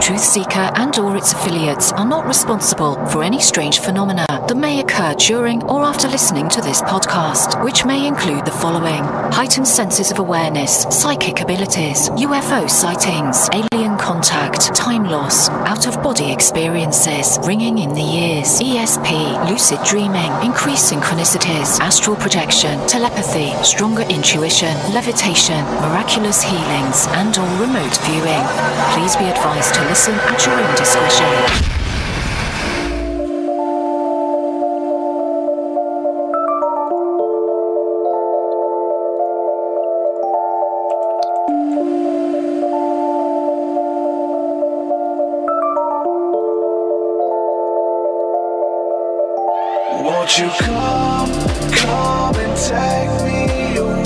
TruthSeekah and or its affiliates are not responsible for any strange phenomena that may occur during or after listening to this podcast, which may include the following: heightened senses of awareness, psychic abilities, UFO sightings, alien contact, time loss, out-of-body experiences, ringing in the ears, ESP, lucid dreaming, increased synchronicities, astral projection, telepathy, stronger intuition, levitation, miraculous healings, and or remote viewing. Please be advised to listen at your own discretion. Won't you come and take me away?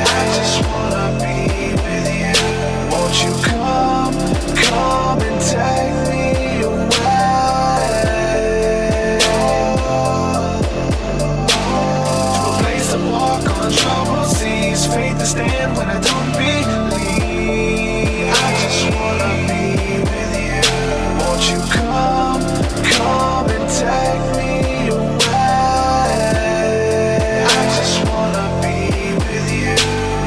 I just wanna be with you. Won't you come and take me away? To a place to walk on troubled seas, faith to stand when I don't believe. I just wanna be with you. Won't you come and take me away? I just wanna be with you.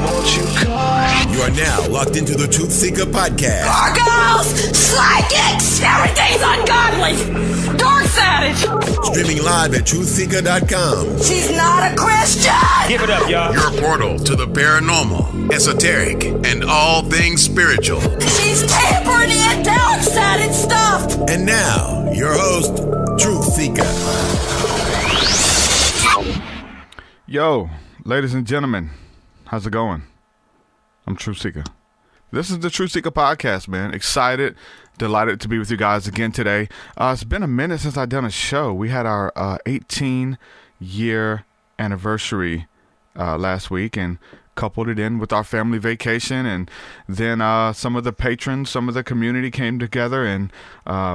Won't you come? You are now locked into the TruthSeekah Podcast. Gargoyles! Psychics! Everything's ungodly! Dark Savage! Streaming live at TruthSeekah.com. She's not a Christian! Give it up, y'all. Your portal to the paranormal, esoteric, and all things spiritual. She's tampering in dark sided stuff! And now, your host, TruthSeekah. Yo, ladies and gentlemen, how's it going? I'm TruthSeekah. This is the TruthSeekah Podcast, man. Excited, delighted to be with you guys again today. It's been a minute since I've done a show. We had our 18-year anniversary last week and coupled it in with our family vacation, and then some of the patrons, some of the community came together and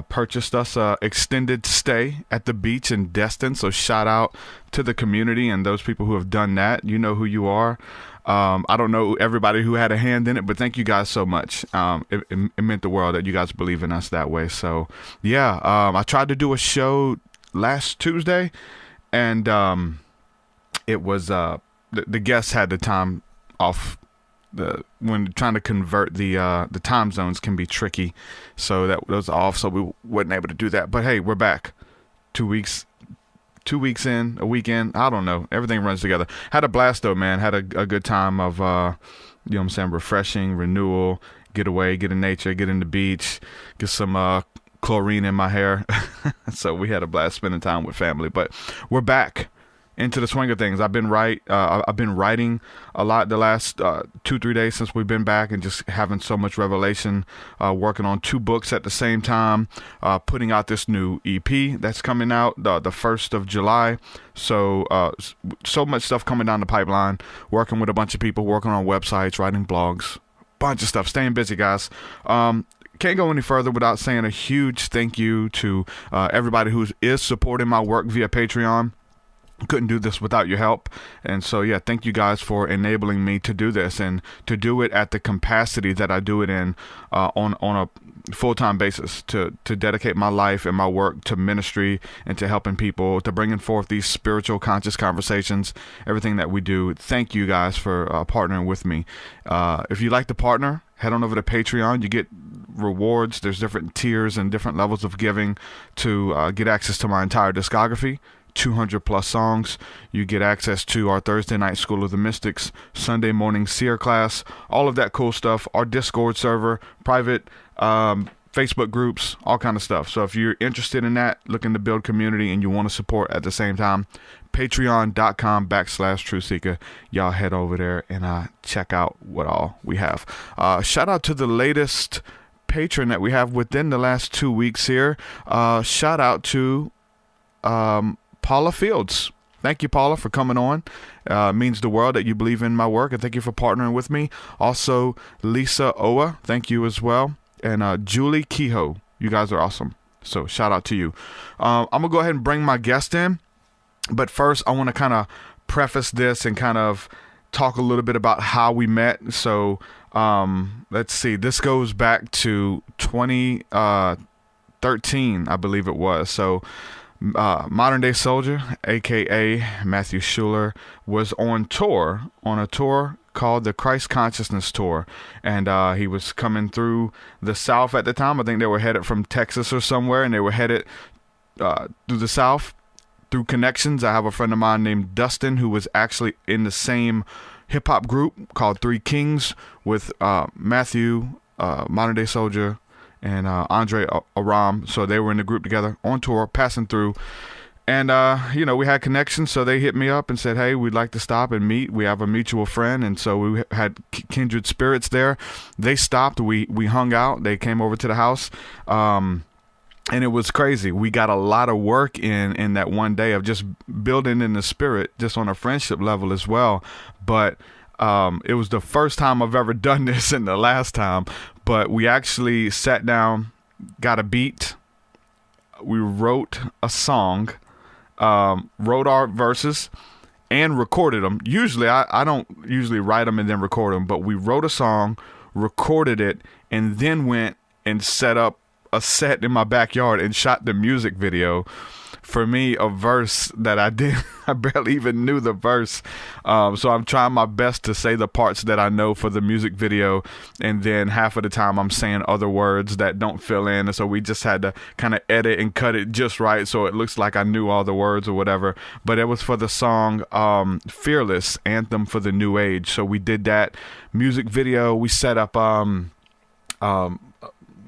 purchased us a extended stay at the beach in Destin. So shout out to the community and those people who have done that. You know who you are. I don't know everybody who had a hand in it, but thank you guys so much. It meant the world that you guys believe in us that way. So yeah, I tried to do a show last Tuesday, and it was the guests had the time off. When trying to convert the time zones can be tricky, so that was off, so we wasn't able to do that. But hey, we're back. 2 weeks in, a weekend, I don't know, everything runs together. Had a blast though, man. Had a good time of you know what I'm saying, refreshing, renewal, get away, get in nature, get in the beach, get some chlorine in my hair. So we had a blast spending time with family. But we're back into the swing of things. I've been writing a lot the last 2-3 days since we've been back, and just having so much revelation, working on 2 books at the same time, putting out this new EP that's coming out the 1st of July. So so much stuff coming down the pipeline, working with a bunch of people, working on websites, writing blogs, bunch of stuff, staying busy, guys. Can't go any further without saying a huge thank you to everybody who is supporting my work via Patreon. Couldn't do this without your help, and so yeah, thank you guys for enabling me to do this, and to do it at the capacity that I do it in, on a full-time basis, to dedicate my life and my work to ministry and to helping people, to bringing forth these spiritual conscious conversations, everything that we do. Thank you guys for partnering with me. If you'd like to partner, head on over to Patreon. You get rewards. There's different tiers and different levels of giving to get access to my entire discography. 200 plus songs. You get access to our Thursday night School of the Mystics, Sunday morning Seer class, all of that cool stuff, our Discord server, private Facebook groups, all kind of stuff. So if you're interested in that, looking to build community, and you want to support at the same time, patreon.com/TruthSeekah. Y'all head over there and check out what all we have. Shout out to the latest patron that we have within the last 2 weeks here. Shout out to Paula Fields. Thank you, Paula, for coming on. Means the world that you believe in my work, and thank you for partnering with me. Also, Lisa Owa, thank you as well. And Julie Kehoe, you guys are awesome. So shout out to you. I'm going to go ahead and bring my guest in. But first, I want to kind of preface this and kind of talk a little bit about how we met. So Let's see. This goes back to 2013, I believe it was. So Modern Day Soulja, a.k.a. Matthew Schuler, was on a tour called the Christ Consciousness Tour. And he was coming through the South at the time. I think they were headed from Texas or somewhere, and they were headed through the South through connections. I have a friend of mine named Dustin who was actually in the same hip-hop group called Three Kings with Matthew, Modern Day Soulja, and Andre Aram. So they were in the group together on tour, passing through. And, we had connections, so they hit me up and said, hey, we'd like to stop and meet. We have a mutual friend, and so we had kindred spirits there. They stopped. We hung out. They came over to the house, and it was crazy. We got a lot of work in that one day of just building in the spirit, just on a friendship level as well. But it was the first time I've ever done this and the last time. But we actually sat down, got a beat. We wrote a song. Wrote our verses and recorded them. Usually I don't usually write them and then record them, but we wrote a song, recorded it, and then went and set up a set in my backyard and shot the music video. For me, a verse that I did, I barely even knew the verse. So I'm trying my best to say the parts that I know for the music video. And then half of the time I'm saying other words that don't fill in. And so we just had to kind of edit and cut it just right so it looks like I knew all the words or whatever. But it was for the song Fearless, Anthem for the New Age. So we did that music video. We set up a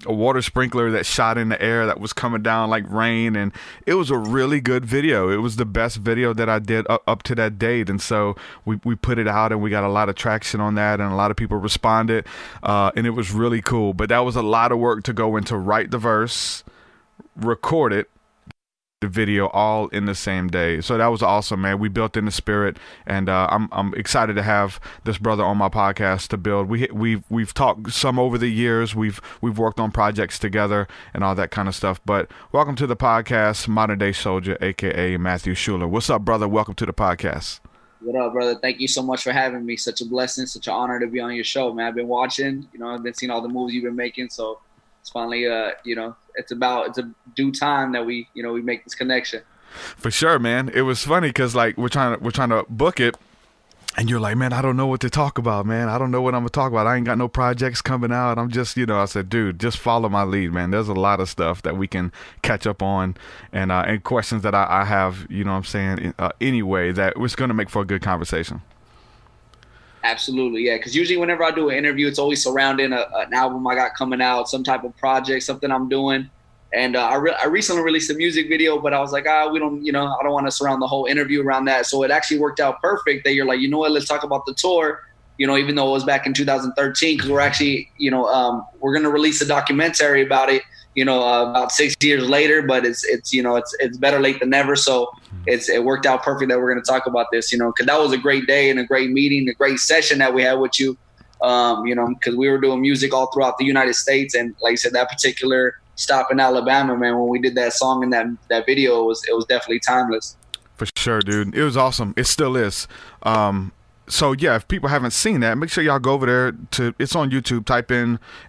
water sprinkler that shot in the air that was coming down like rain, and it was a really good video. It was the best video that I did up to that date, and so we put it out and we got a lot of traction on that, and a lot of people responded, and it was really cool. But that was a lot of work to go into write the verse, record it, the video, all in the same day. So that was awesome, man. We built in the spirit, and I'm excited to have this brother on my podcast to build. We've talked some over the years. We've worked on projects together and all that kind of stuff. But welcome to the podcast, Modern Day Soulja, aka Matthew Schuler. What's up, brother? Welcome to the podcast. What up, brother? Thank you so much for having me. Such a blessing, such an honor to be on your show, man. I've been watching, I've been seeing all the moves you've been making, so it's finally, it's a due time that we make this connection. For sure, man. It was funny because like we're trying to book it, and you're like, man, I don't know what to talk about, man. I don't know what I'm gonna talk about. I ain't got no projects coming out. I'm just, I said, dude, just follow my lead, man. There's a lot of stuff that we can catch up on, and questions that I have, anyway, that was gonna make for a good conversation. Absolutely, yeah. Because usually whenever I do an interview, it's always surrounding an album I got coming out, some type of project, something I'm doing. And I recently released a music video, but I was like, I don't want to surround the whole interview around that. So it actually worked out perfect that you're like, you know what, let's talk about the tour. Even though it was back in 2013, because we're actually, we're going to release a documentary about it, about 6 years later, but it's better late than never. So it worked out perfect that we're going to talk about this, because that was a great day and a great meeting, a great session that we had with you, because we were doing music all throughout the United States. And like I said, that particular stop in Alabama, man, when we did that song and that video, it was definitely timeless. For sure, dude. It was awesome. It still is. So yeah, if people haven't seen that, make sure y'all go over there it's on YouTube.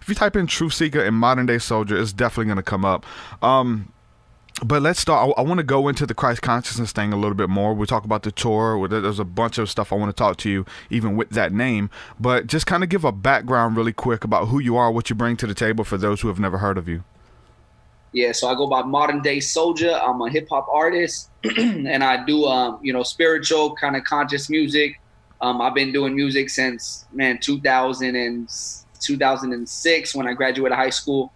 If you type in TruthSeekah and Modern Day Soulja, it's definitely going to come up. But let's start. I want to go into the Christ consciousness thing a little bit more. We'll talk about the tour. There's a bunch of stuff I want to talk to you, even with that name. But just kind of give a background really quick about who you are, what you bring to the table for those who have never heard of you. Yeah, so I go by Modern Day Soulja. I'm a hip hop artist, and I do spiritual kind of conscious music. I've been doing music since 2006 when I graduated high school.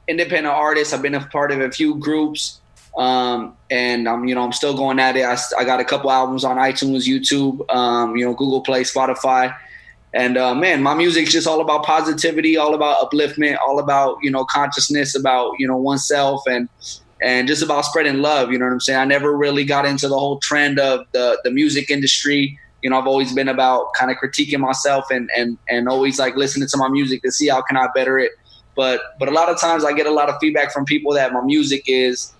Independent artist. I've been a part of a few groups, and I'm still going at it. I got a couple albums on iTunes, YouTube, Google Play, Spotify. And my music's just all about positivity, all about upliftment, all about, consciousness, about, oneself and just about spreading love. You know what I'm saying? I never really got into the whole trend of the music industry. I've always been about kind of critiquing myself and always like listening to my music to see how can I better it. But a lot of times I get a lot of feedback from people that my music is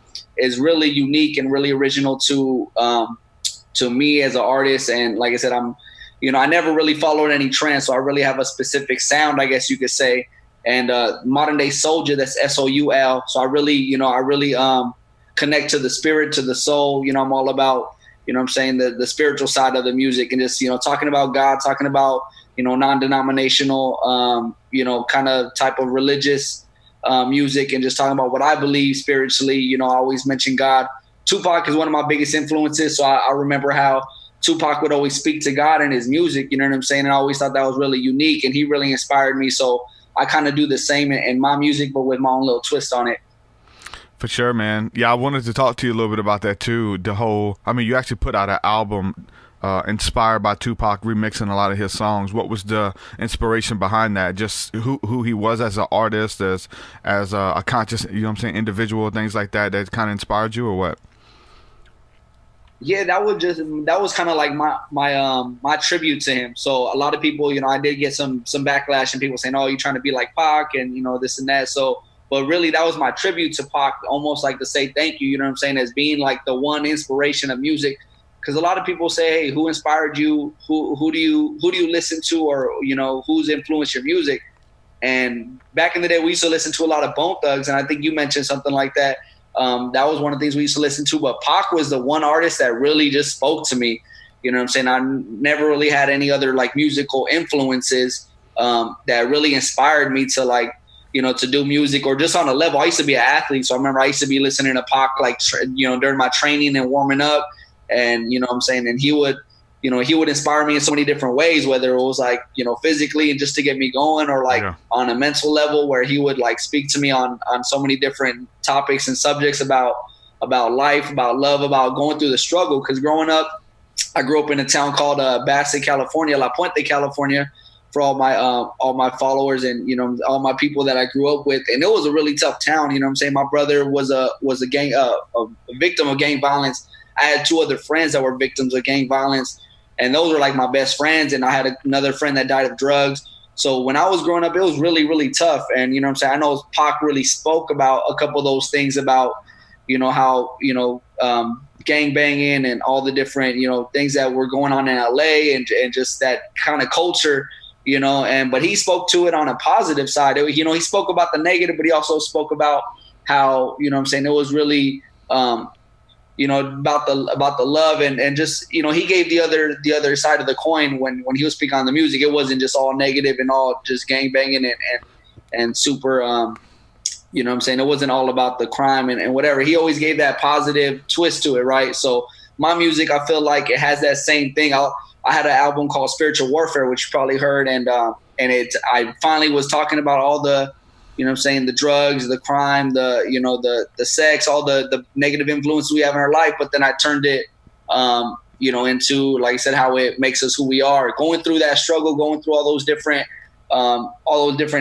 really unique and really original to me as an artist. And like I said, I'm I never really followed any trends, so I really have a specific sound, I guess you could say. And Modern Day Soulja, that's SOUL. So I really connect to the spirit, to the soul. I'm all about, I'm saying, the spiritual side of the music, and just, talking about God, talking about, non-denominational, kind of type of religious music, and just talking about what I believe spiritually. I always mention God. Tupac is one of my biggest influences. So I remember how Tupac would always speak to God in his music, you know what I'm saying? And I always thought that was really unique, and he really inspired me. So I kind of do the same in my music, but with my own little twist on it. For sure, man. Yeah, I wanted to talk to you a little bit about that too. You actually put out an album inspired by Tupac, remixing a lot of his songs. What was the inspiration behind that? Just who he was as an artist, as a conscious, individual, things like that kind of inspired you, or what? Yeah, that was kind of like my tribute to him. So a lot of people, I did get some backlash, and people saying, "Oh, you're trying to be like Pac," and this and that. So, but really, that was my tribute to Pac, almost like to say thank you. You know what I'm saying? As being like the one inspiration of music, because a lot of people say, "Hey, who inspired you? Who do you listen to, or who's influenced your music?" And back in the day, we used to listen to a lot of Bone Thugs, and I think you mentioned something like that. That was one of the things we used to listen to, but Pac was the one artist that really just spoke to me. You know what I'm saying? I never really had any other like musical influences that really inspired me to like, to do music, or just on a level. I used to be an athlete, so I remember I used to be listening to Pac like, during my training and warming up, and what I'm saying, and he would inspire me in so many different ways, whether it was like, physically and just to get me going, or like on a mental level, where he would like speak to me on so many different topics and subjects about life, about love, about going through the struggle. Because growing up, I grew up in a town called Bassett, California, La Puente, California, for all my followers and, all my people that I grew up with. And it was a really tough town. You know what I'm saying? My brother was a victim of gang violence. I had two other friends that were victims of gang violence, and those were like my best friends. And I had another friend that died of drugs. So when I was growing up, it was really, really tough. And, what I'm saying, I know Pac really spoke about a couple of those things about, how, gang banging and all the different, things that were going on in LA, and just that kind of culture, but he spoke to it on a positive side. He spoke about the negative, but he also spoke about how, what I'm saying, it was really, about the love, and just, he gave the other side of the coin when he was speaking on the music. It wasn't just all negative and all just gang banging and super, what I'm saying, it wasn't all about the crime and whatever. He always gave that positive twist to it, right? So my music, I feel like it has that same thing. I had an album called Spiritual Warfare, which you probably heard, and I finally was talking about all the, what I'm saying, the drugs, the crime, the sex, all the negative influences we have in our life. But then I turned it, into, like I said, how it makes us who we are. Going through that struggle, going through all those different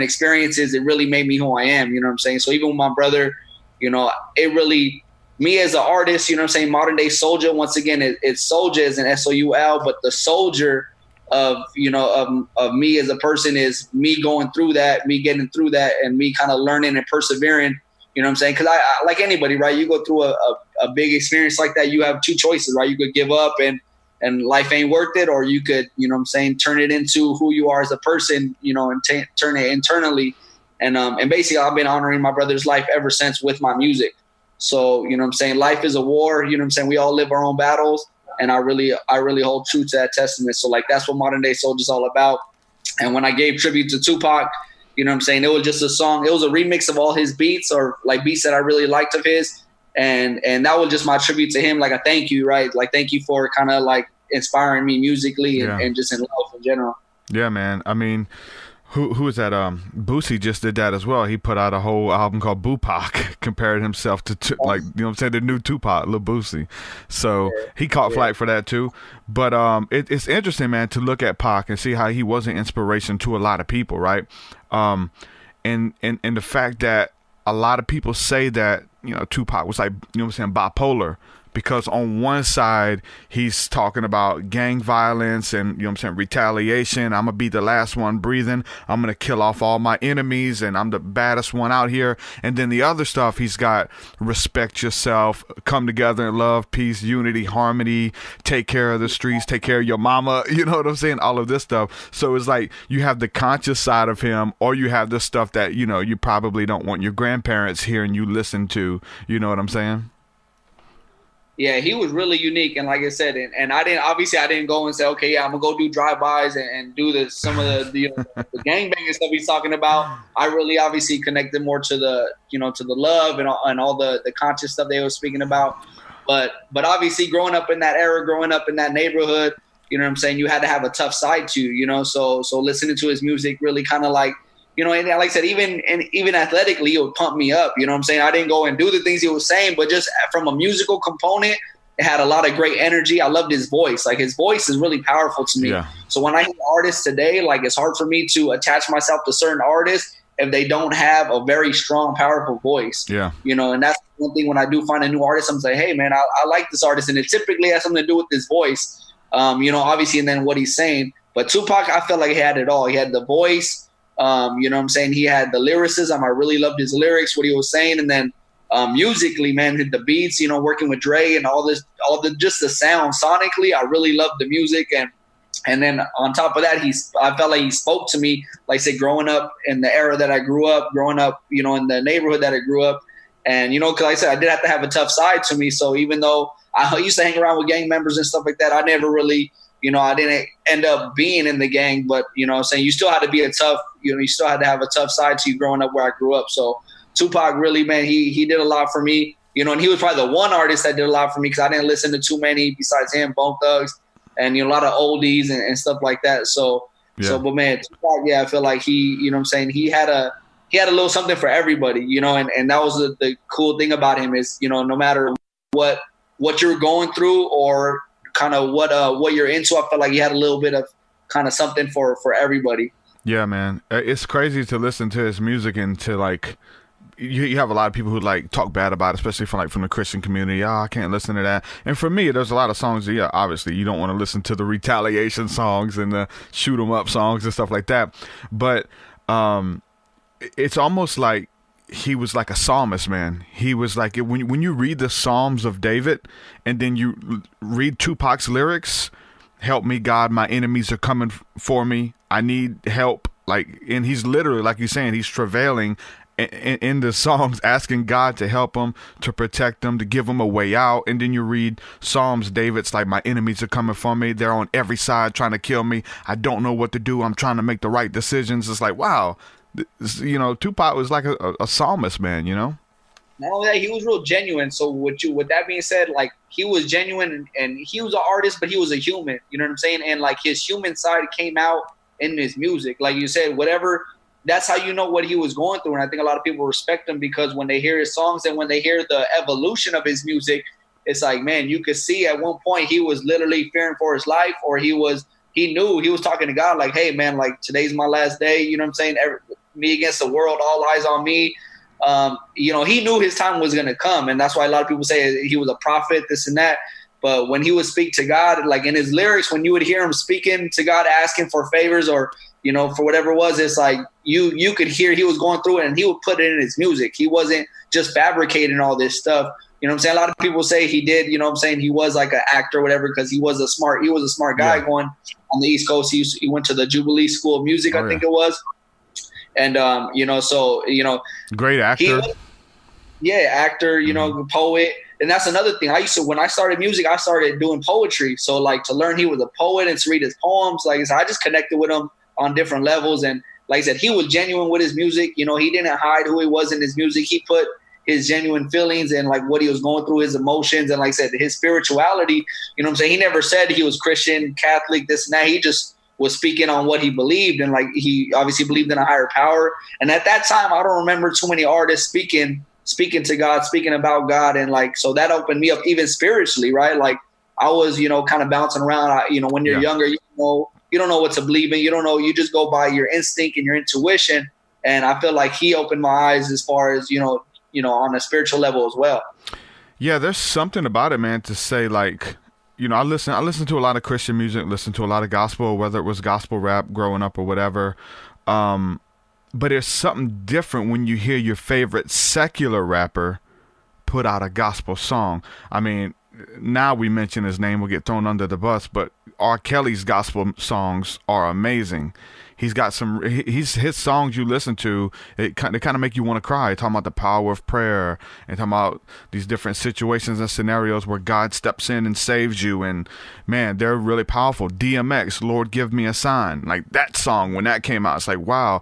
experiences, it really made me who I am. You know what I'm saying? So even with my brother, it really, me as an artist, what I'm saying, Modern Day Soulja, once again, it's Soulja as an SOUL, but the soldier of me as a person is me going through that, me getting through that, and me kind of learning and persevering. You know what I'm saying? Because I like anybody, right? You go through a big experience like that, you have two choices, right? You could give up and life ain't worth it, or you could, what I'm saying, turn it into who you are as a person, and turn it internally. And basically, I've been honoring my brother's life ever since with my music. So, what I'm saying, life is a war. You know what I'm saying? We all live our own battles. And I really hold true to that testament. So like, that's what Modern Day Soulja is all about. And when I gave tribute to Tupac, what I'm saying, it was just a song. It was a remix of all his beats, or like beats that I really liked of his. And that was just my tribute to him. Like a thank you, right? Like, thank you for kind of like inspiring me musically and just in life in general. Yeah, man. I mean, who is that? Boosie just did that as well. He put out a whole album called Bupac, compared himself to like, what I'm saying, the new Tupac, Lil Boosie. So he caught flack for that too. But it's interesting, man, to look at Pac and see how he was an inspiration to a lot of people, right? And the fact that a lot of people say that, Tupac was like, what I'm saying, bipolar, because on one side he's talking about gang violence and, you know what I'm saying, retaliation. I'm gonna be the last one breathing. I'm gonna kill off all my enemies, and I'm the baddest one out here. And then the other stuff, he's got respect yourself, come together in love, peace, unity, harmony, take care of the streets, take care of your mama, you know what I'm saying, all of this stuff. So it's like you have the conscious side of him, or you have the stuff that, you know, you probably don't want your grandparents hearing you listen to, you know what I'm saying? Yeah, he was really unique, and like I said, and I didn't go and say, okay, yeah, I'm gonna go do drive-bys and do some of the the gangbanging stuff he's talking about. I really obviously connected more to the love and all the conscious stuff they were speaking about. But obviously, growing up in that era, growing up in that neighborhood, you know what I'm saying, you had to have a tough side to you, you know. So listening to his music really kind of like, you know, and like I said, even athletically, it would pump me up. You know what I'm saying? I didn't go and do the things he was saying, but just from a musical component, it had a lot of great energy. I loved his voice. Like, his voice is really powerful to me. Yeah. So when I hear artists today, like, it's hard for me to attach myself to certain artists if they don't have a very strong, powerful voice. Yeah. You know, and that's one thing when I do find a new artist, I'm like, hey, man, I like this artist. And it typically has something to do with his voice, you know, obviously, and then what he's saying. But Tupac, I felt like he had it all. He had the voice. You know what I'm saying? He had the lyricism. I really loved his lyrics, what he was saying. And then musically, man, the beats, you know, working with Dre and just the sound sonically, I really loved the music. And then on top of that, I felt like he spoke to me, like I said, growing up in the era that I grew up, you know, in the neighborhood that I grew up. And, you know, cause like I said, I did have to have a tough side to me. So even though I used to hang around with gang members and stuff like that, I never really, you know, I didn't end up being in the gang, but, you know what I'm saying, you still had to be you still had to have a tough side to you growing up where I grew up. So Tupac really, man, he did a lot for me, you know, and he was probably the one artist that did a lot for me because I didn't listen to too many besides him, Bone Thugs, and, you know, a lot of oldies and stuff like that. So, but man, Tupac, yeah, I feel like you know what I'm saying, he had a little something for everybody, you know, and that was the cool thing about him is, you know, no matter what you're going through or kind of what you're into, I felt like he had a little bit of kind of something for everybody. Yeah, man. It's crazy to listen to his music and to like, you have a lot of people who like talk bad about it, especially from the Christian community. Oh, I can't listen to that. And for me, there's a lot of songs that, yeah, obviously you don't want to listen to the retaliation songs and the shoot 'em up songs and stuff like that. But it's almost like he was like a psalmist, man. He was like, when you read the Psalms of David and then you read Tupac's lyrics, help me, God, my enemies are coming for me. I need help. Like, and he's literally, like you're saying, he's travailing in the songs, asking God to help him, to protect him, to give him a way out. And then you read Psalms, David's like, my enemies are coming for me. They're on every side trying to kill me. I don't know what to do. I'm trying to make the right decisions. It's like, wow. You know, Tupac was like a psalmist, man, you know? Not only that, he was real genuine. So with that being said, like, he was genuine and he was an artist, but he was a human, you know what I'm saying? And like, his human side came out in his music. Like you said, whatever, that's how you know what he was going through. And I think a lot of people respect him because when they hear his songs and when they hear the evolution of his music, it's like, man, you could see at one point he was literally fearing for his life, or he knew he was talking to God like, hey, man, like, today's my last day. You know what I'm saying? Me against the world, all eyes on me. You know, he knew his time was going to come. And that's why a lot of people say he was a prophet, this and that. But when he would speak to God, like in his lyrics, when you would hear him speaking to God, asking for favors or, you know, for whatever it was, it's like you could hear he was going through it and he would put it in his music. He wasn't just fabricating all this stuff. You know what I'm saying? A lot of people say he did, you know what I'm saying? He was like an actor or whatever because he was a smart guy going on the East Coast. He went to the Jubilee School of Music, I think it was. And, you know, so, you know. Great actor. Actor, you know, poet. And that's another thing. When I started music, I started doing poetry. So, like, to learn he was a poet and to read his poems, like I said, I just connected with him on different levels. And like I said, he was genuine with his music. You know, he didn't hide who he was in his music. He put his genuine feelings and like what he was going through, his emotions, and like I said, his spirituality. You know what I'm saying? He never said he was Christian, Catholic, this and that. He just was speaking on what he believed, and like he obviously believed in a higher power. And at that time, I don't remember too many artists speaking to God, speaking about God, and like so that opened me up even spiritually, right? Like I was, you know, kind of bouncing around. You know, when you're younger, you don't know what to believe in. You don't know. You just go by your instinct and your intuition. And I feel like he opened my eyes as far as you know, on a spiritual level as well. Yeah, there's something about it, man, to say, like, I listen to a lot of Christian music, listen to a lot of gospel, whether it was gospel rap growing up or whatever. But there's something different when you hear your favorite secular rapper put out a gospel song. I mean, now we mention his name, we'll get thrown under the bus, but R. Kelly's gospel songs are amazing. He's got his songs you listen to, they kind of make you want to cry. Talking about the power of prayer and talking about these different situations and scenarios where God steps in and saves you. And man, they're really powerful. DMX, Lord Give Me a Sign. Like that song, when that came out, it's like, wow.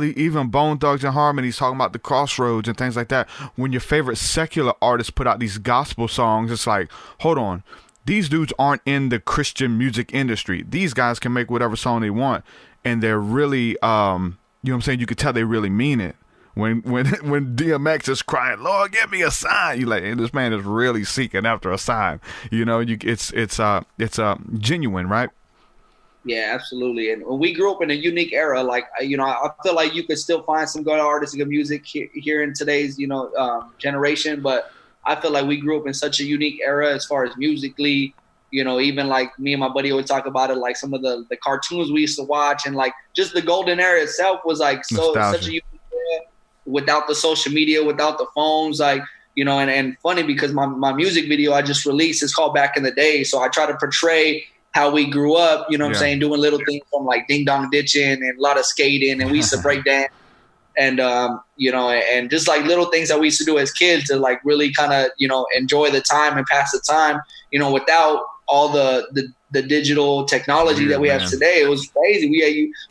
Even Bone Thugs and Harmony, he's talking about the crossroads and things like that. When your favorite secular artists put out these gospel songs, it's like, hold on. These dudes aren't in the Christian music industry. These guys can make whatever song they want. And they're really, you know what I'm saying? You could tell they really mean it. When DMX is crying, Lord, give me a sign. You like, hey, this man is really seeking after a sign. It's genuine, right? Yeah, absolutely. And when we grew up in a unique era, like, I feel like you could still find some good artists and good music here in today's, generation. But I feel like we grew up in such a unique era as far as musically. Even like me and my buddy would talk about it, like some of the cartoons we used to watch, and like just the golden era itself was like such a unique era without the social media, without the phones, like, and funny because my music video I just released is called Back in the Day. So I try to portray how we grew up, what I'm saying, doing little things from like ding dong ditching and a lot of skating, and we used to break dance and, and just like little things that we used to do as kids to like really kind of, enjoy the time and pass the time, without all the digital technology that we have today. It was crazy.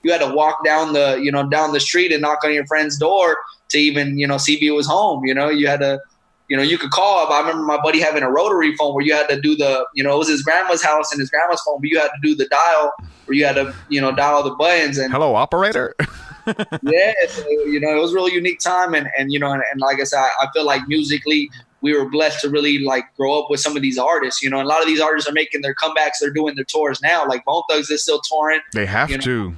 You had to walk down the street and knock on your friend's door to even, see if he was home. You had to, you could call up. I remember my buddy having a rotary phone where you had to do the, it was his grandma's house and his grandma's phone, but you had to do the dial where you had to, dial the buttons and hello operator. Yeah. So, it was a really unique time. And like I said, I feel like musically, we were blessed to really like grow up with some of these artists, and a lot of these artists are making their comebacks. They're doing their tours now. Like Bone Thugs is still touring. They have to.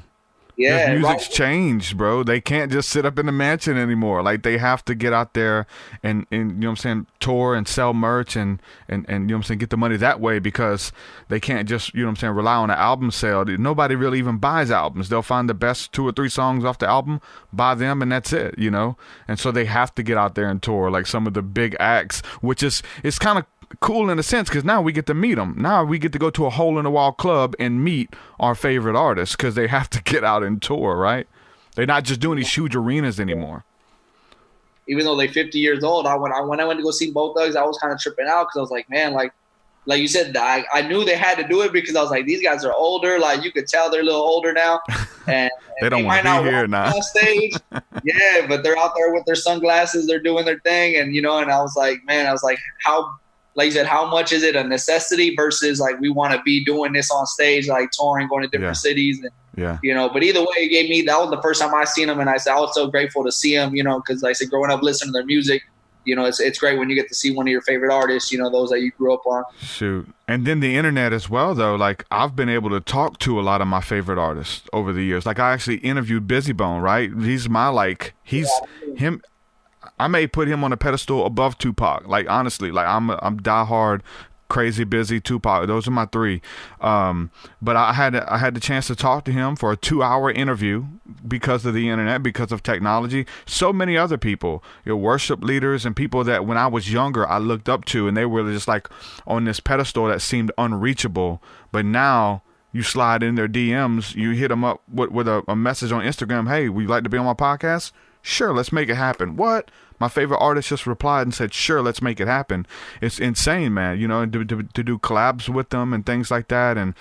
Yeah. Music's changed, bro. They can't just sit up in the mansion anymore. Like they have to get out there and you know what I'm saying, tour and sell merch and you know what I'm saying, get the money that way, because they can't just, you know what I'm saying, rely on an album sale. Nobody really even buys albums. They'll find the best 2 or 3 songs off the album, buy them, and that's it, And so they have to get out there and tour like some of the big acts, which is, it's kind of cool in a sense because now we get to meet them. Now we get to go to a hole-in-the-wall club and meet our favorite artists because they have to get out and tour, right? They're not just doing these huge arenas anymore. Even though they're 50 years old, when I went to go see Bone Thugs, I was kind of tripping out because I was like, man, like you said, I knew they had to do it because I was like, these guys are older. Like you could tell they're a little older now, and they don't want to be here now on stage. Yeah, but they're out there with their sunglasses. They're doing their thing, and and I was like, how. Like you said, how much is it a necessity versus like we want to be doing this on stage, like touring, going to different cities, and But either way, it gave me, that was the first time I seen them, and I said I was so grateful to see them, because like I said, growing up listening to their music, it's great when you get to see one of your favorite artists, those that you grew up on. Shoot, and then the internet as well, though. Like I've been able to talk to a lot of my favorite artists over the years. Like I actually interviewed Busy Bone, right? He's my him. I may put him on a pedestal above Tupac. Like honestly, like I'm diehard, Crazy Busy, Tupac. Those are my 3. But I had the chance to talk to him for a 2-hour interview because of the internet, because of technology. So many other people, worship leaders and people that when I was younger I looked up to, and they were just like on this pedestal that seemed unreachable. But now you slide in their DMs, you hit them up with a message on Instagram. Hey, would you like to be on my podcast? Sure, let's make it happen. What? My favorite artist just replied and said, sure, let's make it happen. It's insane, man, to do collabs with them and things like that. And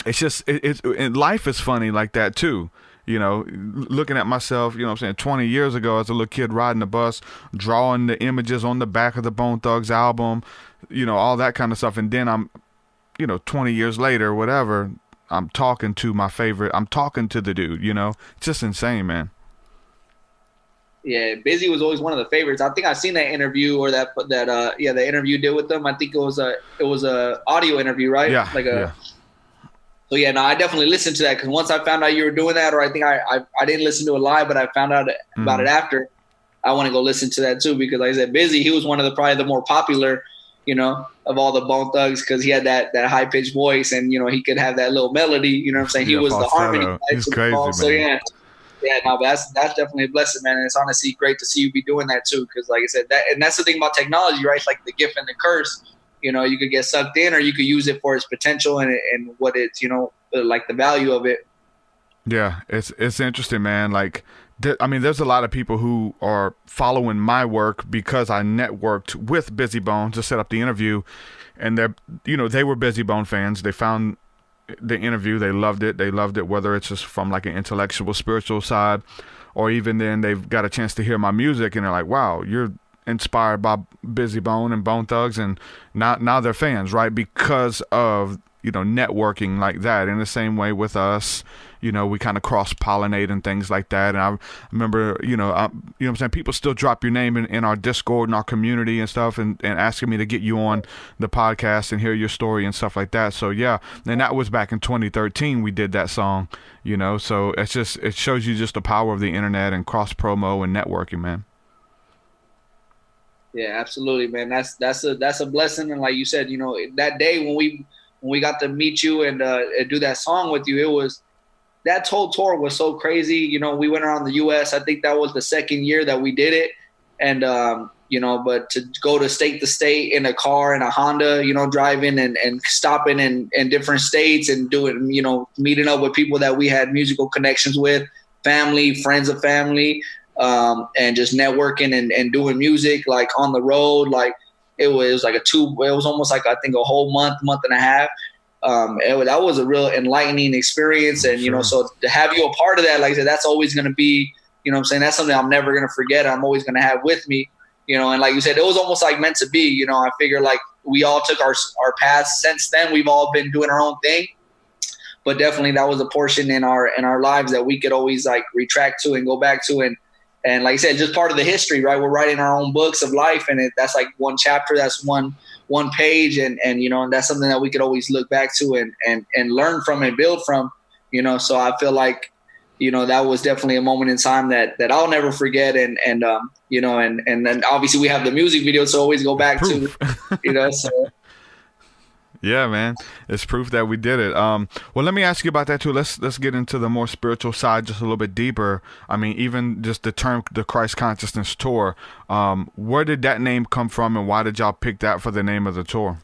it's just, and life is funny like that too. Looking at myself, 20 years ago as a little kid riding the bus, drawing the images on the back of the Bone Thugs album, all that kind of stuff. And then I'm, 20 years later, whatever, I'm talking to the dude, It's just insane, man. Yeah, Busy was always one of the favorites. I think I seen that interview or the interview you did with them. I think it was a audio interview, right? Yeah. So yeah, no, I definitely listened to that because once I found out you were doing that, or I think I didn't listen to it live, but I found out about it after. I want to go listen to that too, because like I said, Busy, he was one of the probably the more popular, you know, of all the Bone Thugs, because he had that high pitched voice, and you know he could have that little melody. You know what I'm saying? He was falsetto. the harmony guy. He's crazy, man. So no, but that's definitely a blessing, man. And it's honestly great to see you be doing that too, because like I said, that's the thing about technology, right? It's like the gift and the curse. You know, you could get sucked in, or you could use it for its potential and what it's, you know, like the value of it. Yeah, it's interesting, man. Like, I mean, there's a lot of people who are following my work because I networked with Busy Bone to set up the interview, and they were Busy Bone fans. They found the interview, they loved it. They loved it, whether it's just from like an intellectual, spiritual side, or even then they've got a chance to hear my music and they're like, wow, you're inspired by Busy Bone and Bone Thugs, and now they're fans, right? Because of, you know, networking like that. In the same way with us, you know, we kind of cross-pollinate and things like that. And I remember, you know what I'm saying, people still drop your name in our Discord and our community and stuff, and asking me to get you on the podcast and hear your story and stuff like that. So yeah, and that was back in 2013 we did that song, you know. So it shows you just the power of the internet and cross-promo and networking, man. Yeah, absolutely, man. That's a blessing. And like you said, you know, that day when we got to meet you and do that song with you, it was, that whole tour was so crazy. You know, we went around the U.S. I think that was the second year that we did it. And, you know, but to go to state in a car, in a Honda, you know, driving and stopping in different states and doing, you know, meeting up with people that we had musical connections with, family, friends of family, and just networking and doing music, like on the road. Like it was almost like, I think, a whole month and a half. That was a real enlightening experience. And, you know, so to have you a part of that, like I said, that's always going to be, you know what I'm saying, that's something I'm never going to forget. I'm always going to have with me, you know. And like you said, it was almost like meant to be. You know, I figure like we all took our paths since then. We've all been doing our own thing, but definitely that was a portion in our lives that we could always like retract to and go back to. And like I said, just part of the history, right? We're writing our own books of life, and that's like one chapter, that's one page, and you know, and that's something that we could always look back to and learn from and build from, you know. So I feel like, you know, that was definitely a moment in time that I'll never forget. And you know, and then obviously we have the music video to always go back to, you know, so. Yeah, man, it's proof that we did it. Well, let me ask you about that too. Let's get into the more spiritual side just a little bit deeper. I mean, even just the term, the Christ Consciousness Tour. Where did that name come from, and why did y'all pick that for the name of the tour?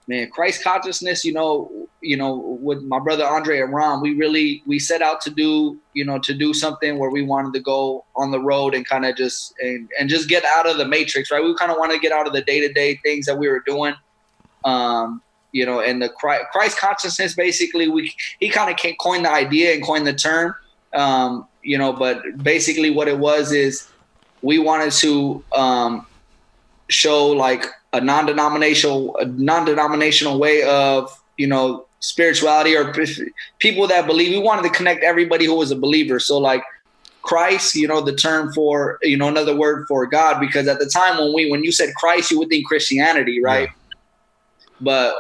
Man, Christ Consciousness, you know, with my brother Andre and Ron, we set out to do something where we wanted to go on the road and kind of just get out of the matrix, right? We kind of want to get out of the day-to-day things that we were doing. You know, and the Christ consciousness, basically, he kind of coined the idea and coined the term, you know, but basically what it was is we wanted to show like a non-denominational way of, you know, spirituality, or people that believe. We wanted to connect everybody who was a believer. So like Christ, you know, the term for, you know, another word for God, because at the time when you said Christ, you would think Christianity, right? Yeah. But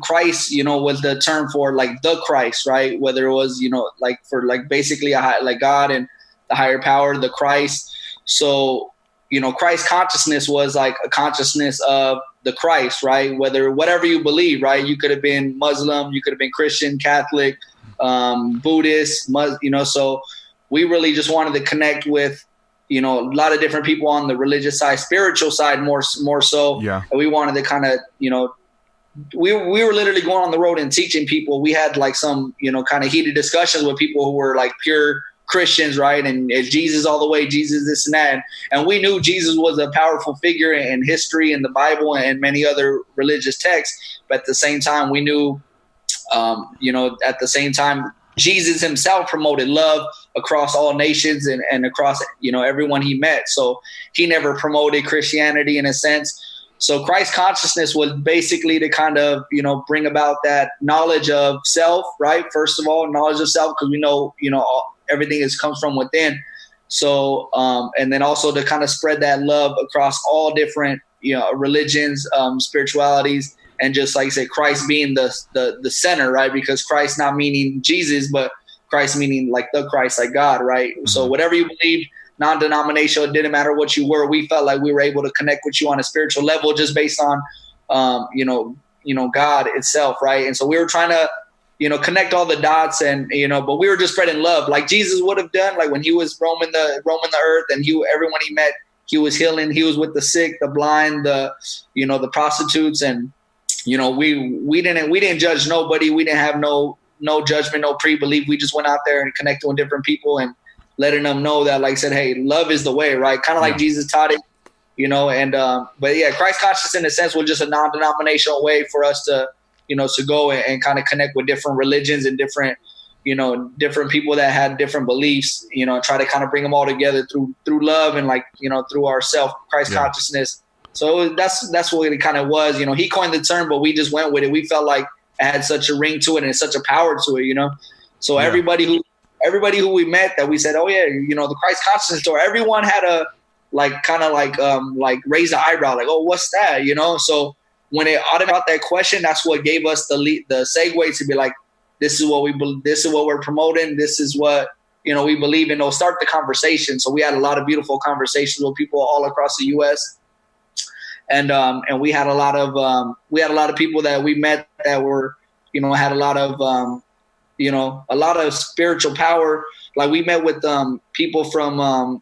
Christ, you know, was the term for like the Christ, right? Whether it was, you know, like for like basically like God and the higher power, the Christ. So, you know, Christ consciousness was like a consciousness of the Christ, right? Whatever you believe, right? You could have been Muslim, you could have been Christian, Catholic, Buddhist, you know. So we really just wanted to connect with, you know, a lot of different people on the religious side, spiritual side more so. Yeah. And we wanted to kind of, you know, we were literally going on the road and teaching people. We had like some, you know, kind of heated discussions with people who were like pure Christians, right? And Jesus all the way, Jesus this and that. And we knew Jesus was a powerful figure in history, in the Bible, and many other religious texts. But at the same time, we knew, you know, at the same time, Jesus himself promoted love across all nations and across, you know, everyone he met. So he never promoted Christianity in a sense. So Christ consciousness was basically to kind of, you know, bring about that knowledge of self, right? First of all, knowledge of self, because we know, you know, everything comes from within. So, and then also to kind of spread that love across all different, you know, religions, spiritualities, and just like I said, Christ being the center, right? Because Christ not meaning Jesus, but Christ meaning like the Christ, like God, right? Mm-hmm. So whatever you believe, non-denominational. It didn't matter what you were. We felt like we were able to connect with you on a spiritual level just based on, God itself, right? And so we were trying to, connect all the dots, and but we were just spreading love, like Jesus would have done, like when he was roaming the earth, and everyone he met, he was healing. He was with the sick, the blind, the prostitutes, and we didn't judge nobody. We didn't have no judgment, no pre-belief. We just went out there and connected with different people and letting them know that, like I said, hey, love is the way, right? Kind of like Jesus taught it, but yeah, Christ consciousness in a sense was just a non-denominational way for us to, to go and kind of connect with different religions and different people that had different beliefs, try to kind of bring them all together through love and through our Christ consciousness. So that's what it kind of was. He coined the term, but we just went with it. We felt like it had such a ring to it and such a power to it, So everybody who we met that we said, oh yeah, the Christ consciousness store, everyone had a raise the eyebrow, like, oh, what's that? So when it automated that question, that's what gave us the segue to be like, this is what we're promoting. This is what, we believe in. It'll start the conversation. So we had a lot of beautiful conversations with people all across the U.S. And we had a lot of people that we met that were, had a lot of spiritual power. Like we met with people from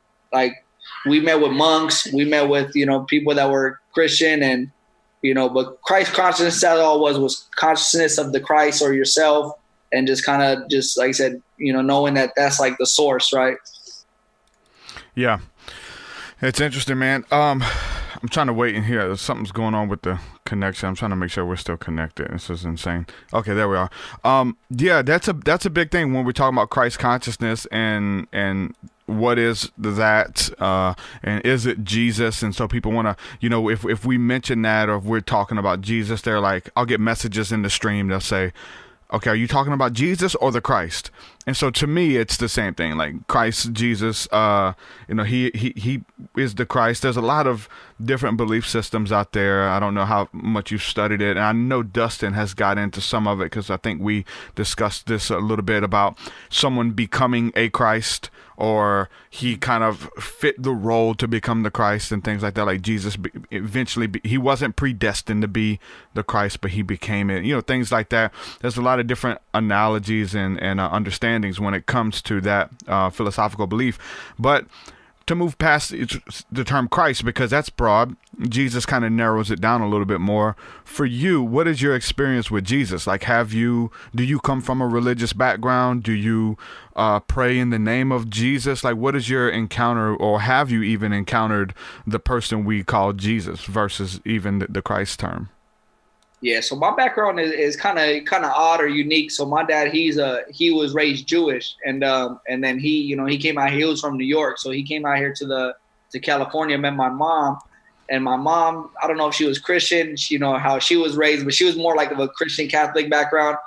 we met with monks, we met with, people that were Christian, and, but Christ consciousness, that all was consciousness of the Christ or yourself. And just kind of just, like I said, knowing that that's like the source, right? Yeah. It's interesting, man. I'm trying to wait in here. Something's going on with the connection. I'm trying to make sure we're still connected. This is insane. Okay, there we are. Yeah, that's a big thing when we're talking about Christ consciousness and what is that, and is it Jesus? And so people want to, if we mention that, or if we're talking about Jesus, they're like, I'll get messages in the stream. They'll say, okay, are you talking about Jesus or the Christ? And so to me, it's the same thing. Like Christ, Jesus, he is the Christ. There's a lot of different belief systems out there. I don't know how much you've studied it. And I know Dustin has got into some of it, because I think we discussed this a little bit about someone becoming a Christ, or he kind of fit the role to become the Christ and things like that. Like Jesus he wasn't predestined to be the Christ, but he became it, things like that. There's a lot of different analogies and understandings when it comes to that philosophical belief. But to move past the term Christ, because that's broad, Jesus kind of narrows it down a little bit more. For you, what is your experience with Jesus? Like, do you come from a religious background? Do you pray in the name of Jesus? Like, what is your encounter, or have you even encountered the person we call Jesus versus even the Christ term? Yeah, so my background is kind of odd or unique. So my dad, he was raised Jewish, and then he came out here. He was from New York, so he came out here to California, met my mom, and my mom, I don't know if she was Christian, how she was raised, but she was more like of a Christian Catholic background,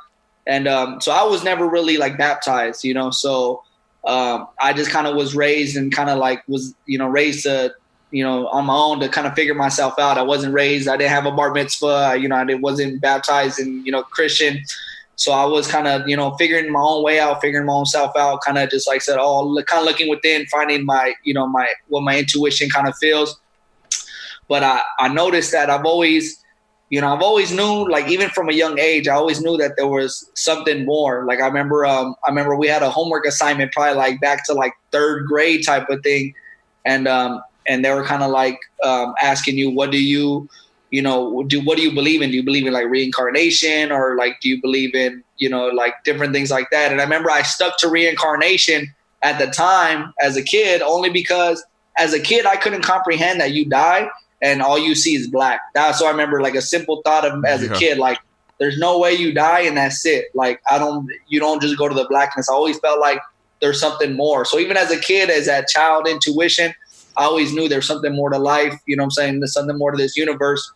and so I was never really like baptized, so I just kind of was raised and kind of like was raised to, on my own to kind of figure myself out. I didn't have a bar mitzvah, I wasn't baptized and, Christian. So I was kind of, figuring my own way out, figuring my own self out, kind of just like I said, kind of looking within, finding my, what my intuition kind of feels. But I noticed that I've always knew, like even from a young age, I always knew that there was something more. Like I remember we had a homework assignment probably like back to like third grade type of thing. And they were kind of like asking you, what do you believe in? Do you believe in like reincarnation, or like do you believe in, like different things like that? And I remember I stuck to reincarnation at the time as a kid, only because as a kid I couldn't comprehend that you die and all you see is black. So I remember like a simple thought of as a kid, like there's no way you die and that's it. Like you don't just go to the blackness. I always felt like there's something more. So even as a kid, as that child intuition, I always knew there's something more to life, there's something more to this universe.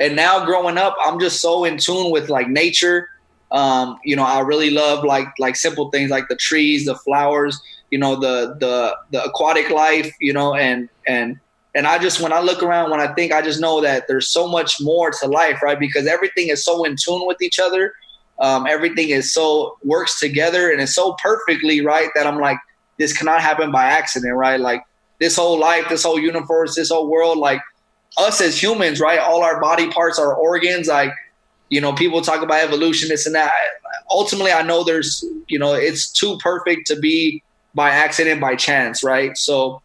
And now growing up, I'm just so in tune with like nature. I really love like simple things like the trees, the flowers, the aquatic life, and I just, when I look around, when I think, I just know that there's so much more to life, right? Because everything is so in tune with each other. Everything works together and it's so perfectly right that I'm like, this cannot happen by accident, right? Like this whole life, this whole universe, this whole world, like us as humans, right? All our body parts, our organs, like, you know, people talk about evolution, this and that. Ultimately, I know there's, you know, it's too perfect to be by accident, by chance, right? So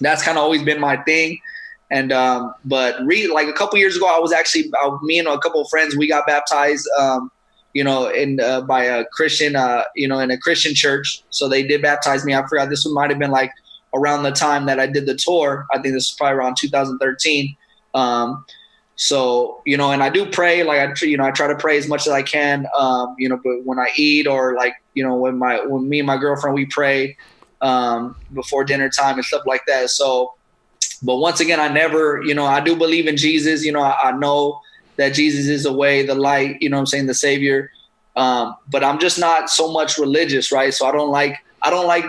that's kind of always been my thing. And but like a couple years ago, I was actually me and a couple of friends, we got baptized, you know, in by a Christian, you know, in a Christian church. So they did baptize me. I forgot, this might have been like around the time that I did the tour. I think this was probably around 2013. So, you know, and I do pray, like I try to pray as much as I can, you know, but when I eat or like, you know, when me and my girlfriend, we pray before dinner time and stuff like that. So, but once again, I never, you know, I do believe in Jesus. You know, I know that Jesus is the way, the light, you know what I'm saying, the savior. But I'm just not so much religious, right? So I don't like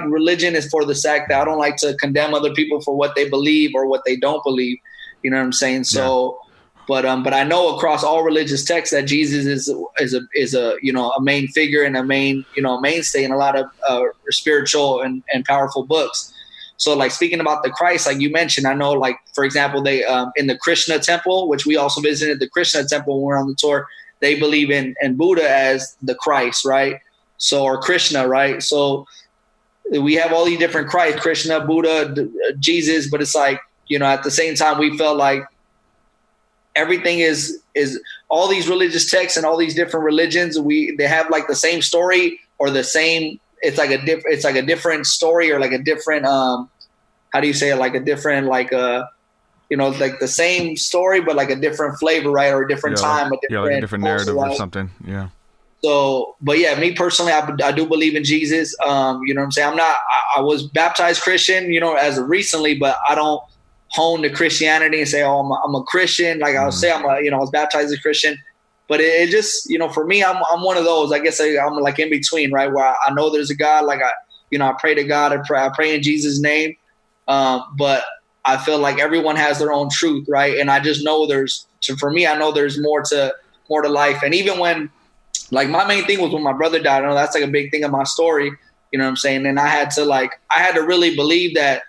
religion is for the sake that I don't like to condemn other people for what they believe or what they don't believe. You know what I'm saying? So, but I know across all religious texts that Jesus is a you know, a main figure and a main, you know, mainstay in a lot of spiritual and powerful books. So like speaking about the Christ, like you mentioned, I know, like, for example, they in the Krishna temple, which we also visited the Krishna temple when we were on the tour, they believe in Buddha as the Christ, right? So, or Krishna, right? So we have all these different Christ, Krishna, Buddha, Jesus, but it's like, you know, at the same time, we felt like everything is all these religious texts and all these different religions. They have like the same story or the same. It's like a different story or like a different. How do you say it? Like a different, like you know, like the same story but like a different flavor, right? Or a different time, like a different narrative or something. Yeah. So, but yeah, me personally, I do believe in Jesus. You know what I'm saying? I was baptized Christian, you know, as of recently, but I don't hone to Christianity and say, oh, I'm a Christian. Like I'll say I was baptized as a Christian, but it just, you know, for me, I'm one of those, I guess I'm like in between, right? Where I know there's a God, like I pray to God, I pray in Jesus' name. But I feel like everyone has their own truth, right? And I just know for me, I know there's more to life. And even when, like, my main thing was when my brother died, I know that's like a big thing in my story, you know what I'm saying? And I had to really believe that,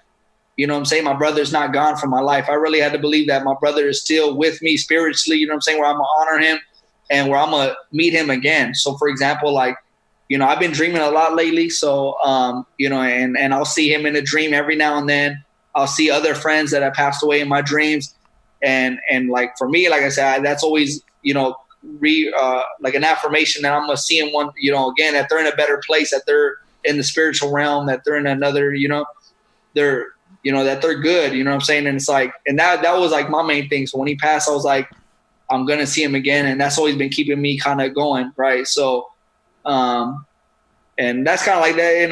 you know what I'm saying, my brother's not gone from my life. I really had to believe that my brother is still with me spiritually, you know what I'm saying, where I'm going to honor him and where I'm going to meet him again. So, for example, like, you know, I've been dreaming a lot lately. So, you know, and I'll see him in a dream every now and then. I'll see other friends that have passed away in my dreams. And like, for me, like I said, that's always, you know, like an affirmation that I'm going to see him one, you know, again, that they're in a better place, that they're in the spiritual realm, that they're in another, you know, that they're good, you know what I'm saying? And it's like, and that was like my main thing. So when he passed, I was like, I'm going to see him again. And that's always been keeping me kind of going. Right. So, and that's kind of like that in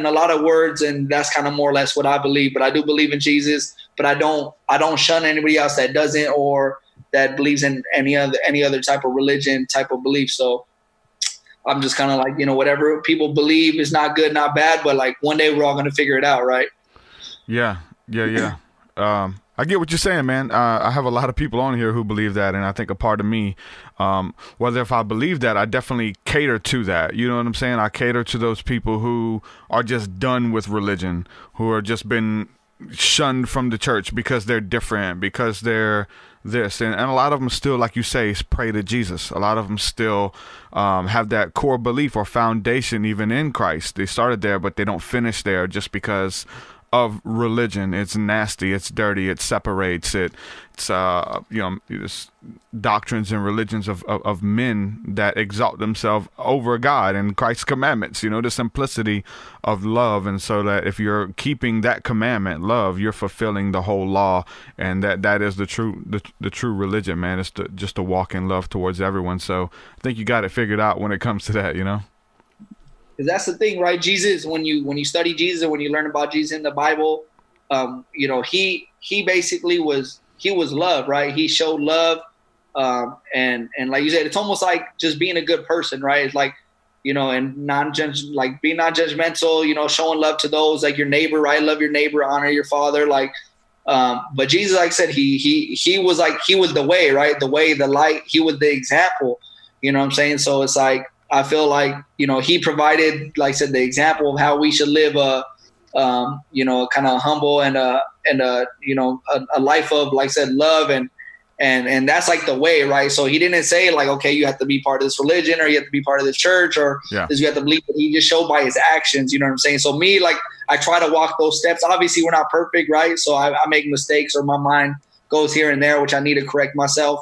a lot of words. And that's kind of more or less what I believe, but I do believe in Jesus, but I don't shun anybody else that doesn't, or that believes in any other type of religion, type of belief. So I'm just kind of like, you know, whatever people believe is not good, not bad, but like one day we're all going to figure it out. Right. Yeah. I get what you're saying, man. I have a lot of people on here who believe that, and I think a part of me, whether if I believe that, I definitely cater to that. You know what I'm saying? I cater to those people who are just done with religion, who are just been shunned from the church because they're different, because they're this. And a lot of them still, like you say, pray to Jesus. A lot of them still have that core belief or foundation even in Christ. They started there, but they don't finish there just because of religion. It's nasty, it's dirty, it separates, it's doctrines and religions of men that exalt themselves over God and Christ's commandments, you know, the simplicity of love. And so that if you're keeping that commandment, love, you're fulfilling the whole law, and that is the true religion, man. It's just to walk in love towards everyone. So I think you got it figured out when it comes to that, you know. Because that's the thing, right? Jesus, when you study Jesus and when you learn about Jesus in the Bible, you know, he basically was love, right? He showed love, and like you said, it's almost like just being a good person, right? It's like, you know, and being non-judgmental, you know, showing love to those, like your neighbor, right? Love your neighbor, honor your father, like. But Jesus, like I said, he was the way, right? The way, the light. He was the example. You know what I'm saying? So it's like, I feel like, you know, he provided, like I said, the example of how we should live you know, kind of humble and you know, a life of, like I said, love and that's like the way, right? So he didn't say like, okay, you have to be part of this religion or you have to be part of this church or this you have to believe. But he just showed by his actions, you know what I'm saying? So me, like, I try to walk those steps. Obviously, we're not perfect, right? So I make mistakes or my mind goes here and there, which I need to correct myself.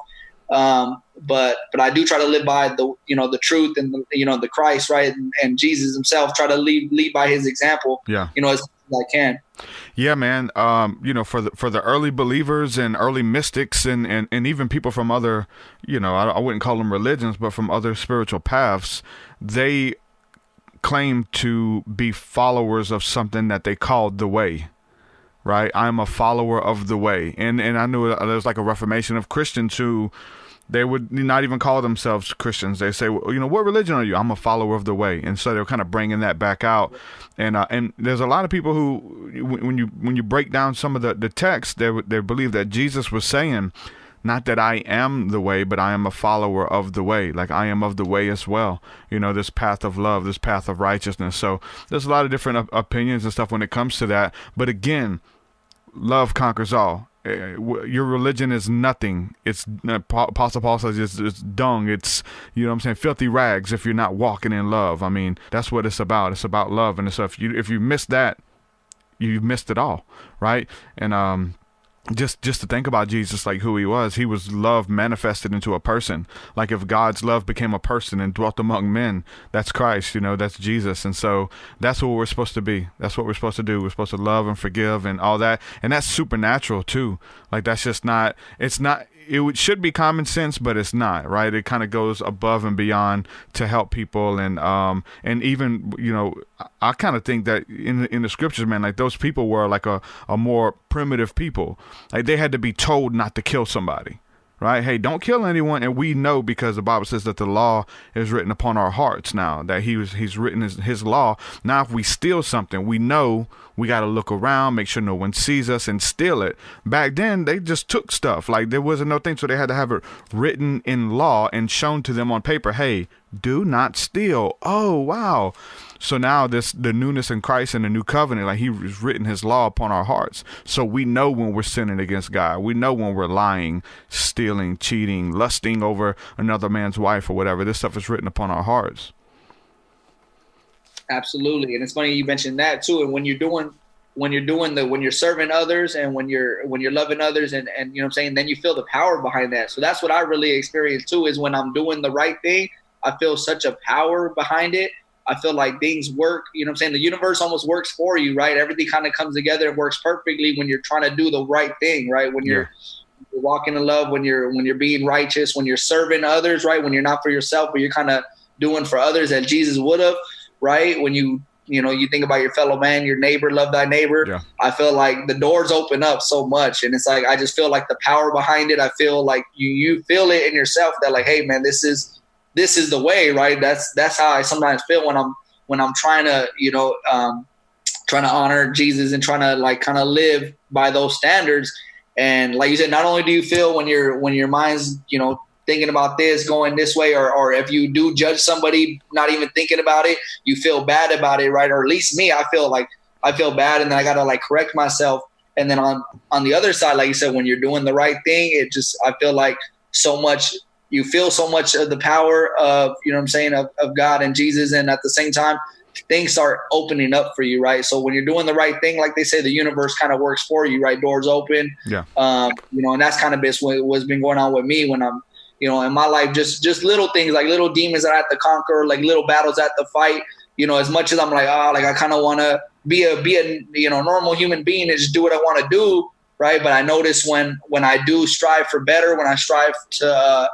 But I do try to live by the, you know, the truth and the, you know, the Christ, right? And Jesus himself, try to lead by his example, you know, as I can. Yeah, man. You know, for the early believers and early mystics and even people from other, you know, I wouldn't call them religions, but from other spiritual paths, they claim to be followers of something that they called the way, right? I'm a follower of the way. And I knew there's like a reformation of Christians who they would not even call themselves Christians. They say, well, you know, what religion are you? I'm a follower of the way. And so they're kind of bringing that back out. And there's a lot of people who, when you break down some of the text, they believe that Jesus was saying, not that I am the way, but I am a follower of the way. Like I am of the way as well. You know, this path of love, this path of righteousness. So there's a lot of different opinions and stuff when it comes to that. But again, love conquers all. Your religion is nothing. It's Apostle Paul says it's dung. It's, you know what I'm saying, filthy rags if you're not walking in love. I mean, that's what it's about. It's about love. And so if you miss that, you've missed it all, right? And just to think about Jesus, like who he was love manifested into a person. Like if God's love became a person and dwelt among men, that's Christ, you know, that's Jesus. And so that's what we're supposed to be. That's what we're supposed to do. We're supposed to love and forgive and all that. And that's supernatural too. Like that's just not, it should be common sense, but it's not, right? It kind of goes above and beyond to help people. And even, you know, I kind of think that in the scriptures, man, like those people were like a more primitive people. Like they had to be told not to kill somebody, right? Hey, don't kill anyone. And we know because the Bible says that the law is written upon our hearts now, that he's written his law. Now, if we steal something, we know we got to look around, make sure no one sees us and steal it. Back then, they just took stuff. Like there wasn't no thing. So they had to have it written in law and shown to them on paper. Hey, do not steal. Oh, wow. So now the newness in Christ and the new covenant, like he's written his law upon our hearts. So we know when we're sinning against God. We know when we're lying, stealing, cheating, lusting over another man's wife or whatever. This stuff is written upon our hearts. Absolutely. And it's funny you mentioned that too. And when you're serving others and when you're loving others and you know what I'm saying, then you feel the power behind that. So that's what I really experience too, is when I'm doing the right thing, I feel such a power behind it. I feel like things work, you know what I'm saying? The universe almost works for you, right? Everything kind of comes together and works perfectly when you're trying to do the right thing, right? When you're walking in love, when you're being righteous, when you're serving others, right? When you're not for yourself, but you're kind of doing for others as Jesus would have, right? When you think about your fellow man, your neighbor, love thy neighbor. Yeah. I feel like the doors open up so much. And it's like, I just feel like the power behind it. I feel like you feel it in yourself that like, hey man, this is the way, right? That's how I sometimes feel when I'm trying to, trying to honor Jesus and trying to like kind of live by those standards. And like you said, not only do you feel when your mind's, thinking about this, going this way, or if you do judge somebody, not even thinking about it, you feel bad about it, right? Or at least me, I feel bad, and then I got to like correct myself. And then on the other side, like you said, when you're doing the right thing, I feel like you feel so much of the power of, of God and Jesus. And at the same time, things start opening up for you, right? So when you're doing the right thing, like they say, the universe kind of works for you, right? Doors open. Yeah. And that's kind of what's been going on with me when I'm, in my life, just little things, like little demons that I have to conquer, like little battles I have to fight, as much as I'm like, I kind of want to be a normal human being and just do what I want to do. Right. But I notice when I do strive for better, when I strive to,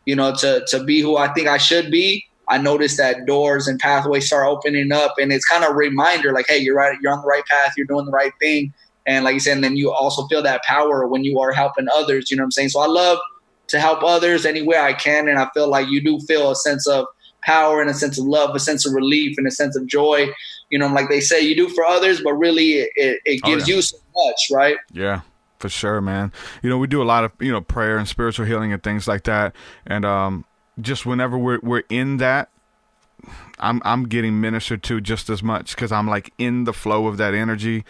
to be who I think I should be, I notice that doors and pathways start opening up, and it's kind of a reminder like, hey, you're right. You're on the right path. You're doing the right thing. And like you said, and then you also feel that power when you are helping others. You know what I'm saying? So I love to help others any way I can. And I feel like you do feel a sense of power and a sense of love, a sense of relief and a sense of joy. Like they say, you do for others, but really it gives you so much, right? Yeah, for sure, man. We do a lot of, prayer and spiritual healing and things like that. And just whenever we're in that, I'm getting ministered to just as much, because I'm like in the flow of that energy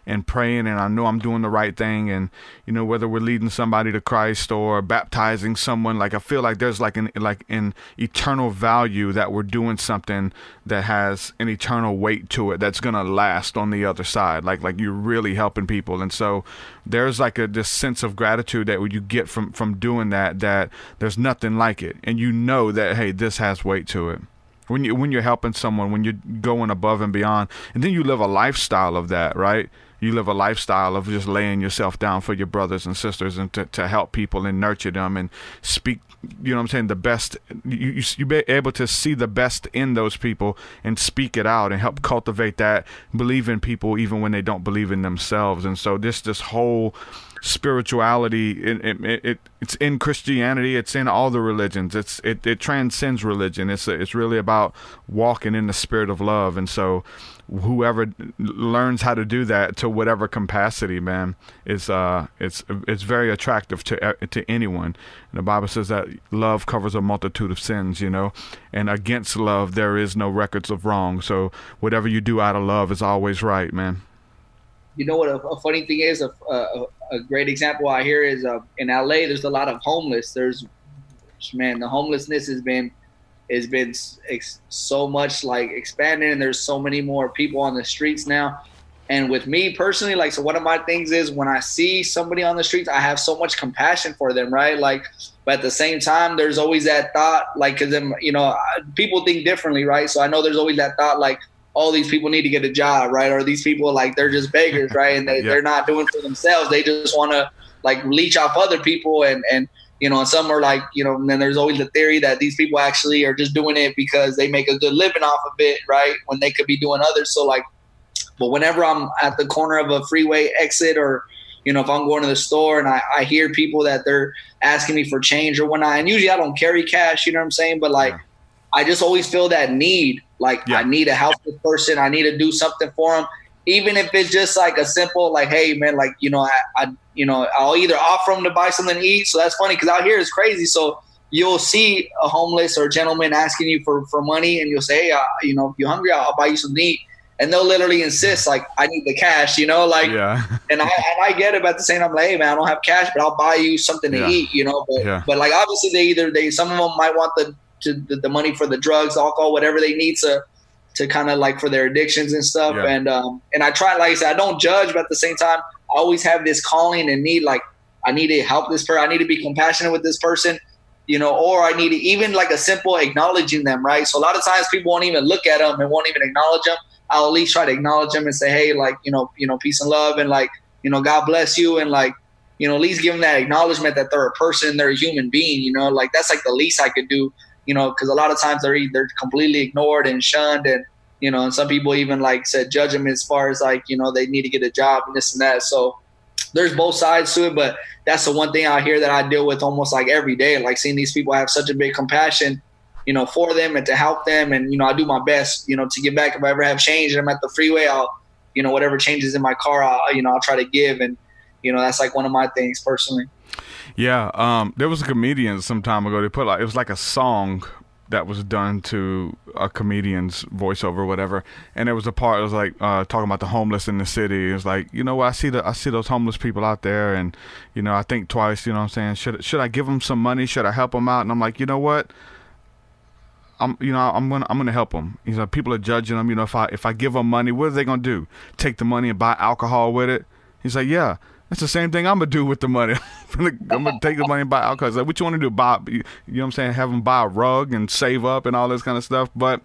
and praying, and I know I'm doing the right thing. And whether we're leading somebody to Christ or baptizing someone, like I feel like there's like an eternal value that we're doing something that has an eternal weight to it that's gonna last on the other side. Like you're really helping people, and so there's like this sense of gratitude that you get from doing that there's nothing like it, and that, hey, this has weight to it. When you're helping someone, when you're going above and beyond, and then you live a lifestyle of that, right? You live a lifestyle of just laying yourself down for your brothers and sisters, and to help people and nurture them and speak, the best. You be able to see the best in those people and speak it out and help cultivate that, believe in people even when they don't believe in themselves. And so this whole spirituality, it's in Christianity, it's in all the religions, it transcends religion. It's really about walking in the spirit of love. And so whoever learns how to do that to whatever capacity, man, it's very attractive to anyone. And the Bible says that love covers a multitude of sins, and against love there is no records of wrong. So whatever you do out of love is always right, man. You know what a funny thing is? A great example I hear is in LA. There's a lot of homeless. The homelessness has been so much like expanding, and there's so many more people on the streets now. And with me personally, so one of my things is when I see somebody on the streets, I have so much compassion for them, right? But at the same time, there's always that thought, because people think differently, right? So I know there's always that thought, all these people need to get a job, right? Or these people, they're just beggars, right? And they're not doing for themselves. They just want to leech off other people. And some are and then there's always the theory that these people actually are just doing it because they make a good living off of it, right? When they could be doing others. So but whenever I'm at the corner of a freeway exit, or, if I'm going to the store and I hear people that they're asking me for change or whatnot, and usually I don't carry cash, you know what I'm saying? But I just always feel that need. I need to help this person. I need to do something for them, even if it's just a simple, hey man, I'll either offer them to buy something to eat. So that's funny, because out here it's crazy. So you'll see a homeless or a gentleman asking you for money, and you'll say, hey, if you're hungry, I'll buy you some meat. And they'll literally insist, I need the cash, And I get it, but at the same time, hey man, I don't have cash, but I'll buy you something to eat, But obviously some of them might want the money for the drugs, alcohol, whatever they need to kind of for their addictions and stuff. Yeah. And I try, like I said, I don't judge, but at the same time, I always have this calling and need, I need to help this person. I need to be compassionate with this person, or I need to even a simple acknowledging them. Right. So a lot of times people won't even look at them and won't even acknowledge them. I'll at least try to acknowledge them and say, hey, peace and love. And God bless you. And at least give them that acknowledgement that they're a person, they're a human being, that's the least I could do. Because a lot of times they're completely ignored and shunned, and and some people even said judge them as far as they need to get a job and this and that. So there's both sides to it, but that's the one thing out here that I deal with almost every day, seeing these people have such a big compassion, for them and to help them, and I do my best, to give back. If I ever have change and I'm at the freeway, I'll whatever changes in my car, I'll try to give, and that's one of my things personally. Yeah, there was a comedian some time ago. They put it was a song that was done to a comedian's voiceover or whatever, and there was a part. It was talking about the homeless in the city. It was I see those homeless people out there, and I think twice. What I'm saying, should I give them some money? Should I help them out? And I'm like, you know what? I'm gonna help them. People are judging them. If I give them money, what are they gonna do? Take the money and buy alcohol with it? He's like, yeah. That's the same thing I'm going to do with the money. I'm going to take the money and buy alcohol. It's what you want to do? Buy, what I'm saying? Have them buy a rug and save up and all this kind of stuff. But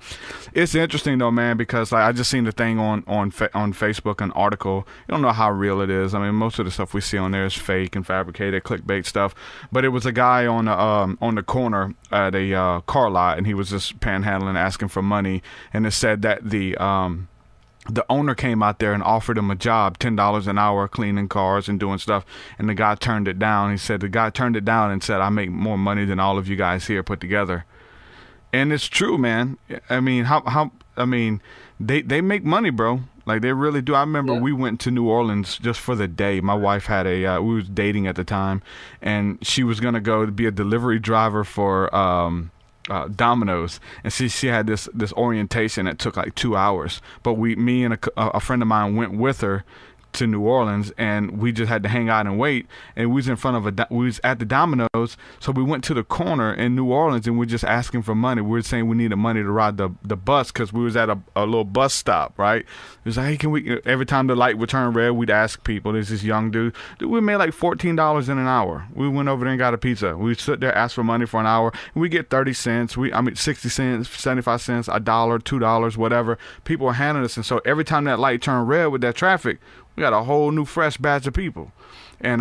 it's interesting, though, man, because I just seen the thing on Facebook, an article. You don't know how real it is. I mean, most of the stuff we see on there is fake and fabricated, clickbait stuff. But it was a guy on the corner at a car lot, and he was just panhandling, asking for money. And it said that the owner came out there and offered him a job, $10 an hour, cleaning cars and doing stuff. And the guy turned it down. He said the guy turned it down and said, I make more money than all of you guys here put together. And it's true, man. I mean, they make money, bro. They really do. I remember we went to New Orleans just for the day. My wife had we was dating at the time, and she was going to go to be a delivery driver for Domino's, and she had this orientation that took like 2 hours. But me and a friend of mine went with her to New Orleans, and we just had to hang out and wait. And we was in front of we was at the Domino's, so we went to the corner in New Orleans, and we're just asking for money. We were saying we needed money to ride the bus, because we was at a little bus stop, right? It was like, hey, can we? Every time the light would turn red, we'd ask people. There's this young dude. We made like $14 in an hour. We went over there and got a pizza. We stood there, asked for money for an hour, and we get 30 cents. 60 cents, 75 cents, $1, $2, whatever. People were handing us, and so every time that light turned red with that traffic, we got a whole new fresh batch of people, we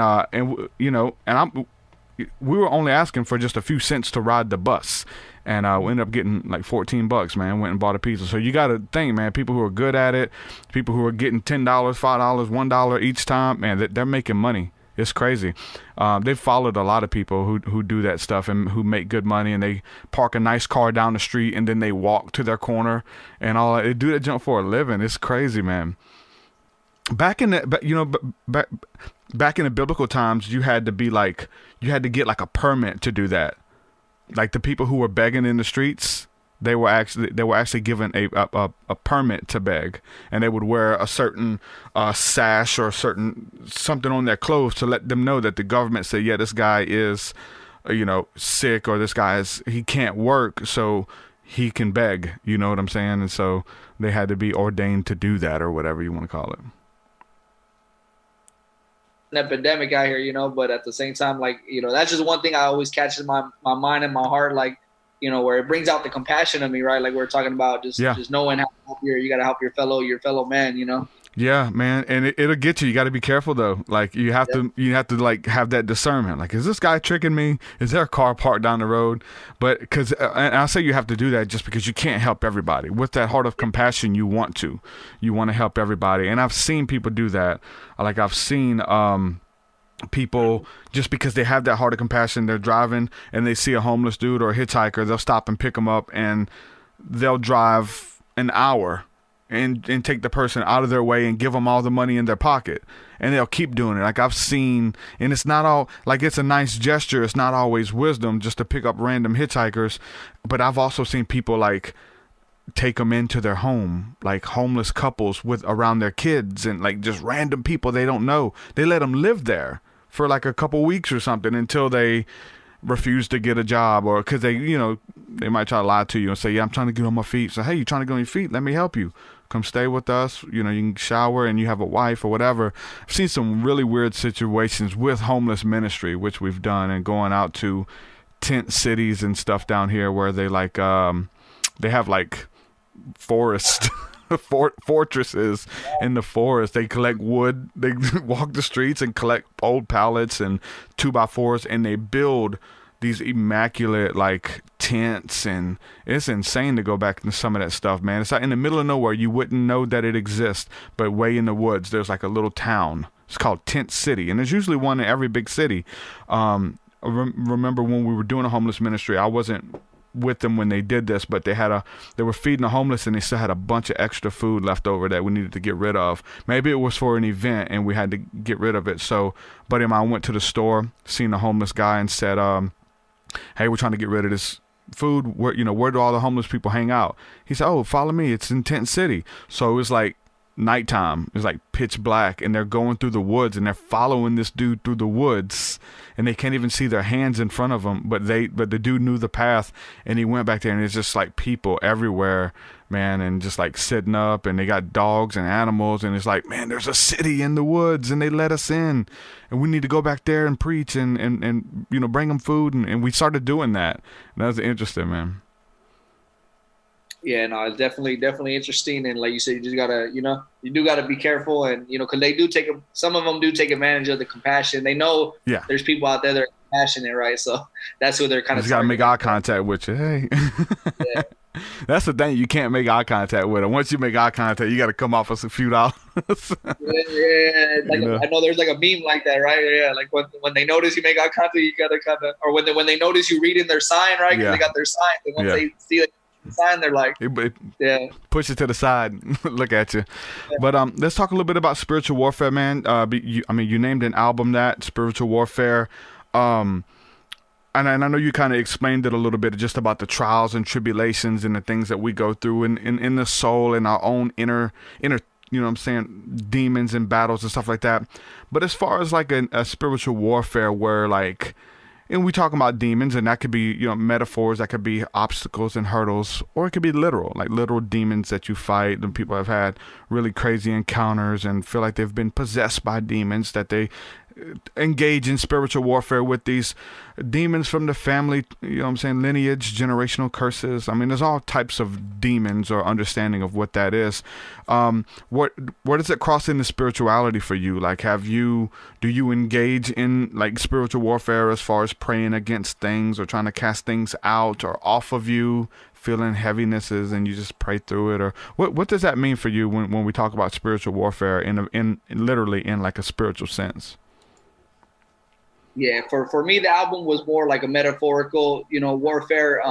were only asking for just a few cents to ride the bus, and we ended up getting like $14, man. Went and bought a pizza. So you got to think, man, people who are good at it, people who are getting $10, $5, $1 each time, man, they're making money. It's crazy. They've followed a lot of people who do that stuff and who make good money, and they park a nice car down the street and then they walk to their corner and all that. They do that jump for a living. It's crazy, man. Back in the back in the biblical times, you had to get like a permit to do that. Like the people who were begging in the streets, they were actually given a permit to beg, and they would wear a certain sash or something on their clothes to let them know that the government said, yeah, this guy is sick, or this guy he can't work, so he can beg. You know what I'm saying? And so they had to be ordained to do that, or whatever you want to call it. An epidemic out here, but at the same time, like, that's just one thing I always catches my mind and my heart, like, where it brings out the compassion of me, right? Like we're talking about just knowing how to help you got to help your fellow man, Yeah, man. And it'll get you. You got to be careful though. Like you have to like have that discernment. Like, is this guy tricking me? Is there a car parked down the road? But and I'll say you have to do that just because you can't help everybody. With that heart of compassion, you want to help everybody. And I've seen people do that. Like I've seen, people, just because they have that heart of compassion, they're driving and they see a homeless dude or a hitchhiker, they'll stop and pick them up, and they'll drive an hour and take the person out of their way and give them all the money in their pocket, and they'll keep doing it. Like I've seen, and it's not all like, it's a nice gesture, it's not always wisdom just to pick up random hitchhikers, but I've also seen people like take them into their home, like homeless couples with around their kids, and like just random people they don't know, they let them live there for like a couple weeks or something until they refuse to get a job, or because they might try to lie to you and say, yeah, I'm trying to get on my feet. So, hey, you trying to get on your feet? Let me help you. Come stay with us. You can shower, and you have a wife or whatever. I've seen some really weird situations with homeless ministry, which we've done, and going out to tent cities and stuff down here where they like, they have like forest fortresses in the forest. They collect wood, they walk the streets and collect old pallets and 2x4s, and they build these immaculate like tents, and it's insane to go back into some of that stuff, man. It's like in the middle of nowhere, you wouldn't know that it exists, but way in the woods there's like a little town. It's called Tent City, and there's usually one in every big city. Remember when we were doing a homeless ministry, I wasn't with them when they did this, but they were feeding the homeless, and they still had a bunch of extra food left over that we needed to get rid of. Maybe it was for an event and we had to get rid of it. So buddy of mine went to the store, seen the homeless guy, and said, hey, we're trying to get rid of this food. Where do all the homeless people hang out? He said, oh, follow me, it's in Tent City. So it was like nighttime, it's like pitch black, and they're going through the woods, and they're following this dude through the woods, and they can't even see their hands in front of them, but the dude knew the path, and he went back there, and it's just like people everywhere, man, and just like sitting up, and they got dogs and animals, and it's like, man, there's a city in the woods, and they let us in, and we need to go back there and preach and bring them food, and we started doing that, and that was interesting, man. Yeah, no, it's definitely interesting, and like you said, you just gotta, you do gotta be careful, and because they do some of them do take advantage of the compassion. They know there's people out there that are compassionate, right? So that's who they're kind of. You gotta make eye contact with you. Hey, yeah. That's the thing. You can't make eye contact with them. Once you make eye contact, you got to come off us a few dollars. Yeah. Like, I know there's like a meme like that, right? Yeah, like when they notice you make eye contact, you gotta kind of, or when they notice you reading their sign, right? Because they got their sign, and once they see it. Sign, they're like, push it to the side, look at you. But let's talk a little bit about spiritual warfare, man. You named an album that Spiritual Warfare. And I know you kind of explained it a little bit, just about the trials and tribulations and the things that we go through in the soul and our own inner, you know what I'm saying, demons and battles and stuff like that. But as far as like a spiritual warfare where like, and we talking about demons, and that could be, you know, metaphors, that could be obstacles and hurdles, or it could be literal, like literal demons that you fight. And people have had really crazy encounters and feel like they've been possessed by demons, that they engage in spiritual warfare with these demons from the family, you know what I'm saying, lineage, generational curses. I mean, there's all types of demons or understanding of what that is. What does it cross into spirituality for you? Like, do you engage in like spiritual warfare as far as praying against things or trying to cast things out or off of you, feeling heavinesses, and you just pray through it? Or what does that mean for you when we talk about spiritual warfare in literally in like a spiritual sense? Yeah, for me, the album was more like a metaphorical, you know, warfare,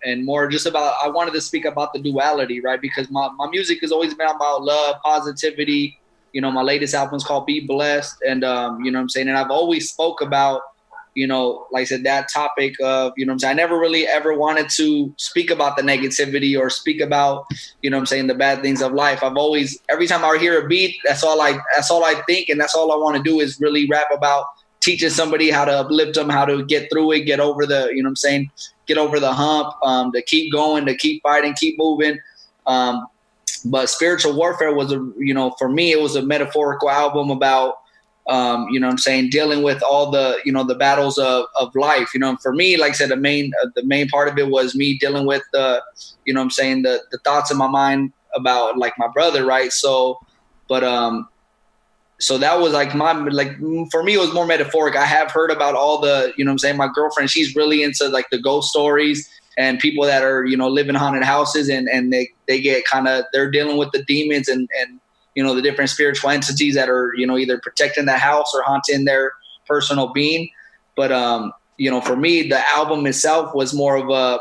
and more just about, I wanted to speak about the duality, right? Because my music has always been about love, positivity. You know, my latest album is called Be Blessed. And, you know what I'm saying? And I've always spoke about, you know, like I said, that topic of, you know what I'm saying? I never really ever wanted to speak about the negativity or speak about, you know what I'm saying, the bad things of life. I've always, every time I hear a beat, that's all I think. And that's all I want to do is really rap about teaching somebody how to uplift them, how to get through it, get over the, you know what I'm saying, get over the hump, to keep going, to keep fighting, keep moving. But Spiritual Warfare was for me, it was a metaphorical album about, you know what I'm saying, dealing with all the, you know, the battles of life. You know, for me, like I said, the main part of it was me dealing with the, you know what I'm saying, the thoughts in my mind about like my brother. Right. So that was like for me, it was more metaphoric. I have heard about all the, you know what I'm saying, my girlfriend, she's really into like the ghost stories and people that are, you know, live in haunted houses and they get they're dealing with the demons and, you know, the different spiritual entities that are, you know, either protecting the house or haunting their personal being. But, you know, for me, the album itself was more of a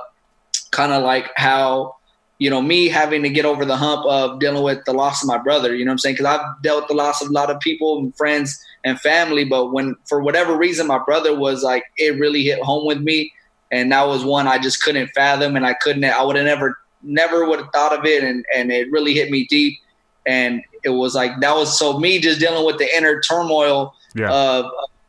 kind of like how, you know, me having to get over the hump of dealing with the loss of my brother, you know what I'm saying? Because I've dealt with the loss of a lot of people and friends and family. But when, for whatever reason, my brother was like, it really hit home with me. And that was one I just couldn't fathom. And I would have never would have thought of it. And it really hit me deep. And it was like, that was so me just dealing with the inner turmoil of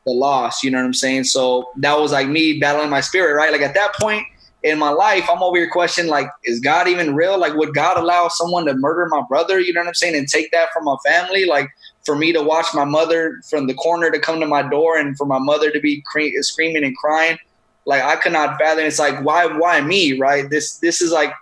the loss, you know what I'm saying? So that was like me battling my spirit, right? Like at that point in my life, I'm over here questioning, like, is God even real? Like, would God allow someone to murder my brother, you know what I'm saying, and take that from my family? Like, for me to watch my mother from the corner to come to my door and for my mother to be screaming and crying, like, I could not fathom. It's like, why me, right? This is like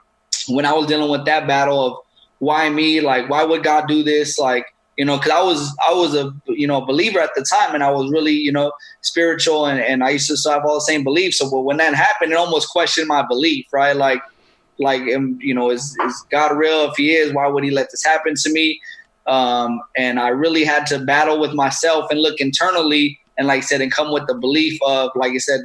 when I was dealing with that battle of why me? Like, why would God do this? Like, you know, because I was a, you know, believer at the time, and I was really, you know, spiritual, and I used to have all the same beliefs. So, but when that happened, it almost questioned my belief, right? Like, you know, is God real? If He is, why would He let this happen to me? And I really had to battle with myself and look internally, and like I said, and come with the belief of, like I said,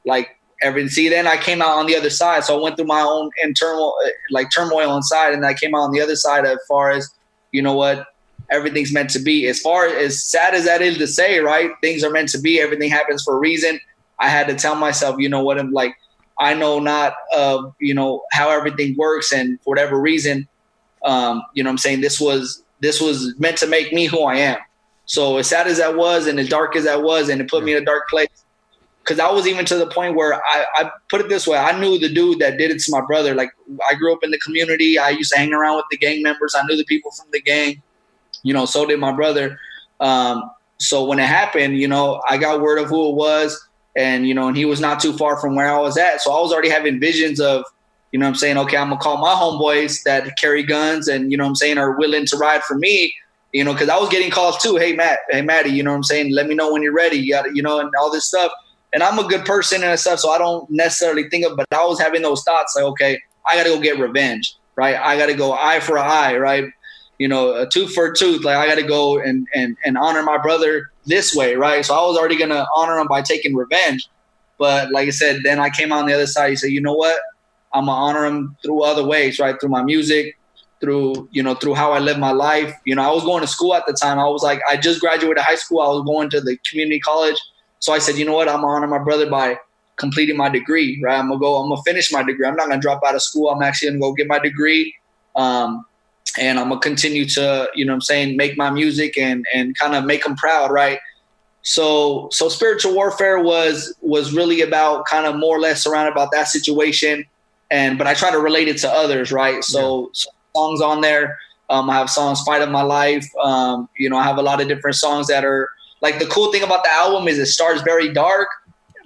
like everything. See, then I came out on the other side. So I went through my own internal, like, turmoil inside, and I came out on the other side as far as, you know what, everything's meant to be. As far as sad as that is to say, right? Things are meant to be. Everything happens for a reason. I had to tell myself, you know what, I'm like, I know not, you know, how everything works. And for whatever reason, you know what I'm saying, this was meant to make me who I am. So as sad as that was, and as dark as that was, and it put me in a dark place, because I was even to the point where I put it this way, I knew the dude that did it to my brother. Like, I grew up in the community. I used to hang around with the gang members. I knew the people from the gang. You know, so did my brother. So when it happened, you know, I got word of who it was, and, you know, and he was not too far from where I was at. So I was already having visions of, you know what I'm saying, okay, I'm going to call my homeboys that carry guns and, you know what I'm saying, are willing to ride for me, you know, because I was getting calls too. Hey, Matty, you know what I'm saying, let me know when you're ready. You got, you know, and all this stuff. And I'm a good person and stuff, so I don't necessarily think of, but I was having those thoughts like, okay, I got to go get revenge, right? I got to go eye for an eye, right? You know, a tooth for a tooth. Like, I got to go and honor my brother this way, right? So I was already going to honor him by taking revenge. But like I said, then I came out on the other side. You say, you know what? I'm going to honor him through other ways, right? Through my music, through, you know, through how I live my life. You know, I was going to school at the time. I was like, I just graduated high school. I was going to the community college. So I said, you know what? I'm going to honor my brother by completing my degree, right? I'm gonna finish my degree. I'm not gonna drop out of school. I'm actually gonna go get my degree. And I'm gonna continue to, make my music and kind of make them proud, right? So spiritual warfare was really about kind of more or less around about that situation, but I try to relate it to others, right? So songs on there. I have songs, Fight of My Life. I have a lot of different songs that are like, the cool thing about the album is it starts very dark.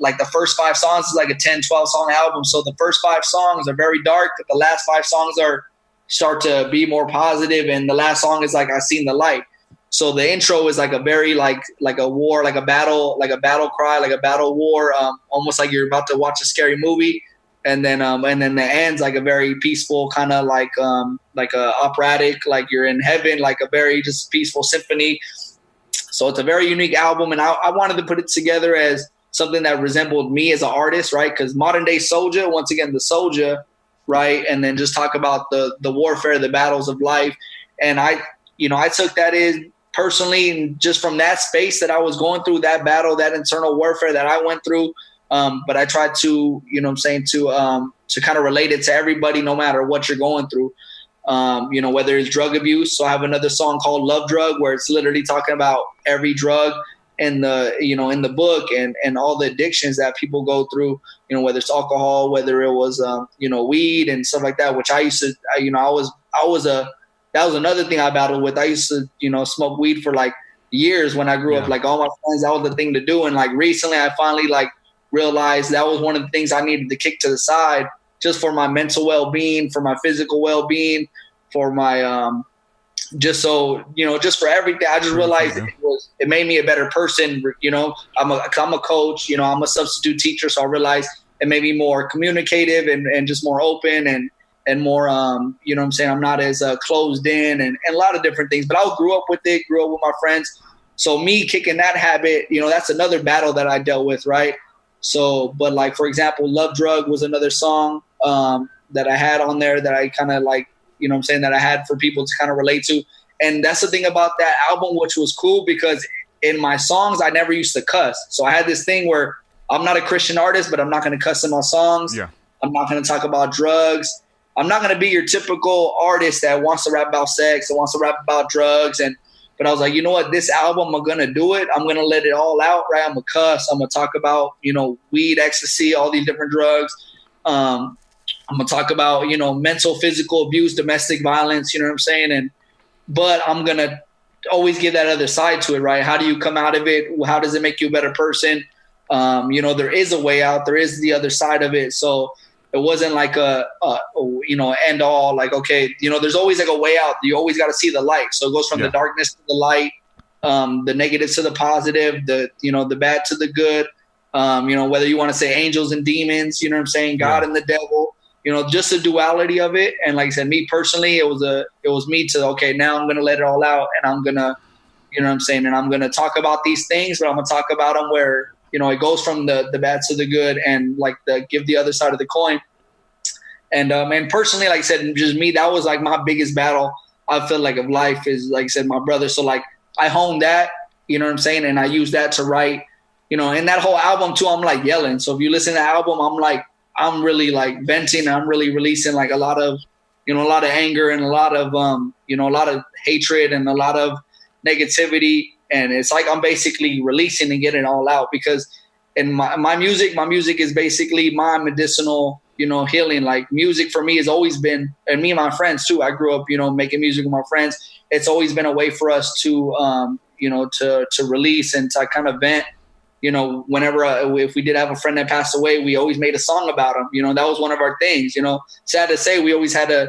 Like the first 5 songs is like a 10, 12 song album. So the first 5 songs are very dark. But the last 5 songs start to be more positive, and the last song is like, I Seen the Light. So the intro is like a very like a war, like a battle cry, like a battle war, almost like you're about to watch a scary movie. And then the end's like a very peaceful kind of like a operatic, like you're in heaven, like a very just peaceful symphony. So it's a very unique album, and I wanted to put it together as something that resembled me as an artist, right? Because Modern Day Soulja, once again, the Soulja, right? And then just talk about the warfare, the battles of life. And I took that in personally, and just from that space that I was going through, that battle, that internal warfare that I went through. But I tried to, to kind of relate it to everybody, no matter what you're going through, whether it's drug abuse. So I have another song called Love Drug, where it's literally talking about every drug in the book and all the addictions that people go through, whether it's alcohol, whether it was, weed and stuff like that, which I used to, that was another thing I battled with. I used to, smoke weed for like years when I grew up, like all my friends, that was the thing to do. And like recently I finally like realized that was one of the things I needed to kick to the side, just for my mental well-being, for my physical well-being, for my, just so, just for everything. I just realized it made me a better person. I'm a coach, I'm a substitute teacher. So I realized it made me more communicative and just more open and more, I'm not as closed in and a lot of different things, but I grew up with my friends. So me kicking that habit, that's another battle that I dealt with. Right. So, but like, for example, Love Drug was another song that I had on there that I kind of like, that I had for people to kind of relate to. And that's the thing about that album, which was cool, because in my songs, I never used to cuss. So I had this thing where I'm not a Christian artist, but I'm not going to cuss in my songs. Yeah. I'm not going to talk about drugs. I'm not going to be your typical artist that wants to rap about sex, that wants to rap about drugs. But I was like, you know what, this album, I'm going to do it. I'm going to let it all out, right? I'm going to cuss. I'm going to talk about, weed, ecstasy, all these different drugs. I'm going to talk about, mental, physical abuse, domestic violence, but I'm going to always give that other side to it, right? How do you come out of it? How does it make you a better person? There is a way out. There is the other side of it. So it wasn't like a end all, like, okay, there's always like a way out. You always got to see the light. So it goes from the darkness to the light, the negative to the positive, the bad to the good, whether you want to say angels and demons, God and the devil, just the duality of it. And like I said, me personally, it was me to, okay, now I'm going to let it all out, and I'm going to, and I'm going to talk about these things, but I'm going to talk about them where, it goes from the bad to the good, and like give the other side of the coin. And personally, like I said, just me, that was like my biggest battle. I feel like of life is, like I said, my brother. So like I honed that, and I used that to write, in that whole album too, I'm like yelling. So if you listen to the album, I'm really like venting. I'm really releasing like a lot of anger and a lot of hatred and a lot of negativity. And it's like I'm basically releasing and getting it all out, because in my music is basically my medicinal, healing. Like music for me has always been, and me and my friends too, I grew up, making music with my friends. It's always been a way for us to, to release and to kind of vent. Whenever if we did have a friend that passed away, we always made a song about him. That was one of our things. Sad to say, we always had to,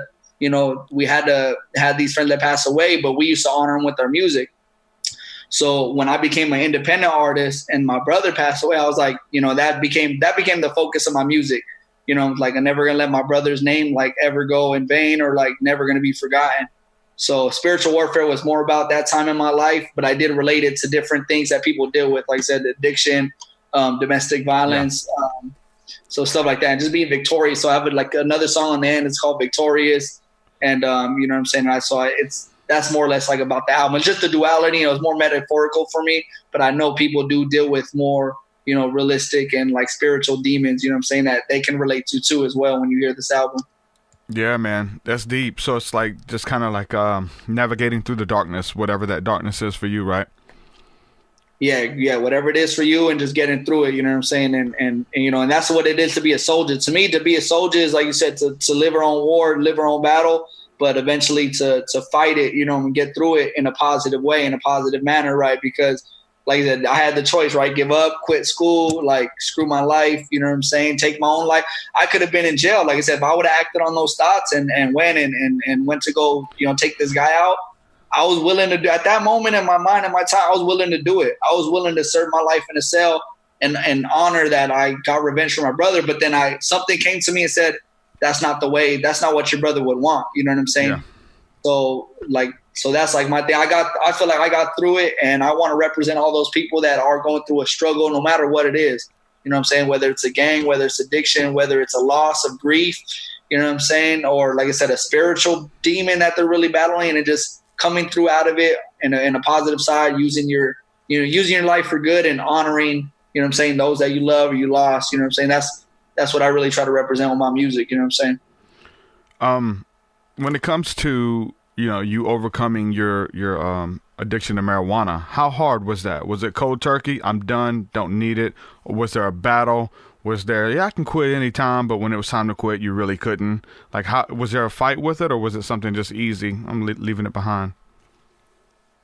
we had to have these friends that passed away, but we used to honor them with our music. So when I became an independent artist and my brother passed away, I was like, that became the focus of my music. Like I'm never gonna let my brother's name like ever go in vain, or like never gonna be forgotten. So spiritual warfare was more about that time in my life, but I did relate it to different things that people deal with, like I said, addiction, domestic violence, so stuff like that, and just being victorious. So I have like another song on the end. It's called Victorious, and that's more or less like about the album. It's just the duality. It was more metaphorical for me, but I know people do deal with more, realistic and like spiritual demons, you know what I'm saying, that they can relate to too as well when you hear this album. Yeah, man, that's deep. So it's like just kind of like navigating through the darkness, whatever that darkness is for you, right? Yeah, whatever it is for you, and just getting through it, you know what I'm saying? And that's what it is to be a soldier. To me, to be a soldier is, like you said, to live our own war, live our own battle, but eventually to fight it, and get through it in a positive way, in a positive manner, right? Because like I said, I had the choice, right? Give up, quit school, like screw my life, you know what I'm saying? Take my own life. I could have been in jail. Like I said, if I would have acted on those thoughts and went and went to go, take this guy out, I was willing to do, at that moment in my mind and my time, I was willing to do it. I was willing to serve my life in a cell and honor that I got revenge for my brother. But then something came to me and said, that's not the way, that's not what your brother would want. You know what I'm saying? Yeah. So that's like my thing. I feel like I got through it, and I want to represent all those people that are going through a struggle, no matter what it is. You know what I'm saying? Whether it's a gang, whether it's addiction, whether it's a loss of grief, you know what I'm saying? Or like I said, a spiritual demon that they're really battling, and just coming through out of it in a positive side, using your life for good and honoring, you know what I'm saying, those that you love or you lost, you know what I'm saying? That's what I really try to represent with my music, you know what I'm saying? When it comes to, you overcoming your addiction to marijuana, how hard was that? Was it cold turkey? I'm done, don't need it. Or was there a battle? Was there, I can quit anytime, but when it was time to quit, you really couldn't? Like, how was there a fight with it, or was it something just easy? I'm leaving it behind.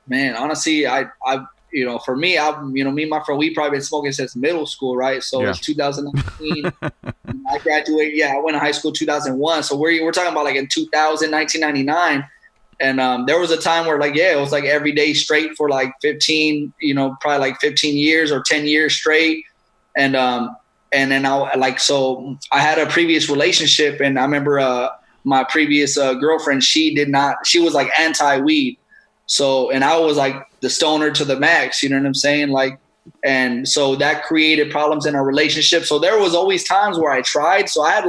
Man, honestly, for me, me and my friend, we probably been smoking since middle school, right? So It's 2019. I graduated. I went to high school 2001. So we're talking about like in 2000, 1999. And there was a time where it was like every day straight for like 15, probably like 15 years or 10 years straight. And then I had a previous relationship, and I remember my previous girlfriend, she was like anti-weed. So, and I was like the stoner to the max, you know what I'm saying? And so that created problems in our relationship. So there was always times where I tried. So I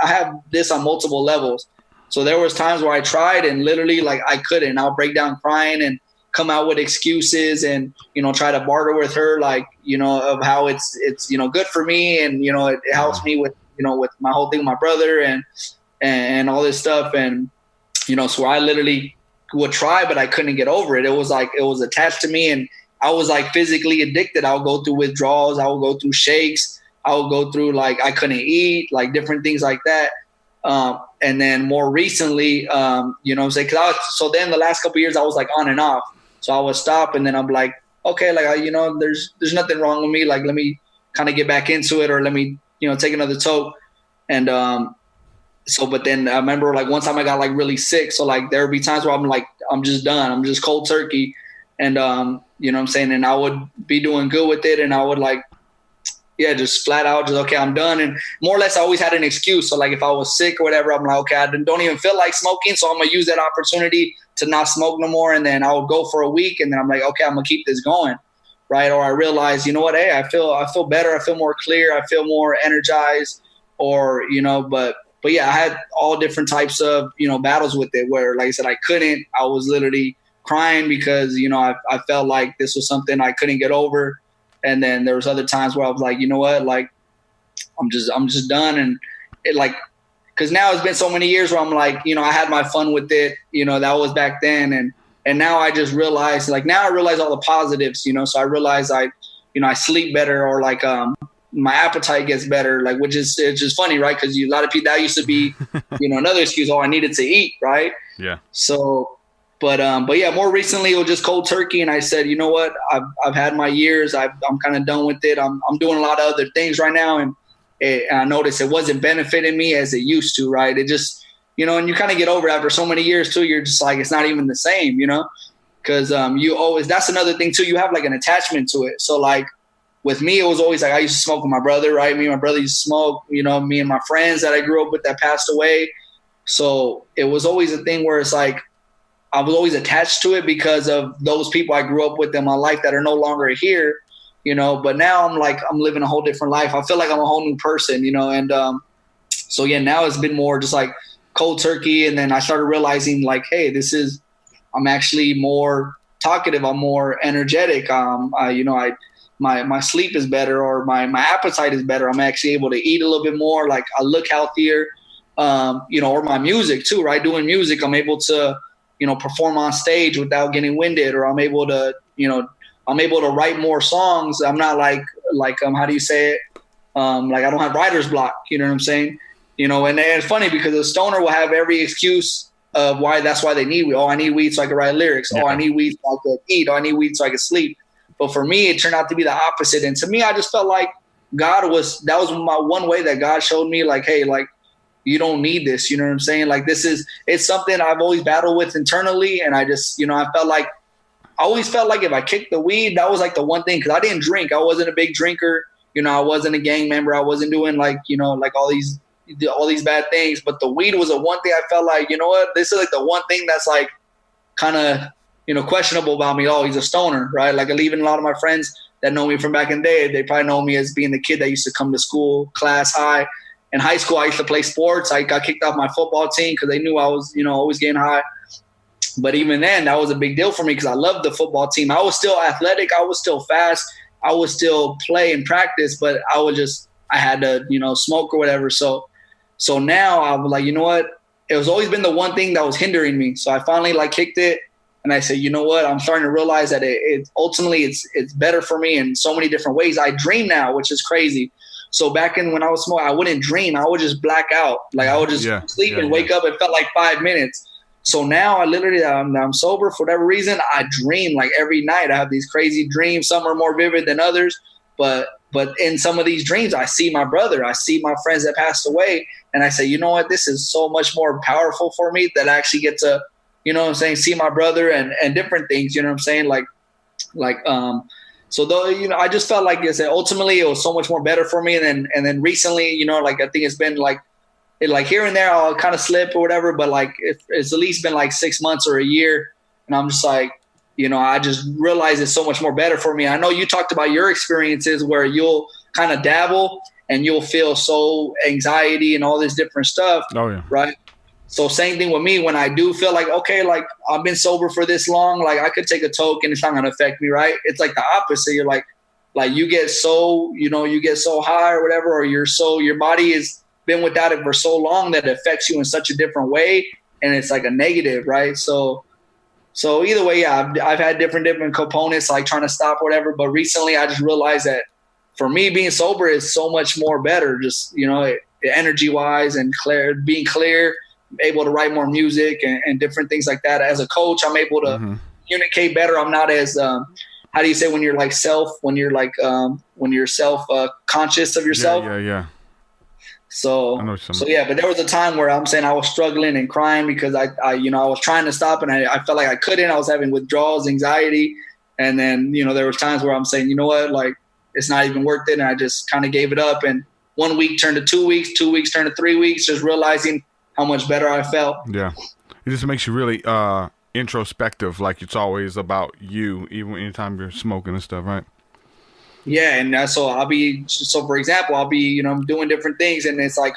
have this on multiple levels. So there was times where I tried and literally I couldn't. I'll break down crying and come out with excuses and, try to barter with her, of how it's good for me. And, it helps me with, with my whole thing with my brother and all this stuff. And, so I literally would try, but I couldn't get over it. It was attached to me, and I was physically addicted. I would go through withdrawals. I would go through shakes. I would go through I couldn't eat, different things like that. And then more recently, so then the last couple of years I was on and off. So I would stop, and then I'm like, okay, there's nothing wrong with me. Let me kind of get back into it, or let me, take another toke. And, but then I remember one time I got really sick. So there would be times where I'm just done. I'm just cold turkey. And, you know what I'm saying? And I would be doing good with it. And I would just flat out, just, okay, I'm done. And more or less I always had an excuse. So if I was sick or whatever, I'm like, okay, I don't even feel like smoking. So I'm going to use that opportunity to not smoke no more. And then I would go for a week, and then I'm like, okay, I'm going to keep this going. Right. Or I realize, you know what? Hey, I feel better. I feel more clear. I feel more energized, or, but yeah, I had all different types of, battles with it where, like I said, I couldn't. I was literally crying because, I felt like this was something I couldn't get over. And then there was other times where I was like, you know what, I'm just done. And it because now it's been so many years where I'm I had my fun with it. That was back then. And now I just realized, now I realize all the positives, so I realize I sleep better, or my appetite gets better, which is, it's just funny, right? Because a lot of people, that used to be, another excuse. Oh, I needed to eat, right? Yeah. So, but yeah, more recently it was just cold turkey, and I said, you know what? I've had my years. I'm kind of done with it. I'm doing a lot of other things right now, and I noticed it wasn't benefiting me as it used to, right? It just, and you kind of get over it after so many years too. You're just it's not even the same, because you always, that's another thing too. You have an attachment to it. So with me, it was always I used to smoke with my brother, right? Me and my brother used to smoke, me and my friends that I grew up with that passed away. So it was always a thing where it's I was always attached to it because of those people I grew up with in my life that are no longer here, but now I'm living a whole different life. I feel like I'm a whole new person, and so yeah, now it's been more just cold turkey. And then I started realizing hey, I'm actually more talkative. I'm more energetic. My my sleep is better, or my appetite is better. I'm actually able to eat a little bit more. Like I look healthier, or my music too, right? Doing music, I'm able to, perform on stage without getting winded, or I'm able to write more songs. I'm not like how do you say it? Like I don't have writer's block. You know what I'm saying? And it's funny because a stoner will have every excuse of why they need weed. Oh, I need weed so I can write lyrics. Oh, I need weed so I can eat. Oh, I need weed so I can sleep. But for me, it turned out to be the opposite. And to me, I just felt like that was my one way that God showed me, like, hey, like, you don't need this. You know what I'm saying? Like, it's something I've always battled with internally. And I just, I always felt like if I kicked the weed, that was like the one thing, because I didn't drink. I wasn't a big drinker. I wasn't a gang member. I wasn't doing like all these bad things. But the weed was the one thing I felt like, you know what, this is like the one thing that's like kind of, questionable about me. Oh, he's a stoner, right? Like even a lot of my friends that know me from back in the day, they probably know me as being the kid that used to come to school, class high. In high school, I used to play sports. I got kicked off my football team because they knew I was, always getting high. But even then, that was a big deal for me because I loved the football team. I was still athletic. I was still fast. I would still play and practice, but I had to, smoke or whatever. So now I was like, you know what? It was always been the one thing that was hindering me. So I finally kicked it. And I said, you know what? I'm starting to realize that it ultimately it's better for me in so many different ways. I dream now, which is crazy. So back when I was smoking, I wouldn't dream. I would just black out. Like I would just sleep and wake up. It felt like 5 minutes. So now I'm sober for whatever reason. I dream like every night. I have these crazy dreams. Some are more vivid than others. But in some of these dreams, I see my brother. I see my friends that passed away. And I say, you know what? This is so much more powerful for me that I actually get to, see my brother and different things, you know what I'm saying? So though, I just felt like I said, ultimately it was so much more better for me. And then recently, I think it's been like here and there, I'll kind of slip or whatever, but it's at least been 6 months or a year. And I'm just like, I just realized it's so much more better for me. I know you talked about your experiences where you'll kind of dabble and you'll feel so anxiety and all this different stuff. Oh yeah. Right. So same thing with me when I do feel like, okay, like I've been sober for this long, like I could take a toke and it's not going to affect me. Right. It's like the opposite. You're like you get so, you get so high or whatever, or your body has been without it for so long that it affects you in such a different way. And it's like a negative. Right. So either way, yeah, I've had different components, like trying to stop or whatever. But recently I just realized that for me, being sober is so much more better, just, energy wise and being clear, able to write more music and different things like that. As a coach, I'm able to communicate better. I'm not as, how do you say when you're self conscious of yourself? Yeah. So yeah, but there was a time where I'm saying I was struggling and crying because I was trying to stop and I felt like I couldn't. I was having withdrawals, anxiety. And then, there was times where I'm saying, you know what, like it's not even worth it. And I just kind of gave it up. And 1 week turned to 2 weeks, 2 weeks turned to 3 weeks, just realizing how much better I felt. Yeah. It just makes you really introspective. Like it's always about you, even anytime you're smoking and stuff, right? Yeah. And so for example, I'll be, doing different things. And it's like,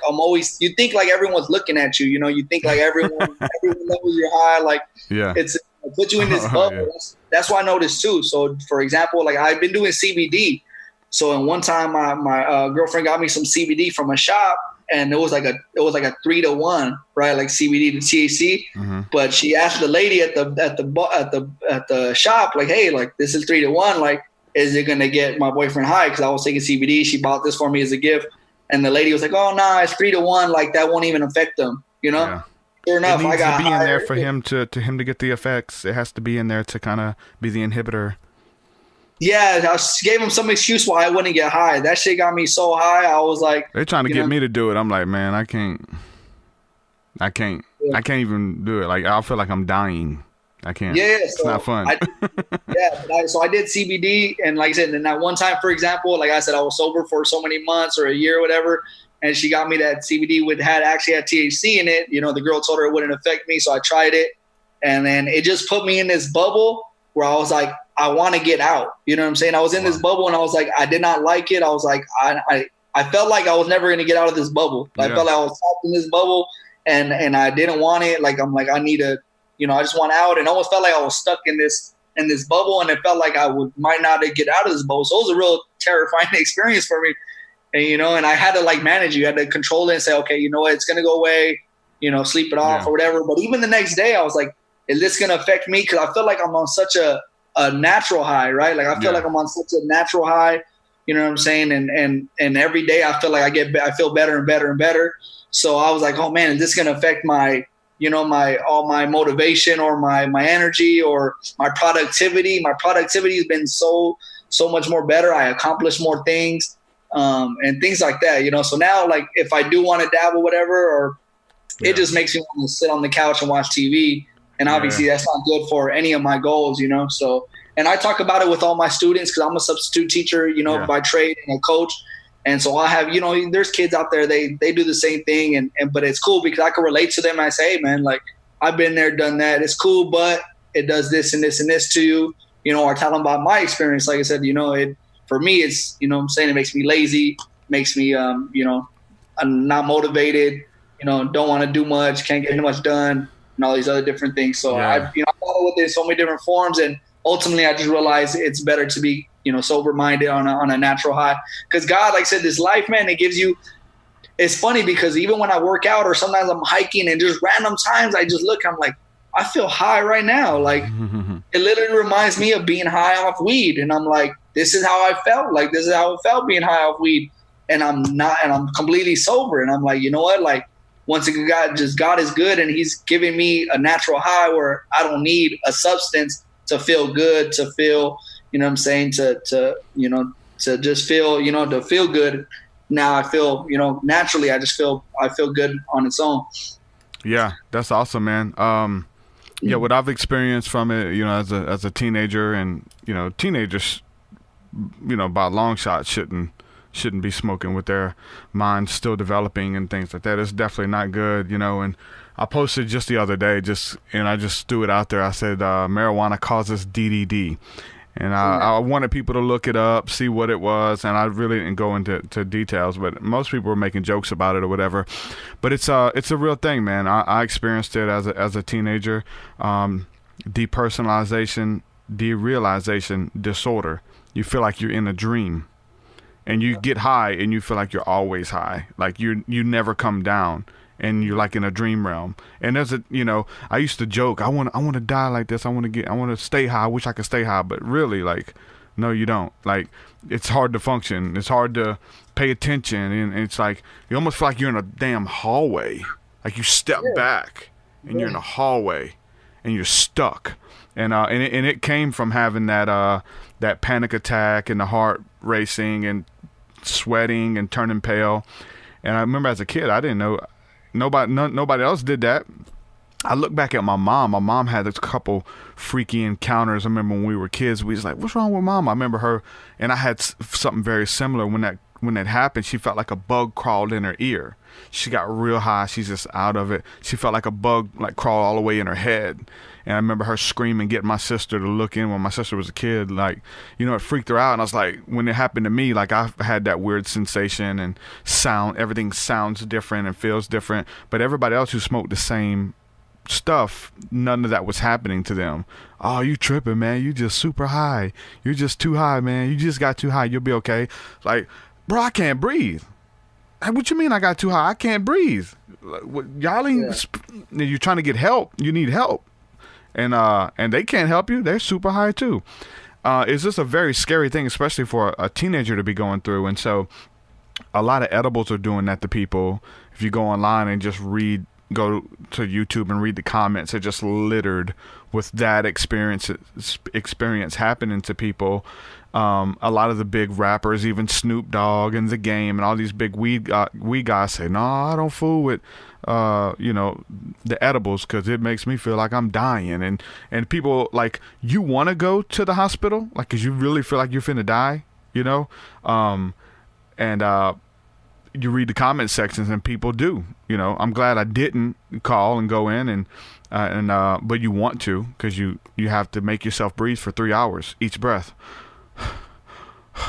you think like everyone's looking at you, you think like everyone knows you're high. Like it's put you in this bubble. Yeah. That's what I noticed too. So for example, like I've been doing CBD. So in one time my girlfriend got me some CBD from a shop. And it was like a 3-to-1, right? Like CBD to THC. Mm-hmm. But she asked the lady at the shop, like, hey, like this is 3-to-1. Like, is it gonna get my boyfriend high? Because I was taking CBD. She bought this for me as a gift. And the lady was like, oh no, it's 3-to-1. Like that won't even affect them. Yeah. Sure enough, it needs I got to be higher. in there for him to get the effects. It has to be in there to kind of be the inhibitor. Yeah, I gave him some excuse why I wouldn't get high. That shit got me so high. I was like, they're trying to get me to do it. I'm like, man, I can't. Yeah. I can't even do it. Like I feel like I'm dying. I can't. Yeah, it's not fun. So I did CBD, and like I said, and that one time, for example, like I said, I was sober for so many months or a year or whatever, and she got me that CBD actually had THC in it. The girl told her it wouldn't affect me, so I tried it, and then it just put me in this bubble where I was like, I want to get out. You know what I'm saying? I was in this bubble and I was like, I did not like it. I was like, I felt like I was never going to get out of this bubble. I felt like I was trapped in this bubble and I didn't want it. Like, I'm like, I need to, I just want out, and almost felt like I was stuck in this in this bubble, and it felt like might not get out of this bubble. So it was a real terrifying experience for me. And, you know, and I had to like manage it. You had to control it and say, okay, you know what, it's going to go away, you know, sleep it off or whatever. But even the next day I was like, is this going to affect me? Cause I feel like I'm on such a natural high, right? Like I feel like I'm on such a natural high, you know what I'm saying? And every day I feel like I feel better and better and better. So I was like, oh man, is this going to affect my, you know, all my motivation or my energy or my productivity? My productivity has been so much more better. I accomplish more things. And things like that, you know. So now, like, if I do want to dabble, whatever, or it just makes me want to sit on the couch and watch TV. And obviously, that's not good for any of my goals, you know. So, and I talk about it with all my students because I'm a substitute teacher, you know, by trade and a coach. And so I have, you know, there's kids out there, they do the same thing, and but it's cool because I can relate to them. And I say, hey, man, like, I've been there, done that. It's cool, but it does this and this and this to you, you know. Or tell them about my experience. Like I said, you know, for me, it's, you know what I'm saying, it makes me lazy, makes me, you know, I'm not motivated, you know, don't want to do much, can't get much done, and all these other different things. So I follow with it in so many different forms. And ultimately, I just realized it's better to be, you know, sober-minded on a natural high. Because God, like I said, this life, man, it gives you, it's funny because even when I work out or sometimes I'm hiking and just random times I just look, I'm like, I feel high right now. Like, it literally reminds me of being high off weed. And I'm like, this is how I felt. Like, this is how it felt being high off weed. And I'm completely sober. And I'm like, you know what? Like, once again, God is good. And he's giving me a natural high where I don't need a substance to feel good, to feel, you know what I'm saying? To, you know, to just feel, you know, to feel good. Now I feel, you know, naturally, I feel good on its own. Yeah, that's awesome, man. Yeah, what I've experienced from it, you know, as a teenager, and, you know, teenagers, you know, by a long shot shouldn't be smoking with their minds still developing and things like that. It's definitely not good, you know. And I posted just the other day, and I just threw it out there. I said marijuana causes DDD, and I wanted people to look it up, see what it was, and I really didn't go into details, but most people were making jokes about it or whatever. But it's a real thing, man. I experienced it as a teenager. Depersonalization, derealization disorder. You feel like you're in a dream, and you get high, and you feel like you're always high, like you never come down. And you're like in a dream realm. And there's you know, I used to joke, I want to die like this. I want to stay high. I wish I could stay high. But really, like, no, you don't. Like, it's hard to function. It's hard to pay attention. And it's like, you almost feel like you're in a damn hallway. Like, you step back and you're in a hallway and you're stuck. And it came from having that panic attack and the heart racing and sweating and turning pale. And I remember as a kid, I didn't know. Nobody else did that. I look back at my mom. My mom had a couple freaky encounters. I remember when we were kids, we was like, what's wrong with mom? I remember her, and I had something very similar. When that happened, she felt like a bug crawled in her ear. She got real high. She's just out of it. She felt like a bug like crawled all the way in her head. And I remember her screaming, getting my sister to look in when my sister was a kid. Like, you know, it freaked her out. And I was like, when it happened to me, like, I had that weird sensation and sound. Everything sounds different and feels different. But everybody else who smoked the same stuff, none of that was happening to them. Oh, you tripping, man. You just super high. You're just too high, man. You just got too high. You'll be okay. Like, bro, I can't breathe. What you mean I got too high? I can't breathe. Y'all ain't, you're trying to get help. You need help. And they can't help you. They're super high too. It's just a very scary thing, especially for a teenager to be going through. And so a lot of edibles are doing that to people. If you go online and just go to YouTube and read the comments, they're just littered with that experience happening to people. A lot of the big rappers, even Snoop Dogg and The Game and all these big weed guys say, no, I don't fool with, you know, the edibles because it makes me feel like I'm dying. And people, like, you want to go to the hospital, like, because you really feel like you're finna die, you know? You read the comment sections and people do, you know. I'm glad I didn't call and go in but you want to, because you have to make yourself breathe for 3 hours each breath.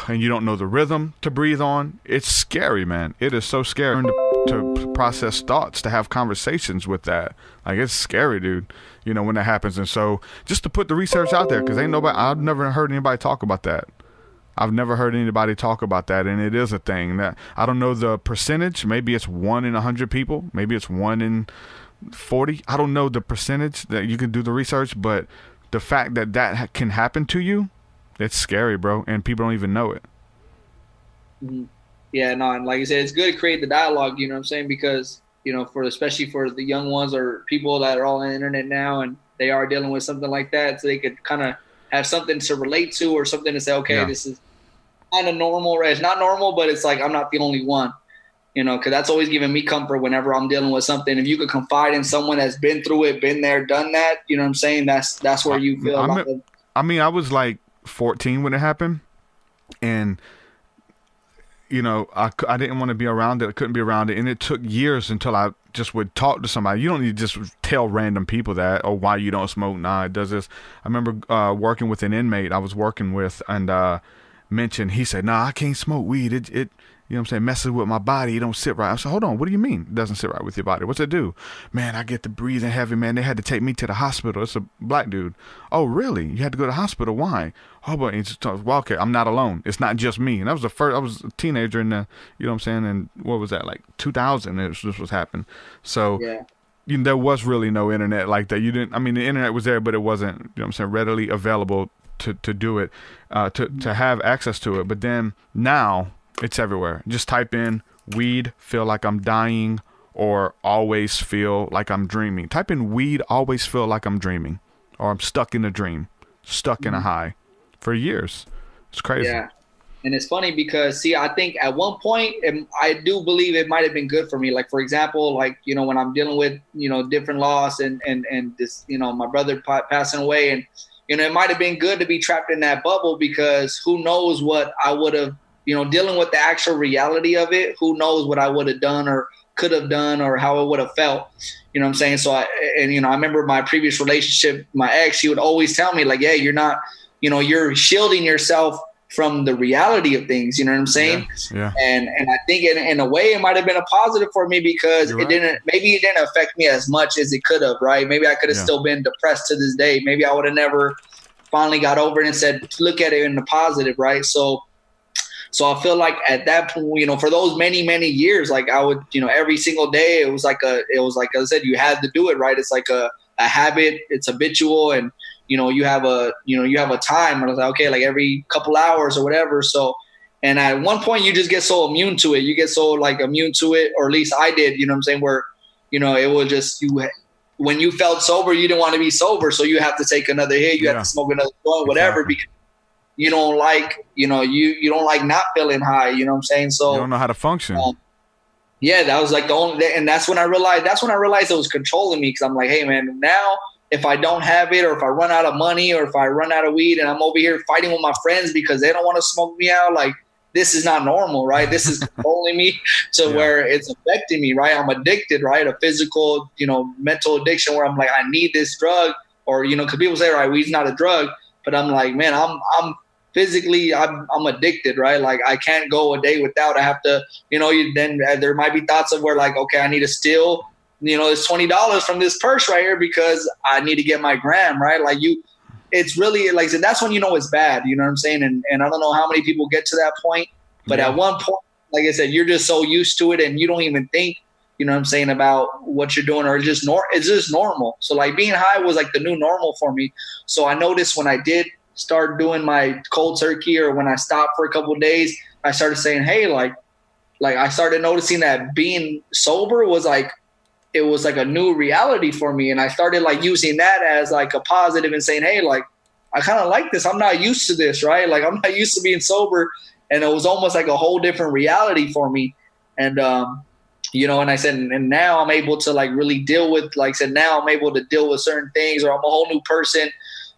And you don't know the rhythm to breathe on. It's scary, man. It is so scary. to process thoughts, to have conversations with that. Like, it's scary, dude, you know, when that happens. And so just to put the research out there, because I've never heard anybody talk about that. I've never heard anybody talk about that, and it is a thing. That I don't know the percentage. Maybe it's 1 in 100 people. Maybe it's 1 in 40. I don't know the percentage that you can do the research, but the fact that that can happen to you, it's scary, bro, and people don't even know it. Mm-hmm. Yeah, no, and like I said, it's good to create the dialogue, you know what I'm saying? Because, you know, especially for the young ones or people that are all on the internet now and they are dealing with something like that, so they could kind of have something to relate to or something to say, okay, this is kind of normal, right? It's not normal, but it's like I'm not the only one, you know, because that's always given me comfort whenever I'm dealing with something. If you could confide in someone that's been through it, been there, done that, you know what I'm saying? That's where you feel I mean, I was like 14 when it happened, and you know, I didn't want to be around it. I couldn't be around it. And it took years until I just would talk to somebody. You don't need to just tell random people that, or why you don't smoke. Nah, it does this. I remember working with an inmate I was working with, and mentioned, he said, nah, I can't smoke weed. It you know what I'm saying, messes with my body. It don't sit right. I said, hold on, what do you mean it doesn't sit right with your body? What's it do? Man, I get to breathing heavy, man. They had to take me to the hospital. It's a black dude. Oh, really? You had to go to the hospital? Why? Oh, but he just talks, well, okay, I'm not alone. It's not just me. And that was the first, I was a teenager in the, you know what I'm saying, and what was that, like 2000 this was happening. So you know, there was really no internet like that. You didn't, I mean, the internet was there, but it wasn't, you know what I'm saying, readily available to do it, to have access to it. But then now it's everywhere. Just type in weed, feel like I'm dying, or always feel like I'm dreaming. Type in weed, always feel like I'm dreaming, or I'm stuck in a dream, stuck in a high for years. It's crazy. Yeah. And it's funny because, see, I think at one point, I do believe it might have been good for me. Like, for example, like, you know, when I'm dealing with, you know, different loss and this, you know, my brother passing away, and, you know, it might have been good to be trapped in that bubble, because who knows what I would have, you know, dealing with the actual reality of it, who knows what I would have done or could have done or how it would have felt, you know what I'm saying? So you know, I remember my previous relationship, my ex, she would always tell me like, yeah, you're not, you know, you're shielding yourself from the reality of things, you know what I'm saying? Yeah. And I think in a way it might've been a positive for me, because maybe it didn't affect me as much as it could have, right? Maybe I could have still been depressed to this day. Maybe I would have never finally got over it and said, look at it in the positive, right? So I feel like at that point, you know, for those many, many years, like I would, you know, every single day, it was like I said, you had to do it, right? It's like a habit, it's habitual, and, you know, you have a time, and I was like, okay, like every couple hours or whatever. So, and at one point you just get so immune to it. You get so like immune to it, or at least I did, you know what I'm saying? Where, you know, it was just, when you felt sober, you didn't want to be sober. So you have to take another hit. You have to smoke another joint, whatever, because you don't like, you know, you don't like not feeling high, you know what I'm saying? So you don't know how to function. That was like the only, and that's when I realized it was controlling me. 'Cause I'm like, hey man, now if I don't have it, or if I run out of money, or if I run out of weed and I'm over here fighting with my friends because they don't want to smoke me out, like this is not normal, right? This is controlling me to where it's affecting me, right? I'm addicted, right? A physical, you know, mental addiction where I'm like, I need this drug, or, you know, 'cause people say, right, weed's not a drug, but I'm like, man, I'm physically, I'm addicted, right? Like I can't go a day without. I have to, you know, then there might be thoughts of where like, okay, I need to steal, you know, it's $20 from this purse right here because I need to get my gram, right? Like it's really, like I said, that's when you know it's bad, you know what I'm saying? And I don't know how many people get to that point, but at one point, like I said, you're just so used to it and you don't even think, you know what I'm saying, about what you're doing, or it's just normal. So like being high was like the new normal for me. So I noticed when I did start doing my cold turkey, or when I stopped for a couple of days, I started saying, hey, like I started noticing that being sober was like, it was like a new reality for me. And I started like using that as like a positive and saying, hey, like, I kind of like this. I'm not used to this, right? Like I'm not used to being sober. And it was almost like a whole different reality for me. And, you know, and I said, and now I'm able to like really deal with, like I said, now I'm able to deal with certain things, or I'm a whole new person,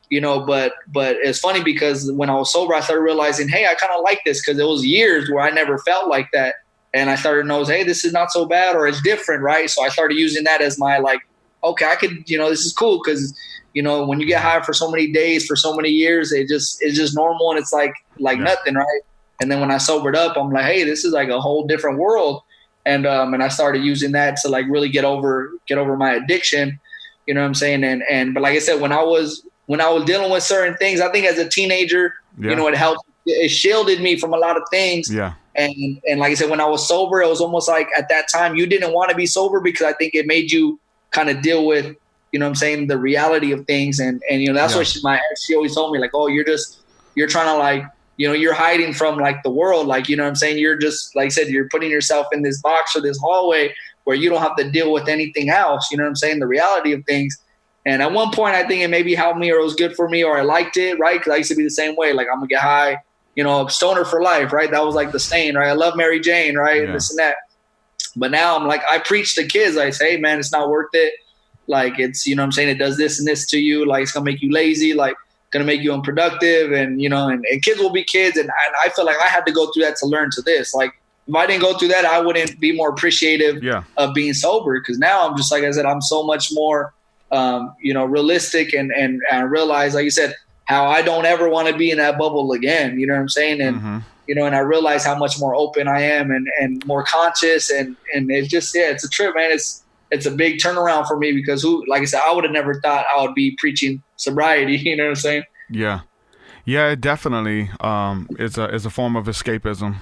you know, but it's funny because when I was sober, I started realizing, hey, I kind of like this, because it was years where I never felt like that. And I started to notice, hey, this is not so bad, or it's different, right? So I started using that as my like, okay, I could, you know, this is cool, because, you know, when you get high for so many days, for so many years, it's just normal, and it's like nothing, right? And then when I sobered up, I'm like, hey, this is like a whole different world. And I started using that to like really get over my addiction. You know what I'm saying? But like I said, when I was dealing with certain things, I think as a teenager, you know, it shielded me from a lot of things. Yeah. And like I said, when I was sober, it was almost like at that time you didn't want to be sober because I think it made you kind of deal with, you know what I'm saying, the reality of things. And you know, that's what she always told me, like, oh, you're trying to like, you know, you're hiding from like the world. Like, you know what I'm saying? You're just, like I said, you're putting yourself in this box or this hallway where you don't have to deal with anything else. You know what I'm saying? The reality of things. And at one point I think it maybe helped me or it was good for me or I liked it. Right. Cause I used to be the same way. Like I'm gonna get high, you know, stoner for life. Right. That was like the saying, right? I love Mary Jane. Right. And this and that. But now I'm like, I preach to kids. I say, hey man, it's not worth it. Like it's, you know what I'm saying? It does this and this to you. Like it's gonna make you lazy. Like, going to make you unproductive and, you know, and kids will be kids. And I feel like I had to go through that to learn to this. Like if I didn't go through that, I wouldn't be more appreciative of being sober. Cause now I'm just, like I said, I'm so much more, you know, realistic and I realize, like you said, how I don't ever want to be in that bubble again. You know what I'm saying? And, you know, and I realize how much more open I am and more conscious and it's just, it's a trip, man. It's a big turnaround for me because like I said, I would have never thought I would be preaching sobriety. You know what I'm saying? Yeah. Yeah, it definitely is a form of escapism.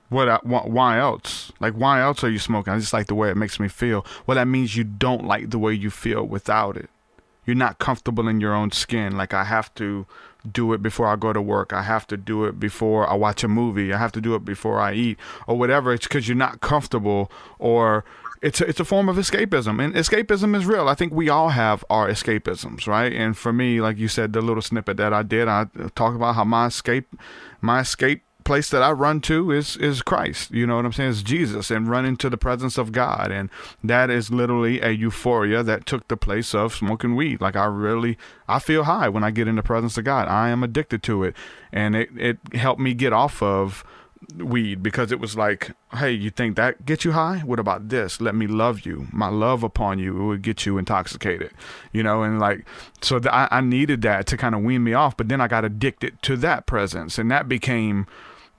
Why else? Like, why else are you smoking? I just like the way it makes me feel. Well, that means you don't like the way you feel without it. You're not comfortable in your own skin. Like, I have to do it before I go to work. I have to do it before I watch a movie. I have to do it before I eat or whatever. It's because you're not comfortable or it's a form of escapism, and escapism is real. I think we all have our escapisms, right? And for me, like you said, the little snippet that I did, I talked about how my escape place that I run to is Christ. You know what I'm saying? It's Jesus, and run into the presence of God. And that is literally a euphoria that took the place of smoking weed. Like I feel high when I get in the presence of God. I am addicted to it. And it helped me get off of weed because it was like, hey, you think that gets you high? What about this? Let me love you. My love upon you, it would get you intoxicated, you know? And like, so I needed that to kind of wean me off, but then I got addicted to that presence, and that became,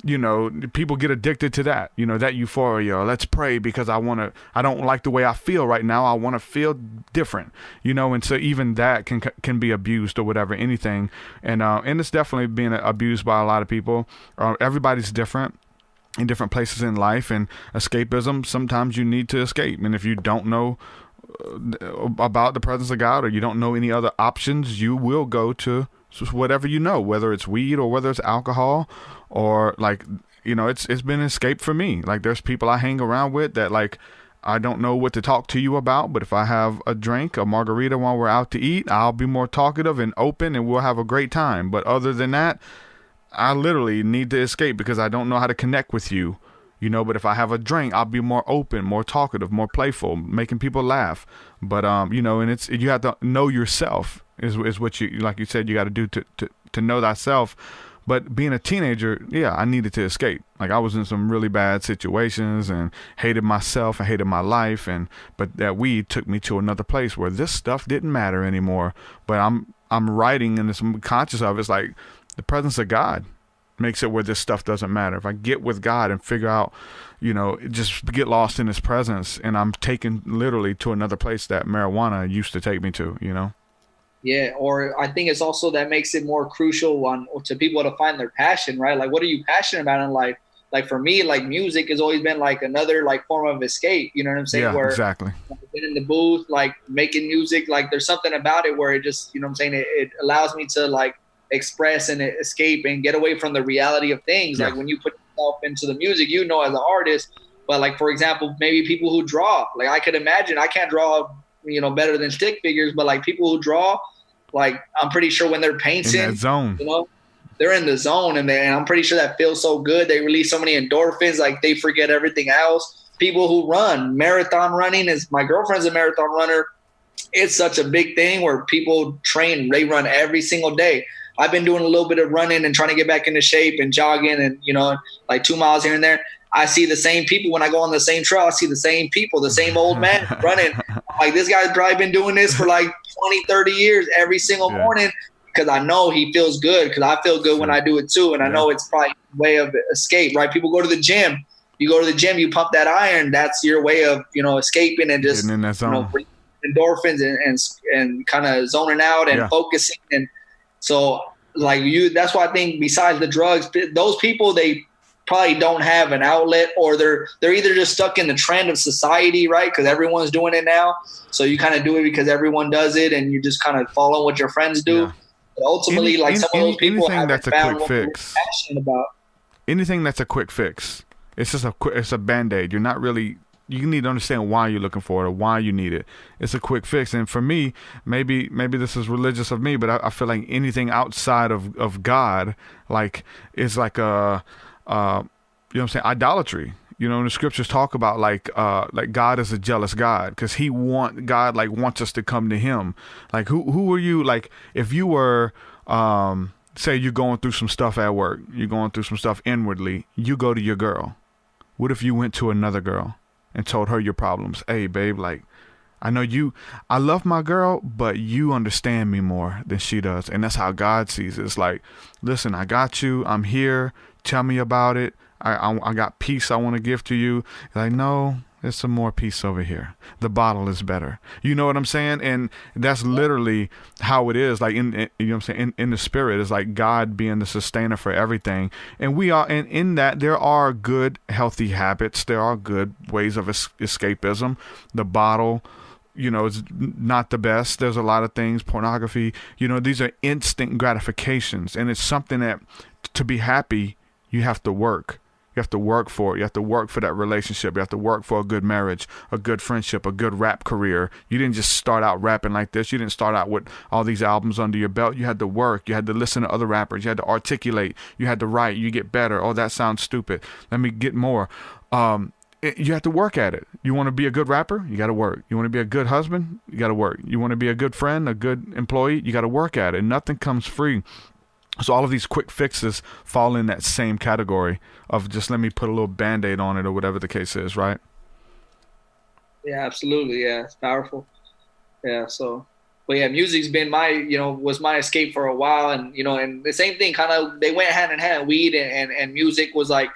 you know, people get addicted to that, you know, that euphoria. Let's pray because I don't like the way I feel right now. I want to feel different, you know? And so even that can be abused or whatever, anything. And it's definitely being abused by a lot of people. Everybody's different in different places in life, and escapism, sometimes you need to escape. And if you don't know about the presence of God, or you don't know any other options, you will go to whatever you know, whether it's weed or whether it's alcohol, or like, you know, it's been an escape for me. Like there's people I hang around with that, like, I don't know what to talk to you about, but if I have a drink, a margarita while we're out to eat, I'll be more talkative and open and we'll have a great time. But other than that, I literally need to escape because I don't know how to connect with you, you know. But if I have a drink, I'll be more open, more talkative, more playful, making people laugh. But you know, and you have to know yourself is what you, like you said, you got to do to know thyself. But being a teenager, yeah, I needed to escape. Like I was in some really bad situations and hated myself and hated my life, but that weed took me to another place where this stuff didn't matter anymore. But I'm writing and I'm conscious of it. It's like the presence of God makes it where this stuff doesn't matter. If I get with God and figure out, you know, just get lost in his presence, and I'm taken literally to another place that marijuana used to take me to, you know? Yeah. Or I think it's also that makes it more crucial to people to find their passion, right? Like, what are you passionate about in life? Like for me, like music has always been like another like form of escape. You know what I'm saying? Yeah, exactly. I've been in the booth, like making music, like there's something about it where it just, you know what I'm saying? It allows me to like express and escape and get away from the reality of things. Like when you put yourself into the music, you know, as an artist, but like, for example, maybe people who draw, like I could imagine, I can't draw, you know, better than stick figures, but like people who draw, like I'm pretty sure when they're painting, in that zone, you know, they're in the zone, and I'm pretty sure that feels so good. They release so many endorphins, like they forget everything else. People who run, marathon running, my girlfriend's a marathon runner. It's such a big thing where people train, they run every single day. I've been doing a little bit of running and trying to get back into shape and jogging and, you know, like 2 miles here and there. I see the same people when I go on the same trail. I see the same people, the same old man running. Like this guy's probably been doing this for like 20, 30 years every single morning, because I know he feels good, because I feel good when I do it too. And I know it's probably a way of escape, right? People go to the gym you go to the gym, you pump that iron. That's your way of, escaping and just, getting in that zone. Endorphins and kind of zoning out and focusing. And so that's why I think besides the drugs, those people, they probably don't have an outlet, or they're either just stuck in the trend of society, right? Because everyone's doing it now. So you kind of do it because everyone does it, and you just kind of follow what your friends do. Yeah. But ultimately, some of those people anything that's a found quick what they're fix. passionate about. Anything that's a quick fix. It's just it's a Band-Aid. You're not really. You need to understand why you're looking for it or why you need it. It's a quick fix. And for me, maybe this is religious of me, but I feel like anything outside of God, is like a, you know what I'm saying, idolatry. The scriptures talk about like God is a jealous God, because God wants us to come to him. Like who are you? Like if you were, say you're going through some stuff at work, you're going through some stuff inwardly, you go to your girl. What if you went to another girl and told her your problems? Hey, babe, I love my girl, but you understand me more than she does. And that's how God sees it. It's like, listen, I got you. I'm here. Tell me about it. I got peace I want to give to you. Like, no, there's some more peace over here. The bottle is better. You know what I'm saying? And that's literally how it is. Like, you know what I'm saying? In the spirit, it's like God being the sustainer for everything. And we are, and in that, there are good, healthy habits. There are good ways of escapism. The bottle, is not the best. There's a lot of things, pornography, these are instant gratifications. And it's something that, to be happy, you have to work. You have to work for it. You have to work for that relationship. You have to work for a good marriage, a good friendship, a good rap career. You didn't just start out rapping like this. You didn't start out with all these albums under your belt. You had to work. You had to listen to other rappers. You had to articulate. You had to write. You get better. Oh, that sounds stupid. Let me get more. You have to work at it. You want to be a good rapper? You got to work. You want to be a good husband? You got to work. You want to be a good friend, a good employee? You got to work at it. Nothing comes free. So all of these quick fixes fall in that same category of just let me put a little Band-Aid on it or whatever the case is, right? Yeah, absolutely. Yeah, it's powerful. Yeah, so, but yeah, music's been was my escape for a while. And, and the same thing, kind of, they went hand in hand. Weed and music was like,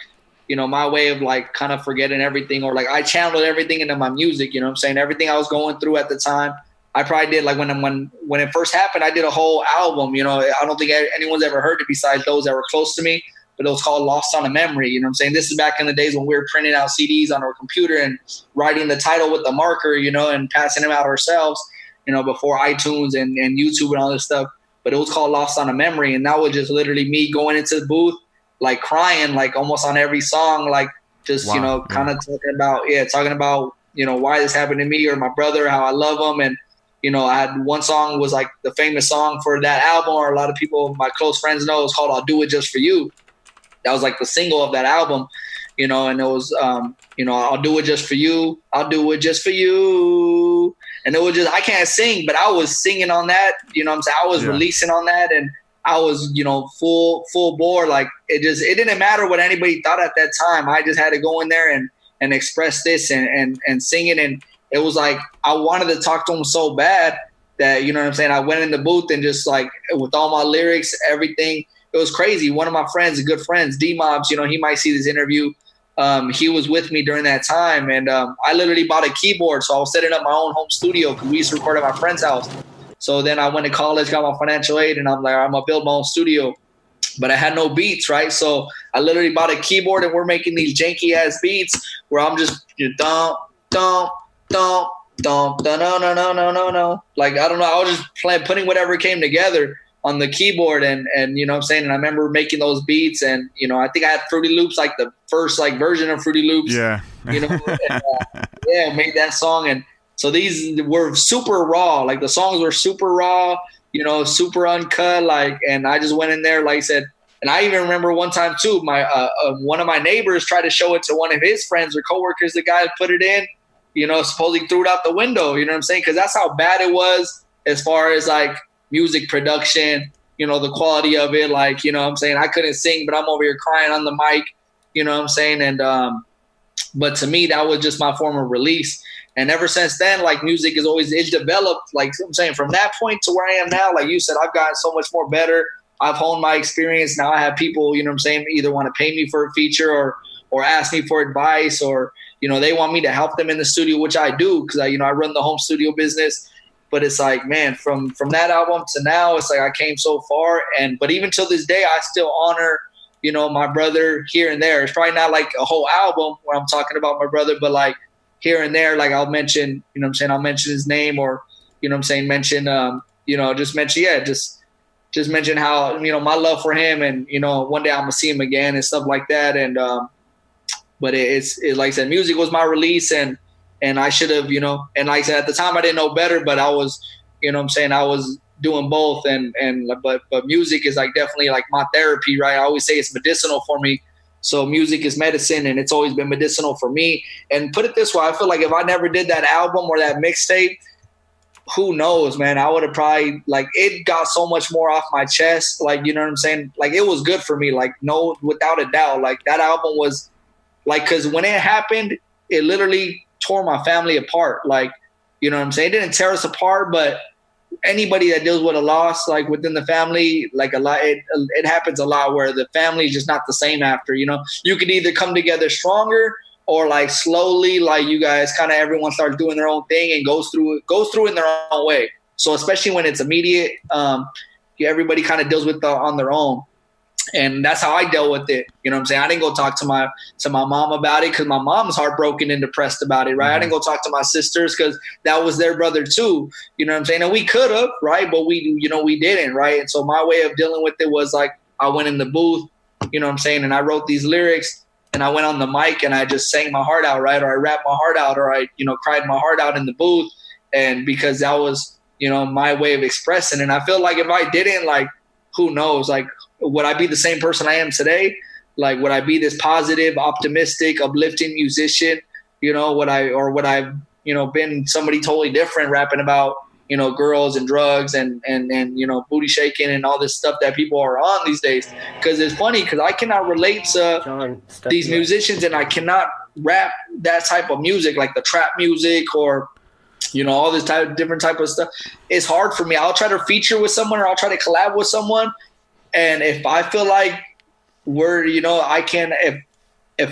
my way of kind of forgetting everything, or I channeled everything into my music, what I'm saying? Everything I was going through at the time. I probably did, when it first happened, I did a whole album. I don't think anyone's ever heard it besides those that were close to me, but it was called Lost on a Memory. What I'm saying? This is back in the days when we were printing out CDs on our computer and writing the title with the marker, and passing them out ourselves, before iTunes and YouTube and all this stuff. But it was called Lost on a Memory. And that was just literally me going into the booth, crying, almost on every song, kind of talking about, why this happened to me or my brother, how I love him. And, I had one song was the famous song for that album, or a lot of people, my close friends know, it's called I'll Do It Just For You. That was the single of that album, and it was, I'll do it just for you. I'll do it just for you. And it was just, I can't sing, but I was singing on that, I'm saying? I was releasing on that, and I was, full bore. It didn't matter what anybody thought at that time. I just had to go in there and express this and sing it. And it was I wanted to talk to him so bad that, what I'm saying? I went in the booth and just with all my lyrics, everything, it was crazy. One of my friends, good friends, D-Mobs, he might see this interview. He was with me during that time. And I literally bought a keyboard. So I was setting up my own home studio because we used to record at my friend's house. So then I went to college, got my financial aid, and I'm like, I'm going to build my own studio. But I had no beats, right? So I literally bought a keyboard, and we're making these janky-ass beats where I'm just, dum, dum, dum, dum, dum, no, no, no, no, no, no. I don't know. I was just putting whatever came together on the keyboard, and what I'm saying? And I remember making those beats, and, I think I had Fruity Loops, the first, version of Fruity Loops. Yeah. And, made that song. And so these were super raw. The songs were super raw, super uncut. And I just went in there, like I said, and I even remember one time too, my one of my neighbors tried to show it to one of his friends or coworkers. The guy put it in, supposedly threw it out the window. You know what I'm saying? Because that's how bad it was as far as music production. The quality of it. What I'm saying? I couldn't sing, but I'm over here crying on the mic. You know what I'm saying? And but to me, that was just my form of release. And ever since then, music is always, it's developed, I'm saying, from that point to where I am now, like you said, I've gotten so much more better. I've honed my experience. Now I have people, what I'm saying, either want to pay me for a feature or ask me for advice, or, you know, they want me to help them in the studio, which I do, because I run the home studio business. But it's like, man, from that album to now, it's like I came so far. But even till this day, I still honor, you know, my brother here and there. It's probably not like a whole album where I'm talking about my brother, but like here and there, like I'll mention, you know what I'm saying, I'll mention his name, or, you know what I'm saying, mention, you know, just mention how, you know, my love for him, and, you know, one day I'm gonna see him again and stuff like that. And but it's like I said, music was my release, and I should have, you know, and like I said, at the time I didn't know better, but I was, you know what I'm saying, I was doing both. But music is like definitely like my therapy, right? I always say it's medicinal for me. So music is medicine, and it's always been medicinal for me. And put it this way, I feel like if I never did that album or that mixtape, who knows, man, I would have probably, like, it got so much more off my chest. Like, you know what I'm saying? Like, it was good for me. Like, no, without a doubt, like that album was like, cause when it happened, it literally tore my family apart. Like, you know what I'm saying? It didn't tear us apart, but anybody that deals with a loss, like within the family, like a lot, it happens a lot where the family is just not the same after, you know. You could either come together stronger, or like slowly, like you guys kind of, everyone starts doing their own thing and goes through in their own way. So especially when it's immediate, everybody kind of deals with on their own. And that's how I dealt with it. You know what I'm saying? I didn't go talk to my mom about it, because my mom's heartbroken and depressed about it, right? Mm-hmm. I didn't go talk to my sisters because that was their brother too. You know what I'm saying? And we could have, right? But we didn't, right? And so my way of dealing with it was like, I went in the booth, you know what I'm saying? And I wrote these lyrics, and I went on the mic and I just sang my heart out, right? Or I rapped my heart out, or I, you know, cried my heart out in the booth. And because that was, you know, my way of expressing. And I feel like if I didn't, like, who knows, like, would I be the same person I am today? Like, would I be this positive, optimistic, uplifting musician? You know, would I, you know, been somebody totally different, rapping about, you know, girls and drugs and you know, booty shaking and all this stuff that people are on these days? Because it's funny, because I cannot relate to these musicians, and I cannot rap that type of music, like the trap music, or, you know, all this different type of stuff. It's hard for me. I'll try to feature with someone, or I'll try to collab with someone. And if I feel like if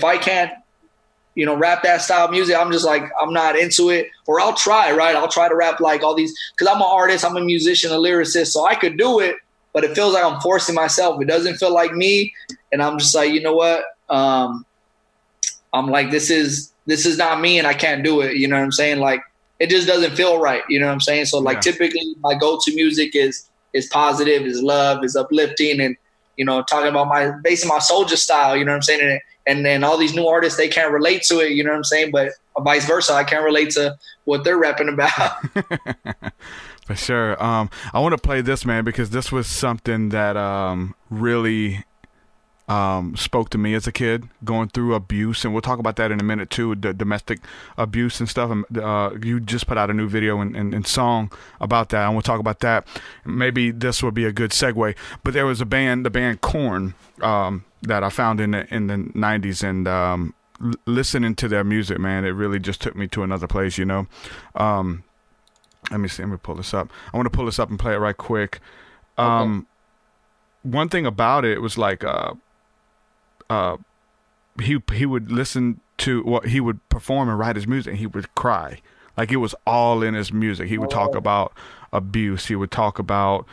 I can't, you know, rap that style of music, I'm just like, I'm not into it. Or I'll try, right? I'll try to rap like all these, because I'm an artist, I'm a musician, a lyricist, so I could do it, but it feels like I'm forcing myself. It doesn't feel like me. And I'm just like, you know what? I'm like, this is not me, and I can't do it. You know what I'm saying? Like, it just doesn't feel right. You know what I'm saying? So like, typically my go-to music is positive, is love, is uplifting, and, you know, talking about basically my Soulja style, you know what I'm saying? And then all these new artists, they can't relate to it, you know what I'm saying? But vice versa, I can't relate to what they're rapping about. For sure. I want to play this, man, because this was something that really spoke to me as a kid, going through abuse, and we'll talk about that in a minute too, the domestic abuse and stuff. You just put out a new video and song about that, and we'll talk about that. Maybe this will be a good segue. But there was the band Korn, that I found in the 90s, and listening to their music, man, it really just took me to another place, you know. Let me pull this up. I want to pull this up and play it right quick. Okay. One thing about it was like, he would listen to what he would perform and write his music, and he would cry. Like, it was all in his music. He would talk about abuse. He would talk about,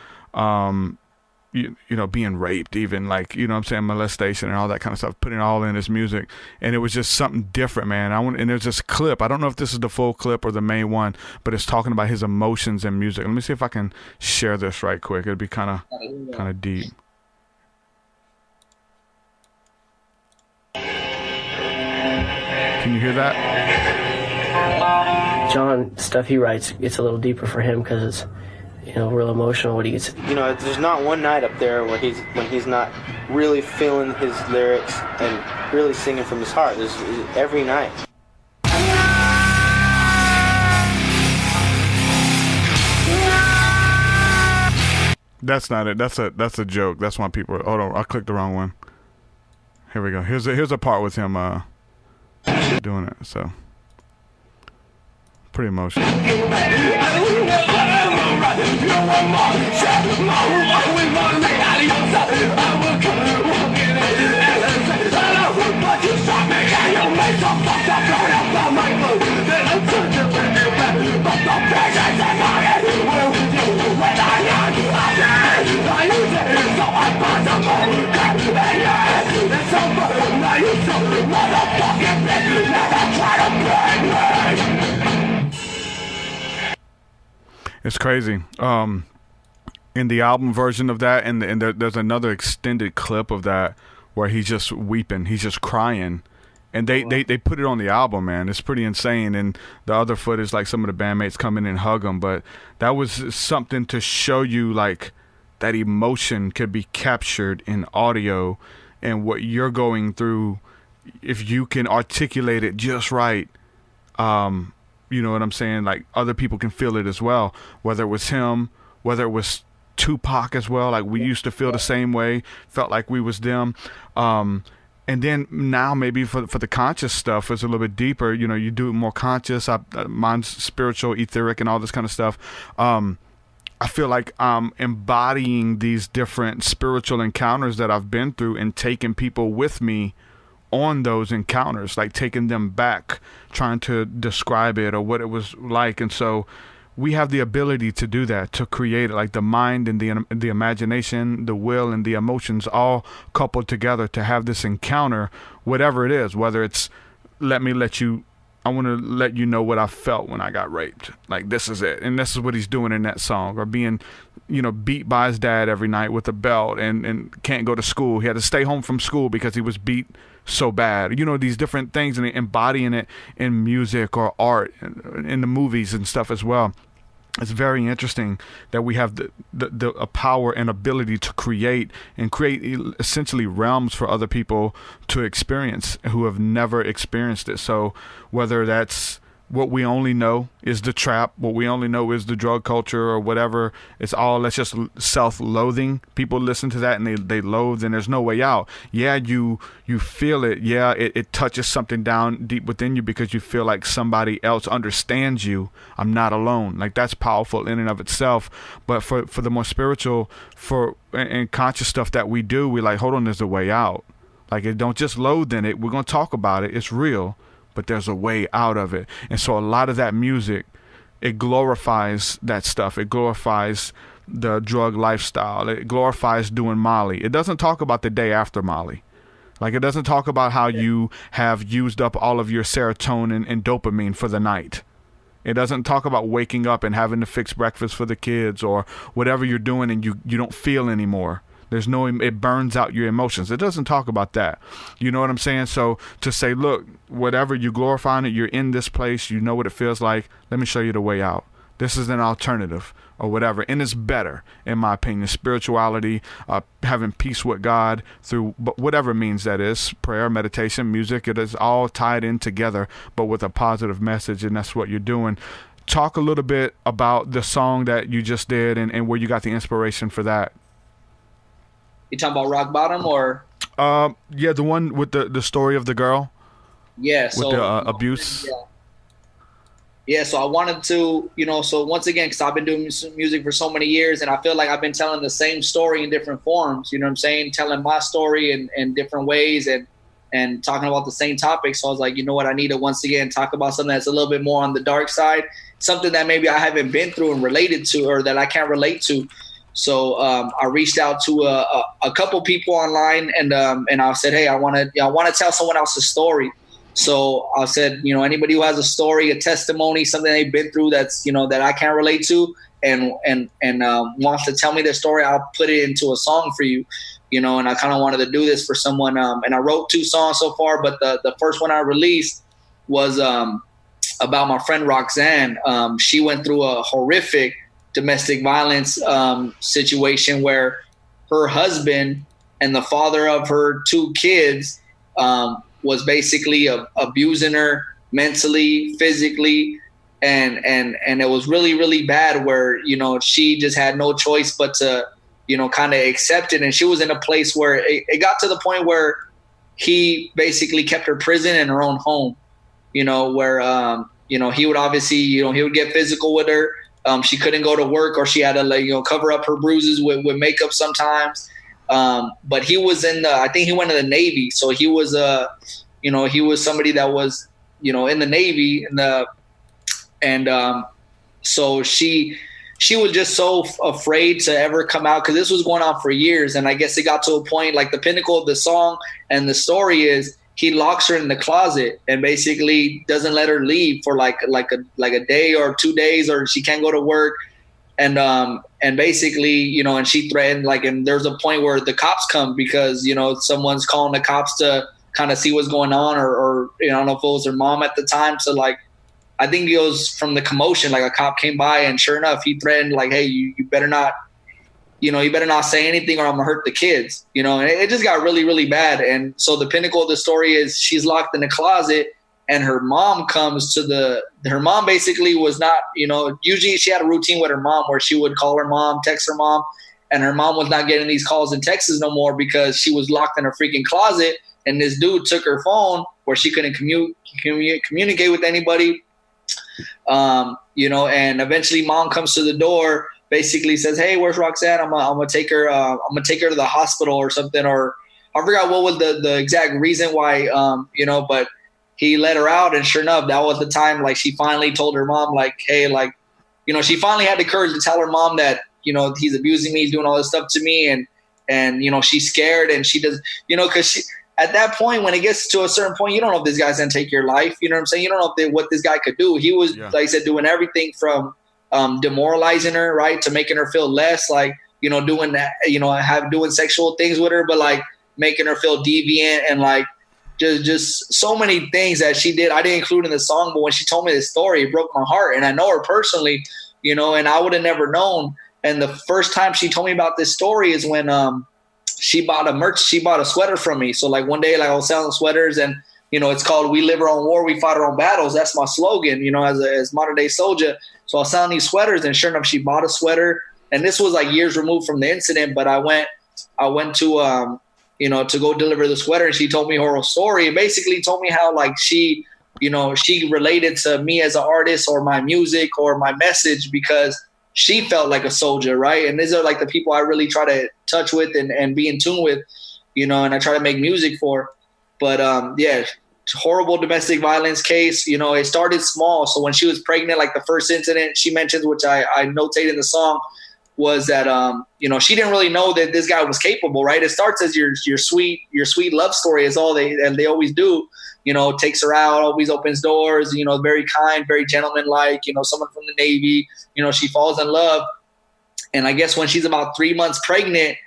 you know, being raped, even, like, you know what I'm saying, molestation and all that kind of stuff, putting it all in his music. And it was just something different, man. And there's this clip. I don't know if this is the full clip or the main one, but it's talking about his emotions and music. Let me see if I can share this right quick. It'd be kind of deep. Can you hear that? John, stuff he writes gets a little deeper for him because it's, you know, real emotional. What he gets. You know, there's not one night up there when he's not really feeling his lyrics and really singing from his heart. There's every night. That's not it. That's a joke. That's why people. Hold on, I clicked the wrong one. Here we go. Here's a part with him doing it. So pretty emotional. It's crazy. In the album version of that, and there's another extended clip of that where he's just weeping, he's just crying, and they put it on the album, man. It's pretty insane. And the other footage, like some of the bandmates come in and hug him, but that was something to show you, like, that emotion could be captured in audio, and what you're going through, if you can articulate it just right, you know what I'm saying? Like, other people can feel it as well, whether it was him, whether it was Tupac as well. Like, we used to feel the same way, felt like we was them. And then now maybe for the conscious stuff, it's a little bit deeper. You know, you do it more conscious. Mine's spiritual, etheric, and all this kind of stuff. I feel like I'm embodying these different spiritual encounters that I've been through and taking people with me on those encounters, like taking them back, trying to describe it or what it was like. And so we have the ability to do that, to create it, like the mind and the imagination, the will and the emotions all coupled together to have this encounter, whatever it is, whether it's I want to let you know what I felt when I got raped. Like, this is it. And this is what he's doing in that song. Or being, you know, beat by his dad every night with a belt and can't go to school. He had to stay home from school because he was beat so bad. You know, these different things, and embodying it in music or art, in the movies and stuff as well. It's very interesting that we have the power and ability to create essentially realms for other people to experience who have never experienced it. So whether that's what we only know is the trap, what we only know is the drug culture or whatever, it's all, that's just self-loathing. People listen to that and they loathe, and there's no way out. Yeah, you feel it. Yeah, it touches something down deep within you because you feel like somebody else understands you. I'm not alone. Like, that's powerful in and of itself. But for the more spiritual and conscious stuff that we do, we're like, hold on, there's a way out. Like, it don't just loathe in it. We're going to talk about it. It's real. But there's a way out of it. And so a lot of that music, it glorifies that stuff. It glorifies the drug lifestyle. It glorifies doing Molly. It doesn't talk about the day after Molly. Like, it doesn't talk about how you have used up all of your serotonin and dopamine for the night. It doesn't talk about waking up and having to fix breakfast for the kids or whatever you're doing and you don't feel anymore. It burns out your emotions. It doesn't talk about that. You know what I'm saying? So to say, look, whatever, you glorifying it, you're in this place, you know what it feels like, let me show you the way out. This is an alternative or whatever. And it's better, in my opinion. Spirituality, having peace with God through whatever means that is, prayer, meditation, music, it is all tied in together, but with a positive message. And that's what you're doing. Talk a little bit about the song that you just did and where you got the inspiration for that. You talking about Rock Bottom or? Yeah, the one with the story of the girl. Yeah, with so the abuse. Yeah, so I wanted to, so once again, because I've been doing music for so many years, and I feel like I've been telling the same story in different forms. You know what I'm saying? Telling my story in different ways and talking about the same topics. So I was like, you know what? I need to once again talk about something that's a little bit more on the dark side, something that maybe I haven't been through and related to, or that I can't relate to. So I reached out to a couple people online, and I said, hey, I want to tell someone else's story. So I said, anybody who has a story, a testimony, something they've been through that's that I can't relate to, and wants to tell me their story, I'll put it into a song for you. And I kind of wanted to do this for someone. And I wrote 2 songs so far, but the first one I released was about my friend Roxanne. She went through a horrific domestic violence situation where her husband and the father of her 2 kids was basically abusing her mentally, physically, and it was really, really bad where, she just had no choice but to, kind of accept it. And she was in a place where it got to the point where he basically kept her prison in her own home, where, he would obviously, he would get physical with her. She couldn't go to work, or she had to cover up her bruises with makeup sometimes. But he was I think he went to the Navy. So he was, he was somebody that was, in the Navy so she was just so afraid to ever come out, because this was going on for years. And I guess it got to a point, like the pinnacle of the song and the story is he locks her in the closet and basically doesn't let her leave for like a day or 2 days, or she can't go to work. and basically, you know, and she threatened, like, and there's a point where the cops come because, you know, someone's calling the cops to kind of see what's going on, or you know, I don't know if it was her mom at the time. So like, I think it was from the commotion, like a cop came by and sure enough, he threatened like, hey, you better not, you know, you better not say anything or I'm gonna hurt the kids, you know, and it just got really, really bad. And so the pinnacle of the story is she's locked in the closet and her mom comes to her mom basically was not, you know, usually she had a routine with her mom where she would call her mom, text her mom, and her mom was not getting these calls and texts no more because she was locked in her freaking closet. And this dude took her phone where she couldn't communicate with anybody, you know, and eventually mom comes to the door, basically says, hey, where's Roxanne? I'm gonna take her to the hospital or something, or I forgot what was the exact reason why, you know, but he let her out. And sure enough, that was the time, like, she finally told her mom, like, hey, like, you know, she finally had the courage to tell her mom that, you know, he's abusing me, he's doing all this stuff to me. And, you know, she's scared and she does, you know, cause at that point, when it gets to a certain point, you don't know if this guy's going to take your life. You know what I'm saying? You don't know what this guy could do. He was, like I said, doing everything from demoralizing her, right, to making her feel less, like, you know, doing that, you know, doing sexual things with her, but like making her feel deviant and like just so many things that she did. I didn't include in the song, but when she told me this story, it broke my heart. And I know her personally, you know, and I would have never known. And the first time she told me about this story is when she bought a sweater from me. So like one day, like I was selling sweaters and, you know, it's called We Live Our Own War, We Fight Our Own Battles. That's my slogan, you know, as Modern Day Soulja. So I was selling these sweaters and sure enough, she bought a sweater. And this was like years removed from the incident, but I went to, you know, to go deliver the sweater, and she told me her whole story and basically told me how like she, you know, she related to me as an artist or my music or my message because she felt like a soldier, right? And these are like the people I really try to touch with and be in tune with, you know, and I try to make music for. But yeah, horrible domestic violence case. You know, it started small. So when she was pregnant, like the first incident she mentions, which I notate in the song, was that you know, she didn't really know that this guy was capable, right? It starts as your sweet love story is all they always do, you know, takes her out, always opens doors, you know, very kind, very gentleman-like, you know, someone from the Navy, you know, she falls in love. And I guess when she's about 3 months pregnant,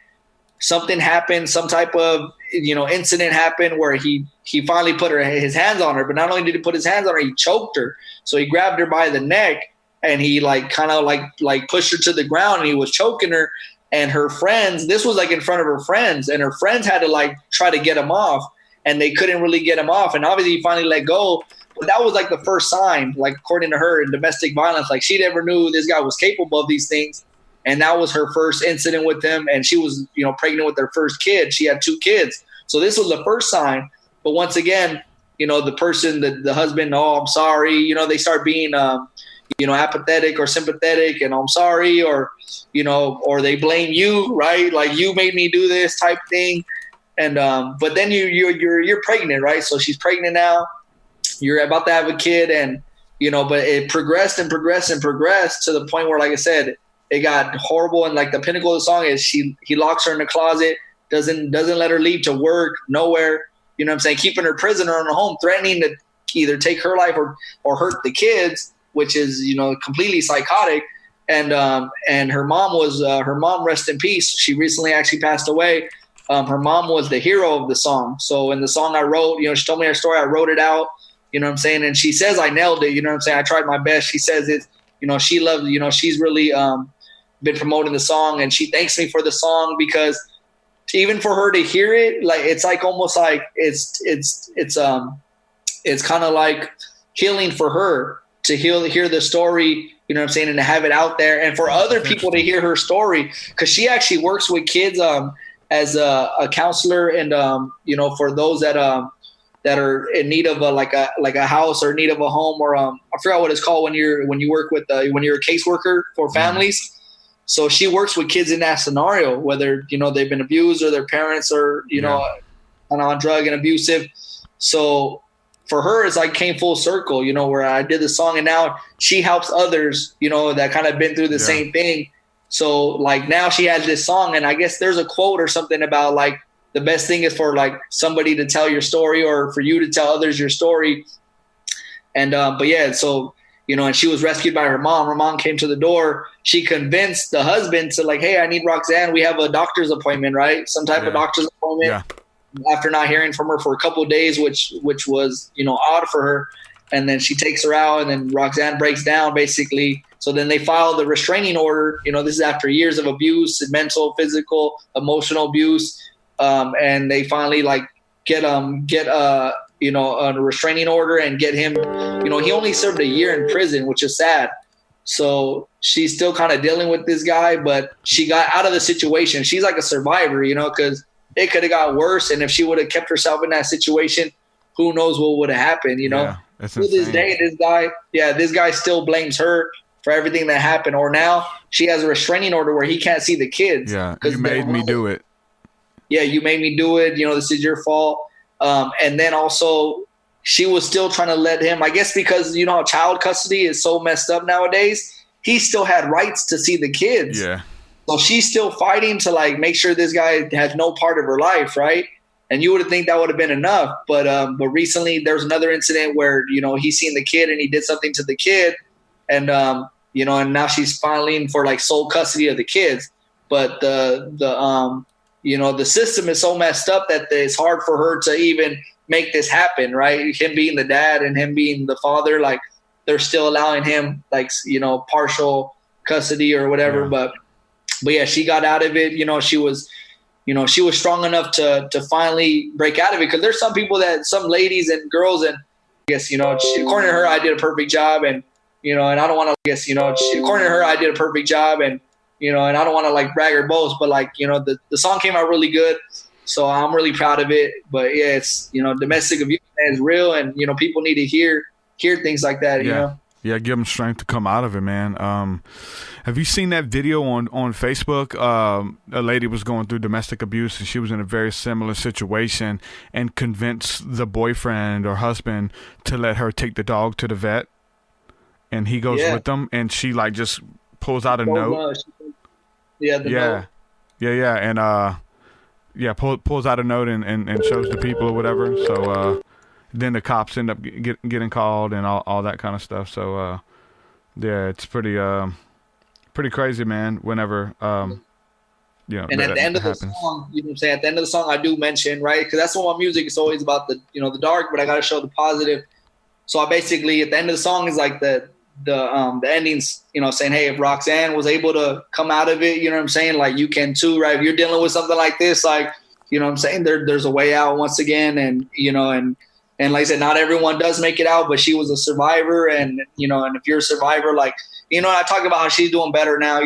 something happened, some type of, you know, incident happened where he finally put his hands on her, but not only did he put his hands on her, he choked her. So he grabbed her by the neck and he like kind of like pushed her to the ground and he was choking her. And her friends, this was like in front of her friends, and her friends had to like try to get him off and they couldn't really get him off. And obviously he finally let go. But that was like the first sign, like according to her, in domestic violence, like she never knew this guy was capable of these things. And that was her first incident with him. And she was, you know, pregnant with her first kid. She had 2 kids. So this was the first sign. But once again, you know, the person, the husband, oh, I'm sorry. You know, they start being, you know, apathetic or sympathetic and I'm sorry, or, you know, or they blame you, right? Like you made me do this type thing. And, but then you're pregnant, right? So she's pregnant now. You're about to have a kid and, you know, but it progressed and progressed and progressed to the point where, like I said, it got horrible. And like the pinnacle of the song is he locks her in the closet, doesn't let her leave to work, nowhere, you know what I'm saying? Keeping her prisoner in her home, threatening to either take her life or hurt the kids, which is, you know, completely psychotic. And her mom, rest in peace. She recently actually passed away. Her mom was the hero of the song. So in the song I wrote, you know, she told me her story. I wrote it out, you know what I'm saying? And she says I nailed it, you know what I'm saying? I tried my best. She says it, you know, she loves, you know, she's really been promoting the song and she thanks me for the song because even for her to hear it, like, it's like almost like it's kind of like healing for her to hear the story, you know what I'm saying, and to have it out there, and for other people to hear her story, because she actually works with kids as a counselor, and you know, for those that are in need of a house or in need of a home, or I forgot what it's called when you work with when you're a caseworker for families. So she works with kids in that scenario, whether, you know, they've been abused or their parents are, you know, on drug and abusive. So for her, it's like came full circle, you know, where I did the song and now she helps others, you know, that kind of been through the same thing. So like now she has this song, and I guess there's a quote or something about like the best thing is for like somebody to tell your story or for you to tell others your story. And but yeah, so, and she was rescued by her mom. Her mom came to the door. She convinced the husband to like, hey, I need Roxanne. We have a doctor's appointment, right? Some type of doctor's appointment. Yeah. After not hearing from her for a couple of days, which was, odd for her. And then she takes her out, and then Roxanne breaks down basically. So then they file the restraining order. This is after years of abuse, mental, physical, emotional abuse. And they finally like get a restraining order and get him, he only served a year in prison, which is sad. So she's still kind of dealing with this guy, but she got out of the situation. She's like a survivor, because it could have got worse. And if she would have kept herself in that situation, who knows what would have happened, Yeah, that's to this day, this guy still blames her for everything that happened. Or now she has a restraining order where he can't see the kids. Yeah, you made me do it. Yeah, you made me do it. This is your fault. And then also she was still trying to let him, I guess because, how child custody is so messed up nowadays, he still had rights to see the kids. Yeah. So she's still fighting to like make sure this guy has no part of her life, right? And you would think that would have been enough. But recently there was another incident where, he seen the kid and he did something to the kid. And, and now she's filing for like sole custody of the kids. But the system is so messed up that it's hard for her to even make this happen, right? Him being the dad and him being the father, like they're still allowing him like, partial custody or whatever. Yeah. But yeah, she got out of it. She was strong enough to finally break out of it. Cause there's some ladies and girls, and I guess, according to her, I did a perfect job. And, and I don't want to, according to her, I did a perfect job. And, and I don't want to like brag or boast, but like, the song came out really good. So I'm really proud of it. But yeah, it's, domestic abuse is real, and, people need to hear things like that, Yeah, give them strength to come out of it, man. Have you seen that video on Facebook? A lady was going through domestic abuse, and she was in a very similar situation and convinced the boyfriend or husband to let her take the dog to the vet. And he goes with them, and she like just pulls out a note. Note. And pulls out a note and shows the people or whatever. So then the cops end up getting called and all that kind of stuff. So it's pretty crazy, man. Whenever and at the end of the song, at the end of the song, I do mention, right, because that's what my music is always about, the the dark, but I got to show the positive. So I basically at the end of the song is like the endings, saying, hey, if Roxanne was able to come out of it, like you can too, right? If you're dealing with something like this, like, there's a way out once again. And, and like I said, not everyone does make it out, but she was a survivor. And, and if you're a survivor, like, I talk about how she's doing better now,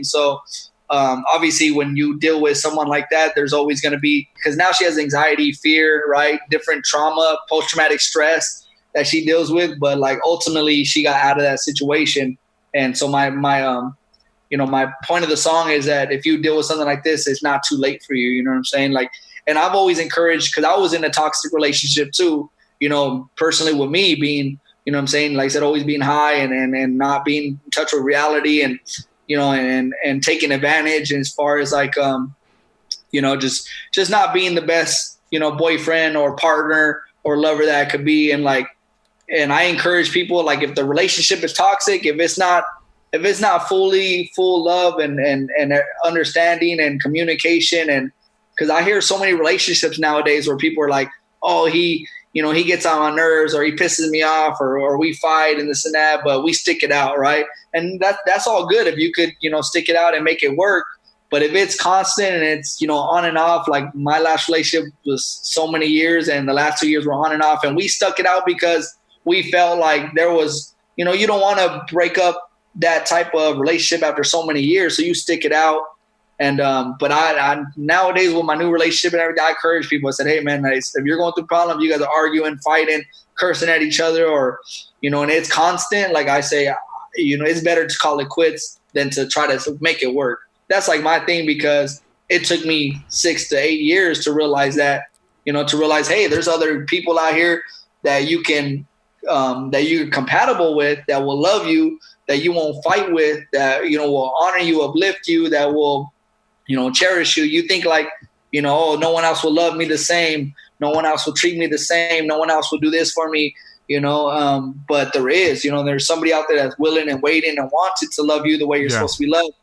So obviously when you deal with someone like that, there's always going to be, because now she has anxiety, fear, right? Different trauma, post-traumatic stress that she deals with, but like ultimately she got out of that situation. And so my point of the song is that if you deal with something like this, it's not too late for you. Like, and I've always encouraged, cause I was in a toxic relationship too, personally with me being, like I said, always being high and not being in touch with reality and, and taking advantage as far as like, just not being the best, boyfriend or partner or lover that I could be. And like, and I encourage people, like, if the relationship is toxic, if it's not fully full love and understanding and communication, and because I hear so many relationships nowadays where people are like, oh, he gets on my nerves, or he pisses me off, or we fight and this and that, but we stick it out, right? And that's all good if you could, stick it out and make it work. But if it's constant and it's, on and off, like my last relationship was so many years and the last 2 years were on and off, and we stuck it out because we felt like there was, you don't want to break up that type of relationship after so many years. So you stick it out. And, but I nowadays with my new relationship and everything, I encourage people. I said, hey man, if you're going through problems, you guys are arguing, fighting, cursing at each other, or, and it's constant. Like I say, it's better to call it quits than to try to make it work. That's like my thing, because it took me 6 to 8 years to realize that, hey, there's other people out here that you can, that you're compatible with, that will love you, that you won't fight with, that, will honor you, uplift you, that will, cherish you. You think like, oh, no one else will love me the same. No one else will treat me the same. No one else will do this for me. but there is, there's somebody out there that's willing and waiting and wanted to love you the way you're supposed to be loved.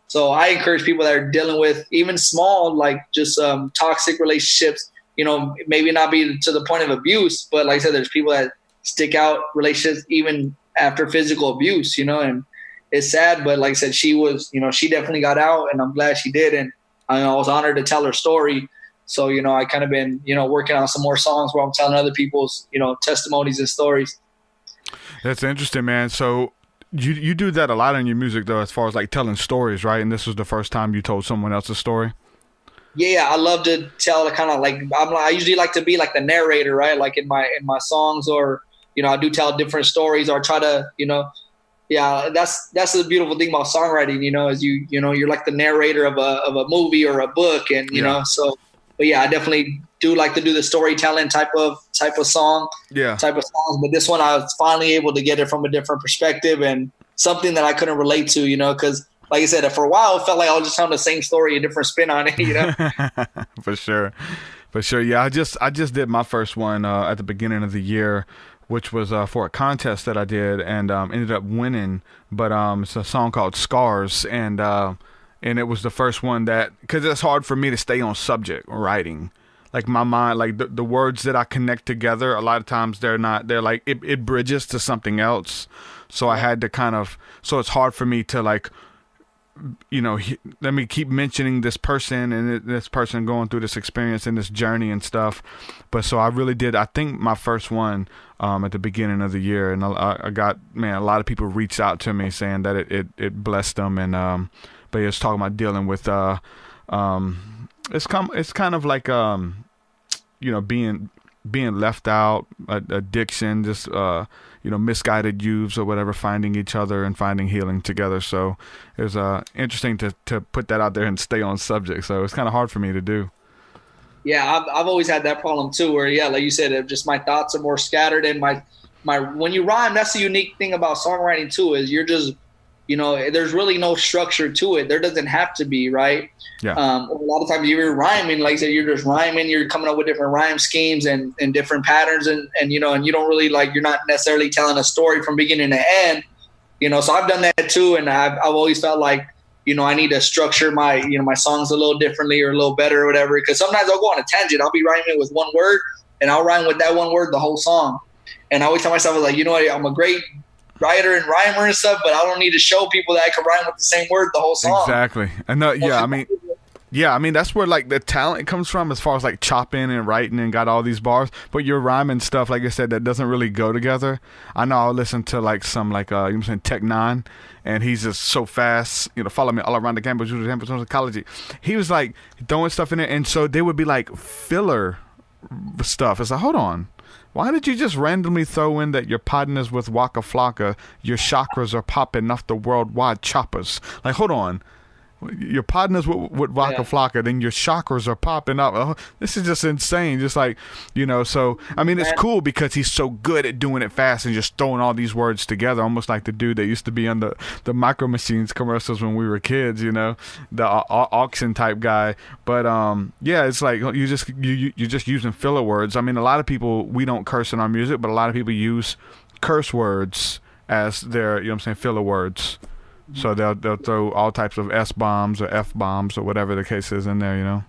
So I encourage people that are dealing with even small, like just toxic relationships, maybe not be to the point of abuse, but like I said, there's people that stick out relationships even after physical abuse, and it's sad, but like I said, she was, she definitely got out, and I'm glad she did. And I was honored to tell her story. So, I kind of been, working on some more songs where I'm telling other people's, testimonies and stories. That's interesting, man. So you do that a lot in your music, though, as far as like telling stories, right? And this was the first time you told someone else's story? Yeah, I love to tell kind of like, I usually like to be like the narrator, right? Like in my songs, or, I do tell different stories, or try to, yeah, that's the beautiful thing about songwriting, is you're like the narrator of a movie or a book, and so. But yeah, I definitely do like to do the storytelling type of song, type of songs. But this one, I was finally able to get it from a different perspective and something that I couldn't relate to, because like I said, for a while, it felt like I was just telling the same story, a different spin on it, For sure. Yeah, I just did my first one at the beginning of the year, which was for a contest that I did, and ended up winning. But it's a song called Scars, and it was the first one that, because it's hard for me to stay on subject writing. Like my mind, like the words that I connect together, a lot of times they're like, it bridges to something else. So I had to so it's hard for me to like, let me keep mentioning this person and this person going through this experience and this journey and stuff. But so I really did, I think my first one at the beginning of the year, and I got, a lot of people reached out to me saying that it blessed them. And but it's talking about dealing with it's kind of like being left out, addiction, just misguided youths or whatever, finding each other and finding healing together. So it was interesting to put that out there and stay on subject. So it's kind of hard for me to do. Yeah, I've always had that problem too, where like you said, just my thoughts are more scattered, and my when you rhyme, that's the unique thing about songwriting too, is you're just there's really no structure to it. There doesn't have to be, right? Yeah. A lot of times you're rhyming, like I said, you're just rhyming, you're coming up with different rhyme schemes and different patterns, and you don't really you're not necessarily telling a story from beginning to end, so I've done that too. And I've always felt like, I need to structure my, my songs a little differently or a little better or whatever. Because sometimes I'll go on a tangent. I'll be rhyming with one word, and I'll rhyme with that one word the whole song. And I always tell myself, like, I'm a great writer and rhymer and stuff, but I don't need to show people that I can rhyme with the same word the whole song. Exactly. And I mean, that's where like the talent comes from, as far as like chopping and writing and got all these bars. But your rhyming stuff, like I said, that doesn't really go together. I know I'll listen to like some Tech Nine, and he's just so fast. Follow me all around the campus, psychology. He was like throwing stuff in there, and so they would be like filler stuff. It's like, hold on. Why did you just randomly throw in that your partners with Waka Flocka, your chakras are popping off the worldwide choppers? Like, hold on. Your partners with Waka Flocka, then your chakras are popping up. Oh, this is just insane. Just like, so, I mean, it's cool because he's so good at doing it fast and just throwing all these words together, almost like the dude that used to be on the Micro Machines commercials when we were kids, the auction type guy. But, it's like you're just using filler words. I mean, a lot of people, we don't curse in our music, but a lot of people use curse words as their, filler words. So they'll throw all types of S-bombs or F-bombs or whatever the case is in there,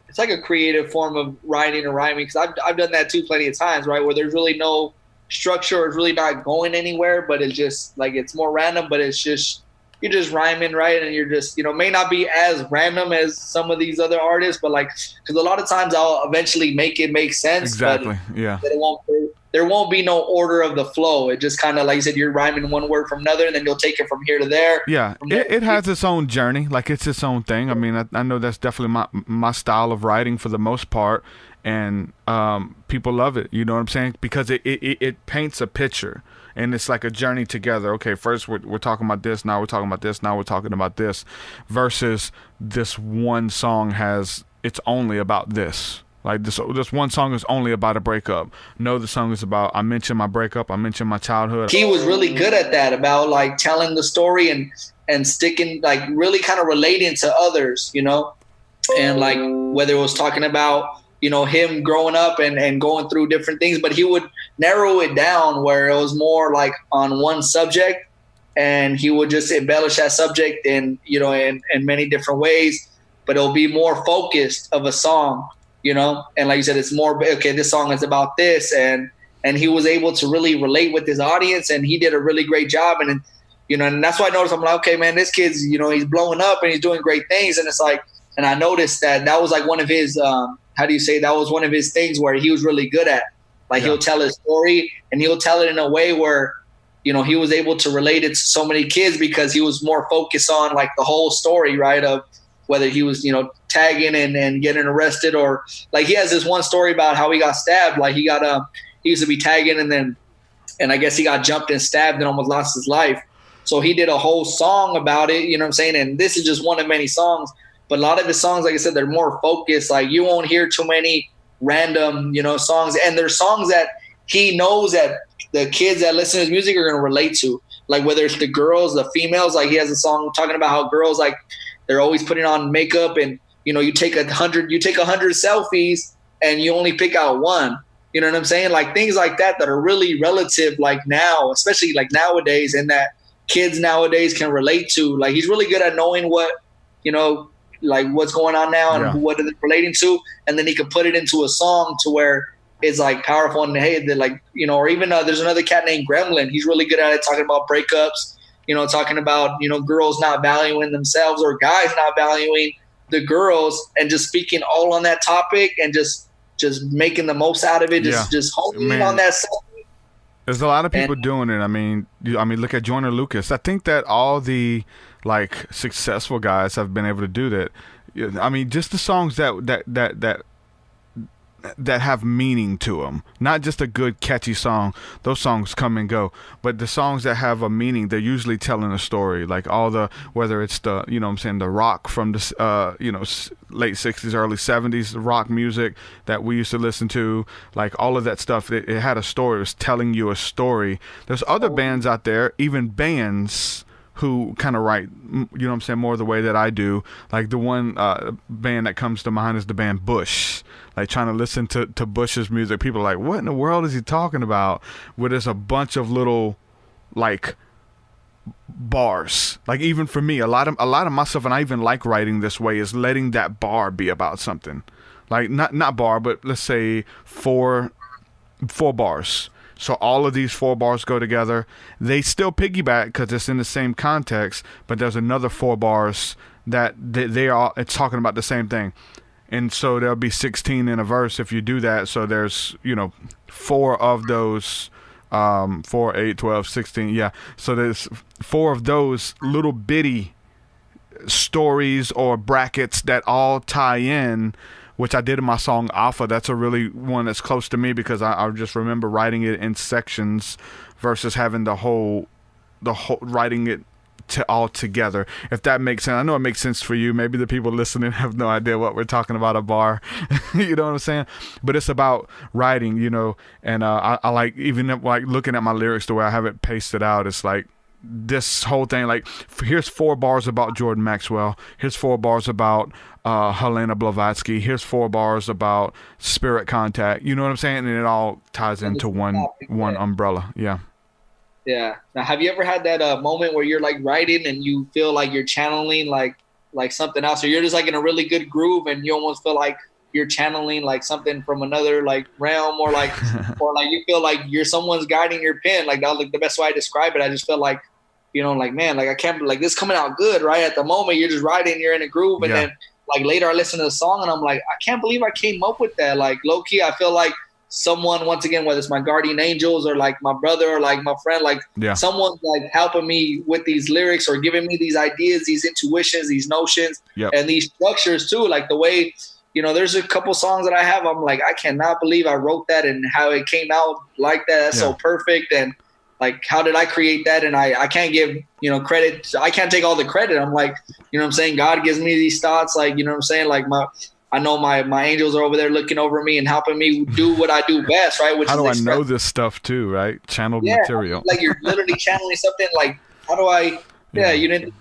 It's like a creative form of writing or rhyming, because I've done that too plenty of times, right, where there's really no structure, or it's really not going anywhere, but it's just like it's more random, but it's just you're just rhyming, right, and you're just may not be as random as some of these other artists, but like, because a lot of times I'll eventually make it make sense. Exactly. But there won't be no order of the flow. It just kind of, like you said, you're rhyming one word from another, and then you'll take it from here to there. Yeah, it has its own journey. Like, it's its own thing. I mean, I know that's definitely my style of writing for the most part, and people love it. You know what I'm saying? Because it paints a picture, and it's like a journey together. Okay, first we're talking about this, now we're talking about this, now we're talking about this, versus this one song it's only about this. Like this one song is only about a breakup. No, the song is about, I mentioned my breakup, I mentioned my childhood. He was really good at that, about like telling the story and sticking, like really kind of relating to others, and like whether it was talking about, him growing up and going through different things, but he would narrow it down where it was more like on one subject, and he would just embellish that subject in many different ways, but it'll be more focused of a song, and like you said, it's more, okay, this song is about this, and he was able to really relate with his audience, and he did a really great job. And and that's why I noticed, I'm like, okay, man, this kid's, he's blowing up and he's doing great things. And it's like, and I noticed that was like one of his, that was one of his things where he was really good at. Like, he'll tell his story, and he'll tell it in a way where, he was able to relate it to so many kids, because he was more focused on like the whole story, right? Of whether he was, tagging and getting arrested, or like he has this one story about how he got stabbed. Like he used to be tagging, and I guess he got jumped and stabbed and almost lost his life. So he did a whole song about it, you know what I'm saying? And this is just one of many songs. But a lot of his songs, like I said, they're more focused. Like, you won't hear too many random, songs. And there's songs that he knows that the kids that listen to his music are going to relate to. Like, whether it's the girls, the females. Like, he has a song talking about how girls, like, they're always putting on makeup, and, you take 100 selfies and you only pick out one. You know what I'm saying? Like, things like that are really relative, like now, especially like nowadays, and that kids nowadays can relate to. Like, he's really good at knowing what, like what's going on now and what they're relating to. And then he can put it into a song to where it's like powerful. And hey, they're like, or even there's another cat named Gremlin. He's really good at it, talking about breakups, talking about, girls not valuing themselves, or guys not valuing the girls, and just speaking all on that topic, and just making the most out of it. Just honing in on that subject. There's a lot of people doing it. I mean, look at Joyner Lucas. I think that all the like successful guys have been able to do that. I mean, just the songs that have meaning to them, not just a good catchy song. Those songs come and go, but the songs that have a meaning, they're usually telling a story. Like whether it's the, the rock from the, late 60s, early 70s, the rock music that we used to listen to, like all of that stuff, it had a story. It was telling you a story. There's other bands out there, even bands who kind of write, more the way that I do. Like the one band that comes to mind is the band Bush. Like, trying to listen to Bush's music, people are like, what in the world is he talking about? Where there's a bunch of little, like, bars. Like, even for me, a lot of my stuff, and I even like writing this way, is letting that bar be about something. Like, not bar, but let's say four bars. So all of these 4 bars go together. They still piggyback because it's in the same context, but there's another 4 bars that it's talking about the same thing. And so there'll be 16 in a verse if you do that. So there's, 4 of those, 4, 8, 12, 16. Yeah. So there's 4 of those little bitty stories or brackets that all tie in, which I did in my song Alpha. That's a really one that's close to me, because I just remember writing it in sections versus having the whole writing it all together, if that makes sense. I know it makes sense for you. Maybe the people listening have no idea what we're talking about, a bar. You know what I'm saying? But it's about writing, and I like, even like looking at my lyrics, the way I have it pasted out, it's like this whole thing, like, here's 4 bars about Jordan Maxwell, here's 4 bars about Helena Blavatsky, here's 4 bars about Spirit Contact, you know what I'm saying? And it all ties into one umbrella. Yeah. Now, have you ever had that moment where you're like writing and you feel like you're channeling like something else, or you're just like in a really good groove and you almost feel like you're channeling like something from another like realm, or like or like you feel like someone's guiding your pen? Like, that was like the best way I describe it. I just felt like, like, man, like I can't, like, this coming out good, right? At the moment you're just writing, you're in a groove, and then like later I listen to the song and I'm like, I can't believe I came up with that. Like, low key, I feel like someone, once again, whether it's my guardian angels or like my brother or like my friend, like someone's like helping me with these lyrics or giving me these ideas, these intuitions, these notions, and these structures too. Like the way, there's a couple songs that I have, I'm like, I cannot believe I wrote that and how it came out like that. That's so perfect. And like, how did I create that? And I can't give, credit. I can't take all the credit. I'm like, what I'm saying? God gives me these thoughts. Like, what I'm saying? Like I know my angels are over there looking over me and helping me do what I do best, right? How do I know this stuff too, right? Channeled material. Like, you're literally channeling something. Like, how do I Yeah, you didn't.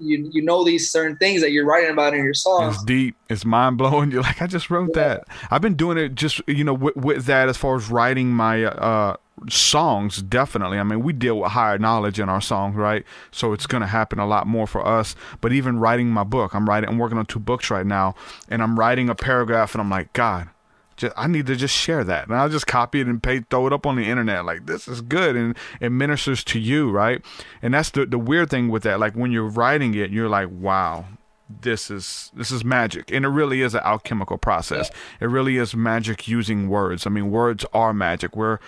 You know these certain things that you're writing about in your songs. It's deep. It's mind blowing. You're like, I just wrote that. I've been doing it just with that as far as writing my songs. Definitely. I mean, we deal with higher knowledge in our songs, right? So it's gonna happen a lot more for us. But even writing my book, I'm working on 2 books right now, and I'm writing a paragraph, and I'm like, God, I need to just share that. And I'll just copy it and throw it up on the internet. Like, this is good. And it ministers to you, right? And that's the weird thing with that. Like, when you're writing it, you're like, wow, this is magic. And it really is an alchemical process. It really is magic using words. I mean, words are magic. We're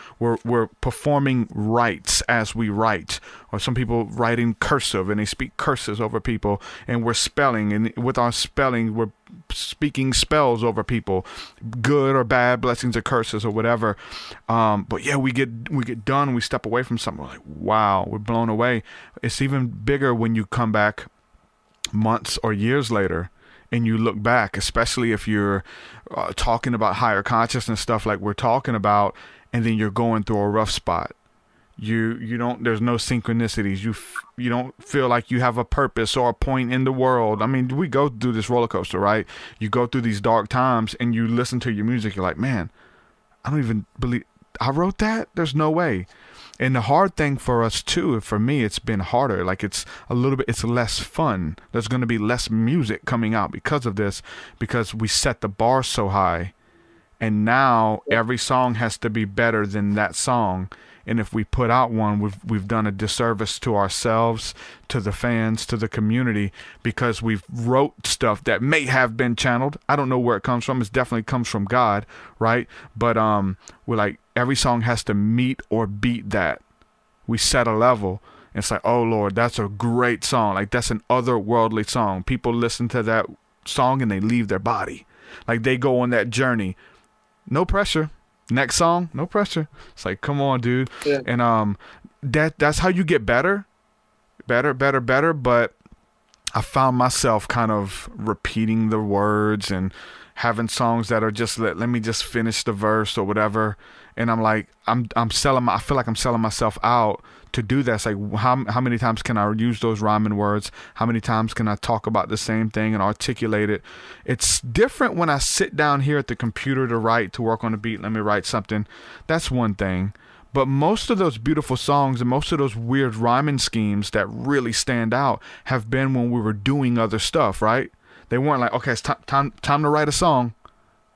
performing rites as we write. Or some people write in cursive and they speak curses over people, and we're spelling, and with our spelling we're speaking spells over people, good or bad, blessings or curses or whatever. But yeah, we get done, we step away from something, we're like, wow, we're blown away. It's even bigger when you come back months or years later and you look back, especially if you're talking about higher consciousness stuff like we're talking about, and then you're going through a rough spot. You don't, there's no synchronicities. You don't feel like you have a purpose or a point in the world. I mean, we go through this roller coaster, right? You go through these dark times and you listen to your music. You're like, man, I don't even believe I wrote that. There's no way. And the hard thing for us too, for me, it's been harder. Like, it's less fun. There's going to be less music coming out because of this, because we set the bar so high. And now every song has to be better than that song. And if we put out one, we've done a disservice to ourselves, to the fans, to the community, because we've wrote stuff that may have been channeled. I don't know where it comes from. It definitely comes from God, right? But we're like, every song has to meet or beat that. We set a level. And it's like, oh Lord, that's a great song. Like, that's an otherworldly song. People listen to that song and they leave their body. Like, they go on that journey. No pressure. Next song, no pressure. It's like, come on, dude. Yeah. And that's how you get better. But I found myself kind of repeating the words and having songs that are just let me just finish the verse or whatever. And I'm like, I feel like I'm selling myself out to do that. It's like, how many times can I use those rhyming words? How many times can I talk about the same thing and articulate it? It's different when I sit down here at the computer to work on a beat. Let me write something. That's one thing. But most of those beautiful songs and most of those weird rhyming schemes that really stand out have been when we were doing other stuff, right? They weren't like, okay, it's time to write a song.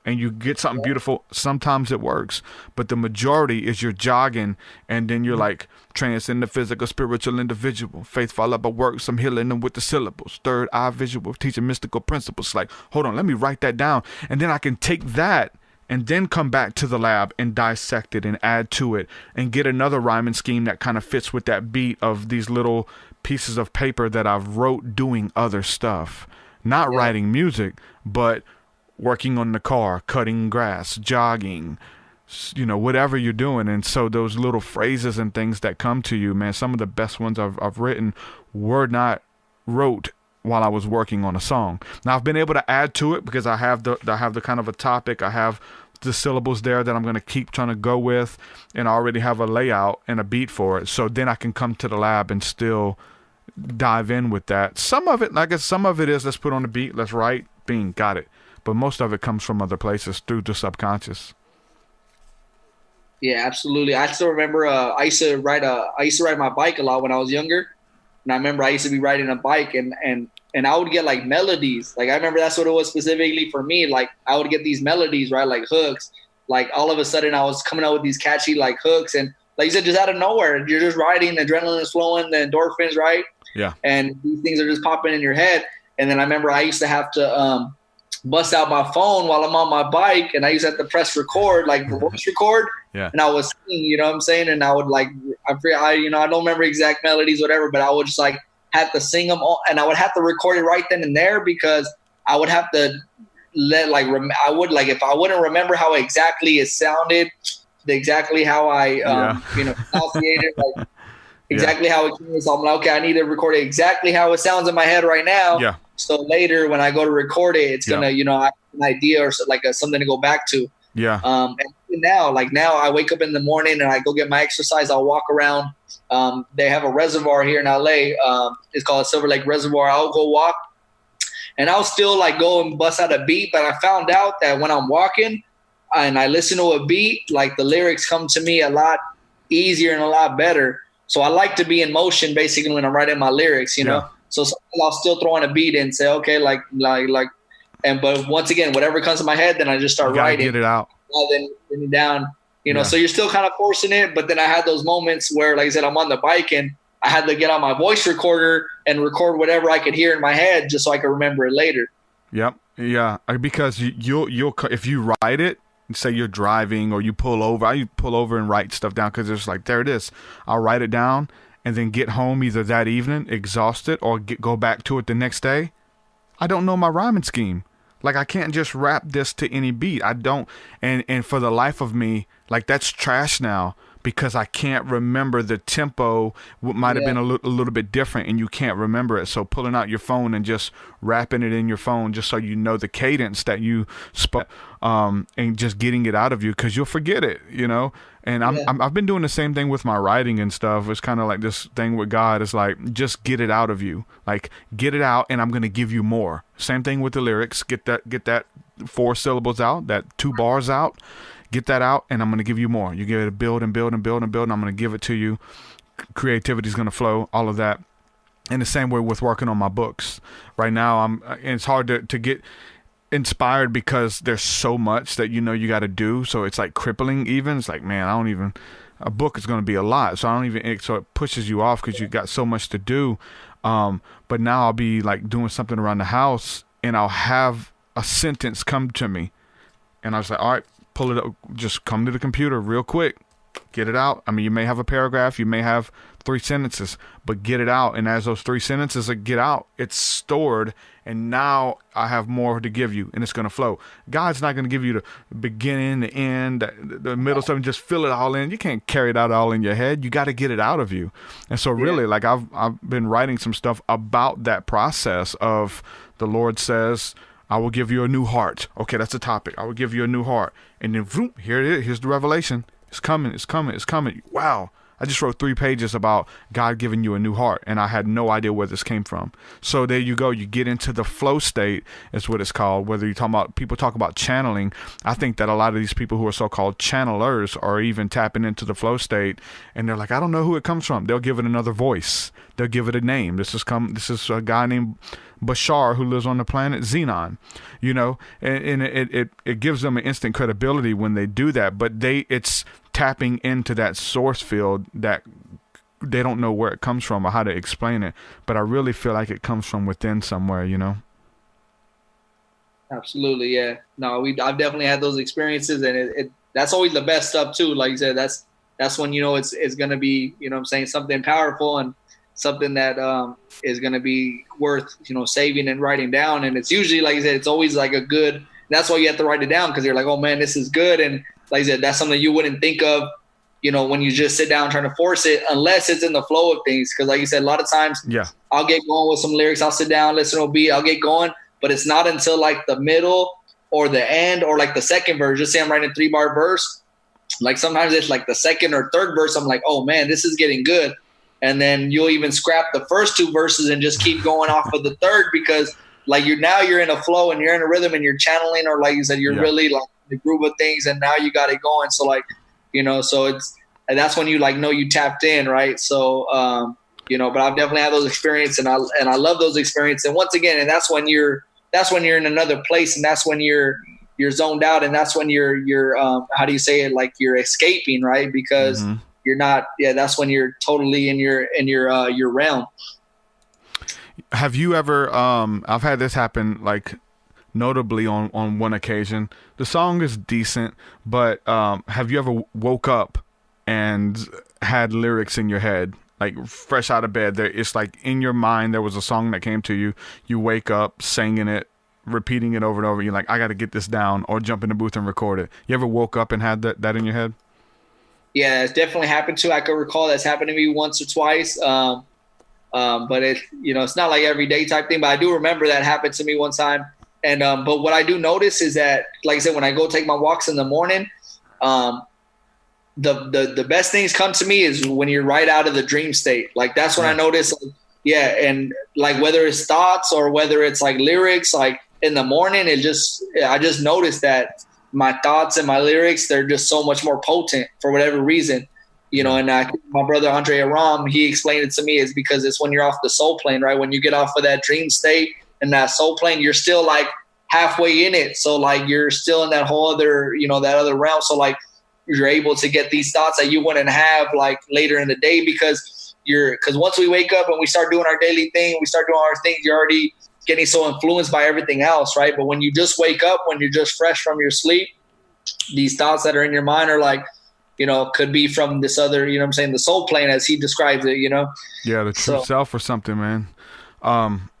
And you get something beautiful. Sometimes it works, but the majority is you're jogging, and then you're like, transcend the physical, spiritual, individual. Faith followed by works. I'm healing them with the syllables. Third eye visual, teaching mystical principles. Like, hold on, let me write that down, and then I can take that and then come back to the lab and dissect it and add to it and get another rhyming scheme that kind of fits with that beat of these little pieces of paper that I've wrote doing other stuff, not writing music, but working on the car, cutting grass, jogging, whatever you're doing. And so those little phrases and things that come to you, man, some of the best ones I've written were not wrote while I was working on a song. Now I've been able to add to it because I have the kind of a topic. I have the syllables there that I'm going to keep trying to go with, and I already have a layout and a beat for it. So then I can come to the lab and still dive in with that. Some of it, I guess some of it is, let's put on the beat, let's write, bing, got it. But most of it comes from other places through the subconscious. Yeah, absolutely. I still remember I used to ride my bike a lot when I was younger. And I remember I used to be riding a bike and I would get like melodies. Like, I remember that's what it was specifically for me. Like, I would get these melodies, right? Like hooks. Like, all of a sudden I was coming out with these catchy like hooks, and like you said, just out of nowhere, you're just riding, the adrenaline is flowing, the endorphins, right? Yeah. And these things are just popping in your head. And then I remember I used to have to bust out my phone while I'm on my bike, and I used to have to press record, like voice record. Yeah. And I was singing, you know what I'm saying? And I would like, I don't remember exact melodies, whatever, but I would just like have to sing them all, and I would have to record it right then and there, because I would have to if I wouldn't remember how exactly it sounded, exactly how I, pronunciated, like exactly how it came. So I'm like, okay, I need to record it exactly how it sounds in my head right now. Yeah. So later when I go to record it, it's gonna, I have an idea or like something to go back to. Yeah. And now I wake up in the morning and I go get my exercise. I'll walk around. They have a reservoir here in LA. It's called Silver Lake Reservoir. I'll go walk and I'll still like go and bust out a beat. But I found out that when I'm walking and I listen to a beat, like the lyrics come to me a lot easier and a lot better. So I like to be in motion basically when I'm writing my lyrics, you know? So sometimes I'll still throw on a beat and say, okay, but once again, whatever comes to my head, then I just start writing. Get it out. Then bring it down, you know, so you're still kind of forcing it. But then I had those moments where, like I said, I'm on the bike and I had to get on my voice recorder and record whatever I could hear in my head just so I could remember it later. Yep. Yeah. Because you'll if you write it, say you're driving or you pull over, I pull over and write stuff down because it's like, there it is. I'll write it down and then get home either that evening exhausted or go back to it the next day. I don't know my rhyming scheme. Like, I can't just rap this to any beat. I don't. And for the life of me, like, that's trash now because I can't remember the tempo. What might have been a little bit different and you can't remember it. So pulling out your phone and just rapping it in your phone just so you know the cadence that you spoke, and just getting it out of you because you'll forget it, you know. And I've been doing the same thing with my writing and stuff. It's kind of like this thing with God. It's like, just get it out of you. Like, get it out and I'm going to give you more. Same thing with the lyrics. Get that 4 syllables out, that 2 bars out. Get that out and I'm going to give you more. You give it a build and build and build and build and I'm going to give it to you. Creativity is going to flow, all of that. And the same way with working on my books. Right now, and it's hard to get inspired because there's so much that you got to do, so it's like crippling. Even it's like, man, a book is going to be a lot, so it pushes you off because you got so much to do. But now I'll be like doing something around the house and I'll have a sentence come to me and I was like, all right, pull it up, just come to the computer real quick, get it out. I mean, you may have a paragraph, you may have 3 sentences, but get it out. And as those 3 sentences get out, it's stored. And now I have more to give you and it's going to flow. God's not going to give you the beginning, the end, the middle, something, just fill it all in. You can't carry that all in your head. You got to get it out of you. And so really, like I've been writing some stuff about that process of the Lord says, I will give you a new heart. Okay, that's the topic. I will give you a new heart. And then vroom, here it is. Here's the revelation. It's coming. It's coming. It's coming. Wow. I just wrote 3 pages about God giving you a new heart, and I had no idea where this came from. So there you go. You get into the flow state, is what it's called. Whether you're talking about, people talk about channeling, I think that a lot of these people who are so-called channelers are even tapping into the flow state, and they're like, I don't know who it comes from. They'll give it another voice. They'll give it a name. This is a guy named Bashar who lives on the planet Xenon, and it gives them an instant credibility when they do that, but it's tapping into that source field that they don't know where it comes from or how to explain it, but I really feel like it comes from within somewhere, Absolutely, yeah. No, I've definitely had those experiences, and that's always the best stuff too. Like you said, that's when it's gonna be, what I'm saying, something powerful and something that is gonna be worth saving and writing down. And it's usually, like you said, it's always like a good. That's why you have to write it down, because you're like, oh man, this is good. And like I said, that's something you wouldn't think of, when you just sit down trying to force it, unless it's in the flow of things. Because like you said, a lot of times I'll get going with some lyrics. I'll sit down, listen to a beat, I'll get going. But it's not until like the middle or the end or like the second verse. Just say I'm writing a 3-bar verse. Like sometimes it's like the second or third verse. I'm like, oh man, this is getting good. And then you'll even scrap the first 2 verses and just keep going off of the third, because like you're in a flow and you're in a rhythm and you're channeling, or like you said, you're really like the groove of things, and now you got it going. So like, so that's when you like know you tapped in, right? So but I've definitely had those experiences, and I love those experiences. And once again, and that's when you're in another place, and that's when you're zoned out, and that's when you're how do you say it, like you're escaping, right? Because you're not, that's when you're totally in your realm. Have you ever I've had this happen, like notably on one occasion. The song is decent, but have you ever woke up and had lyrics in your head, like fresh out of bed? It's like in your mind there was a song that came to you. You wake up singing it, repeating it over and over. You're like, I got to get this down, or jump in the booth and record it. You ever woke up and had that in your head? Yeah, it's definitely happened to. I could recall that's happened to me once or twice. But it's not like everyday type thing. But I do remember that happened to me one time. And but what I do notice is that, like I said, when I go take my walks in the morning, the best things come to me is when you're right out of the dream state. Like that's when I notice, and like whether it's thoughts or whether it's like lyrics, like in the morning, I just noticed that my thoughts and my lyrics, they're just so much more potent for whatever reason, you know. And my brother Andre Aram, he explained it to me, is because it's when you're off the soul plane, right? When you get off of that dream state and that soul plane, you're still like halfway in it. So like you're still in that whole other, you know, that other realm. So like you're able to get these thoughts that you wouldn't have like later in the day, because once we wake up and we start doing our daily thing, we start doing our things, you're already getting so influenced by everything else, right? But when you just wake up, when you're just fresh from your sleep, these thoughts that are in your mind are like, you know, could be from this other, you know what I'm saying, the soul plane as he describes it, you know? Yeah, the true self or something, man.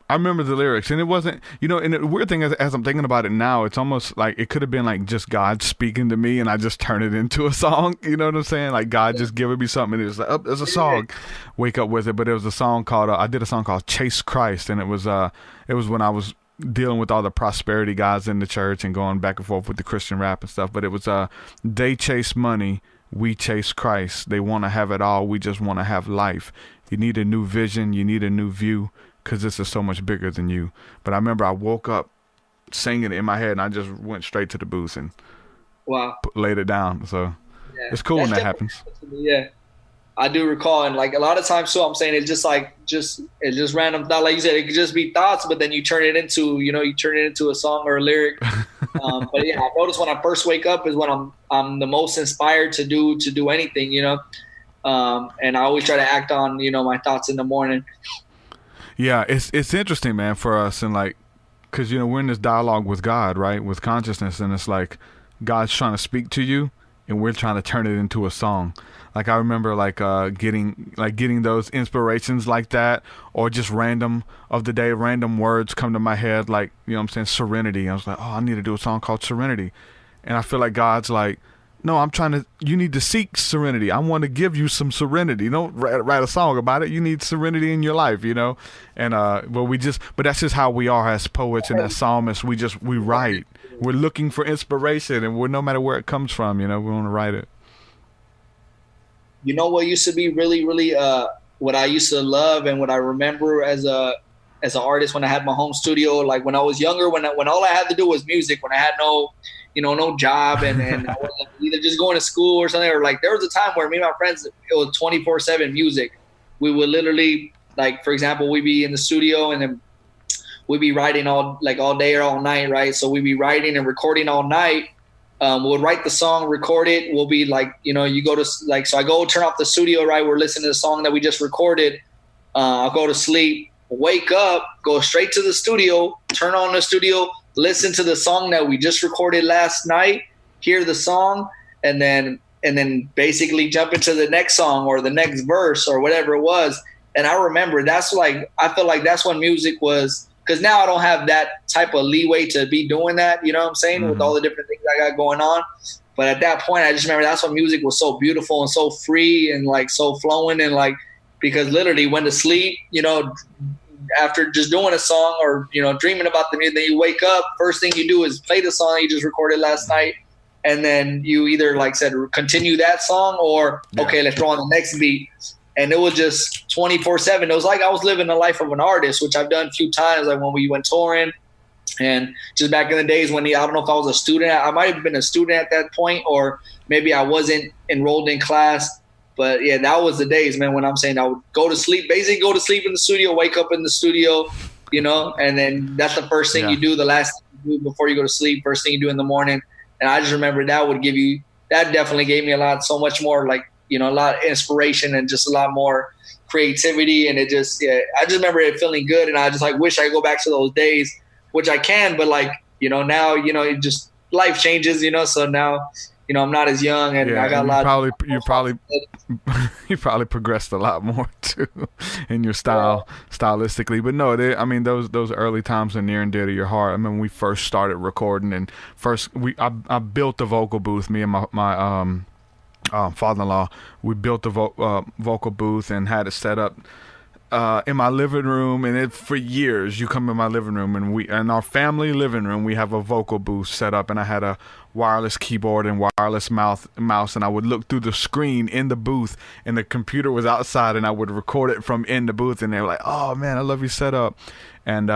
I remember the lyrics, and it wasn't, you know, and the weird thing is, as I'm thinking about it now, it's almost like it could have been like just God speaking to me and I just turn it into a song, you know what I'm saying? Like God just giving me something, and it was like, oh, there's a song, wake up with it. But it was a song called, I did a song called Chase Christ, and it was when I was dealing with all the prosperity guys in the church and going back and forth with the Christian rap and stuff. But it was, they chase money, we chase Christ. They want to have it all, we just want to have life. You need a new vision, you need a new view, because this is so much bigger than you. But I remember I woke up singing it in my head, and I just went straight to the booth and laid it down. So it's cool when that happens. Yeah, I do recall. And like a lot of times too, I'm saying it's just like, it's just random thought. Like you said, it could just be thoughts, but then you turn it into, you know, a song or a lyric. But yeah, I notice when I first wake up is when I'm the most inspired to do anything, you know. And I always try to act on, you know, my thoughts in the morning. Yeah, it's interesting, man, for us, and like, because, you know, we're in this dialogue with God, right, with consciousness, and it's like God's trying to speak to you, and we're trying to turn it into a song. Like I remember getting those inspirations like that, or just random words come to my head, like, you know what I'm saying, serenity. I was like, oh, I need to do a song called Serenity, and I feel like God's like, no, you need to seek serenity. I want to give you some serenity. Don't write a song about it. You need serenity in your life, you know? And, but that's just how we are as poets and as psalmists. We write. We're looking for inspiration, and no matter where it comes from, you know, we want to write it. You know what used to be really, really, what I used to love and what I remember as an artist when I had my home studio, like when I was younger, when all I had to do was music, when I had no job and I wasn't either just going to school or something, or like there was a time where me and my friends, it was 24/7 music. We would literally, like, for example, we'd be in the studio and then we'd be writing all day or all night, right? So we'd be writing and recording all night. We'll write the song, record it. We'll be like, you know, you go to like, so I go turn off the studio, right? We're listening to the song that we just recorded. I'll go to sleep, wake up, go straight to the studio, turn on the studio, listen to the song that we just recorded last night, hear the song, and then basically jump into the next song or the next verse or whatever it was. And I remember I feel like that's when music was, because now I don't have that type of leeway to be doing that, you know what I'm saying, with all the different things I got going on. But at that point, I just remember that's when music was so beautiful and so free and like so flowing, and like, because literally went to sleep, you know, after just doing a song or, you know, dreaming about the music, then you wake up, first thing you do is play the song you just recorded last night. And then you either, like said, continue that song or, okay, let's throw on the next beat. And it was just 24/7. It was like I was living the life of an artist, which I've done a few times, like when we went touring. And just back in the days when I don't know if I was a student. I might have been a student at that point, or maybe I wasn't enrolled in class. But yeah, that was the days, man, when I'm saying I would go to sleep in the studio, wake up in the studio, you know, and then that's the first thing you do, the last thing you do before you go to sleep, first thing you do in the morning. And I just remember that definitely gave me so much more, like, you know, a lot of inspiration and just a lot more creativity. And I just remember it feeling good. And I just like wish I could go back to those days, which I can, but like, you know, now, you know, it just life changes, you know, so now, you know, I'm not as young, and I got a lot. You probably progressed a lot more too in your style, stylistically. But no, those early times are near and dear to your heart. I mean, when we first started recording, and I built the vocal booth. Me and my father-in-law, we built the vocal booth and had it set up in my living room, and for years you come in my living room, and in our family living room we have a vocal booth set up, and I had a wireless keyboard and wireless mouse, and I would look through the screen in the booth, and the computer was outside, and I would record it from in the booth, and they were like, "Oh man, I love your setup." And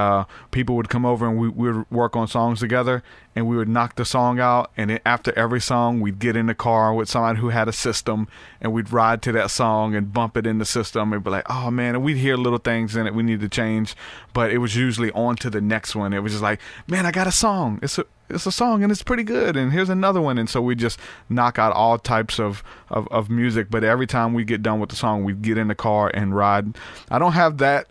people would come over, and we would work on songs together, and we would knock the song out, and then after every song we'd get in the car with somebody who had a system, and we'd ride to that song and bump it in the system and be like, "Oh man," and we'd hear little things in it we need to change, but it was usually on to the next one. It was just like, "Man, I got a song, it's a song and it's pretty good, and here's another one." And so we just knock out all types of music, but every time we get done with the song we'd get in the car and ride. I don't have that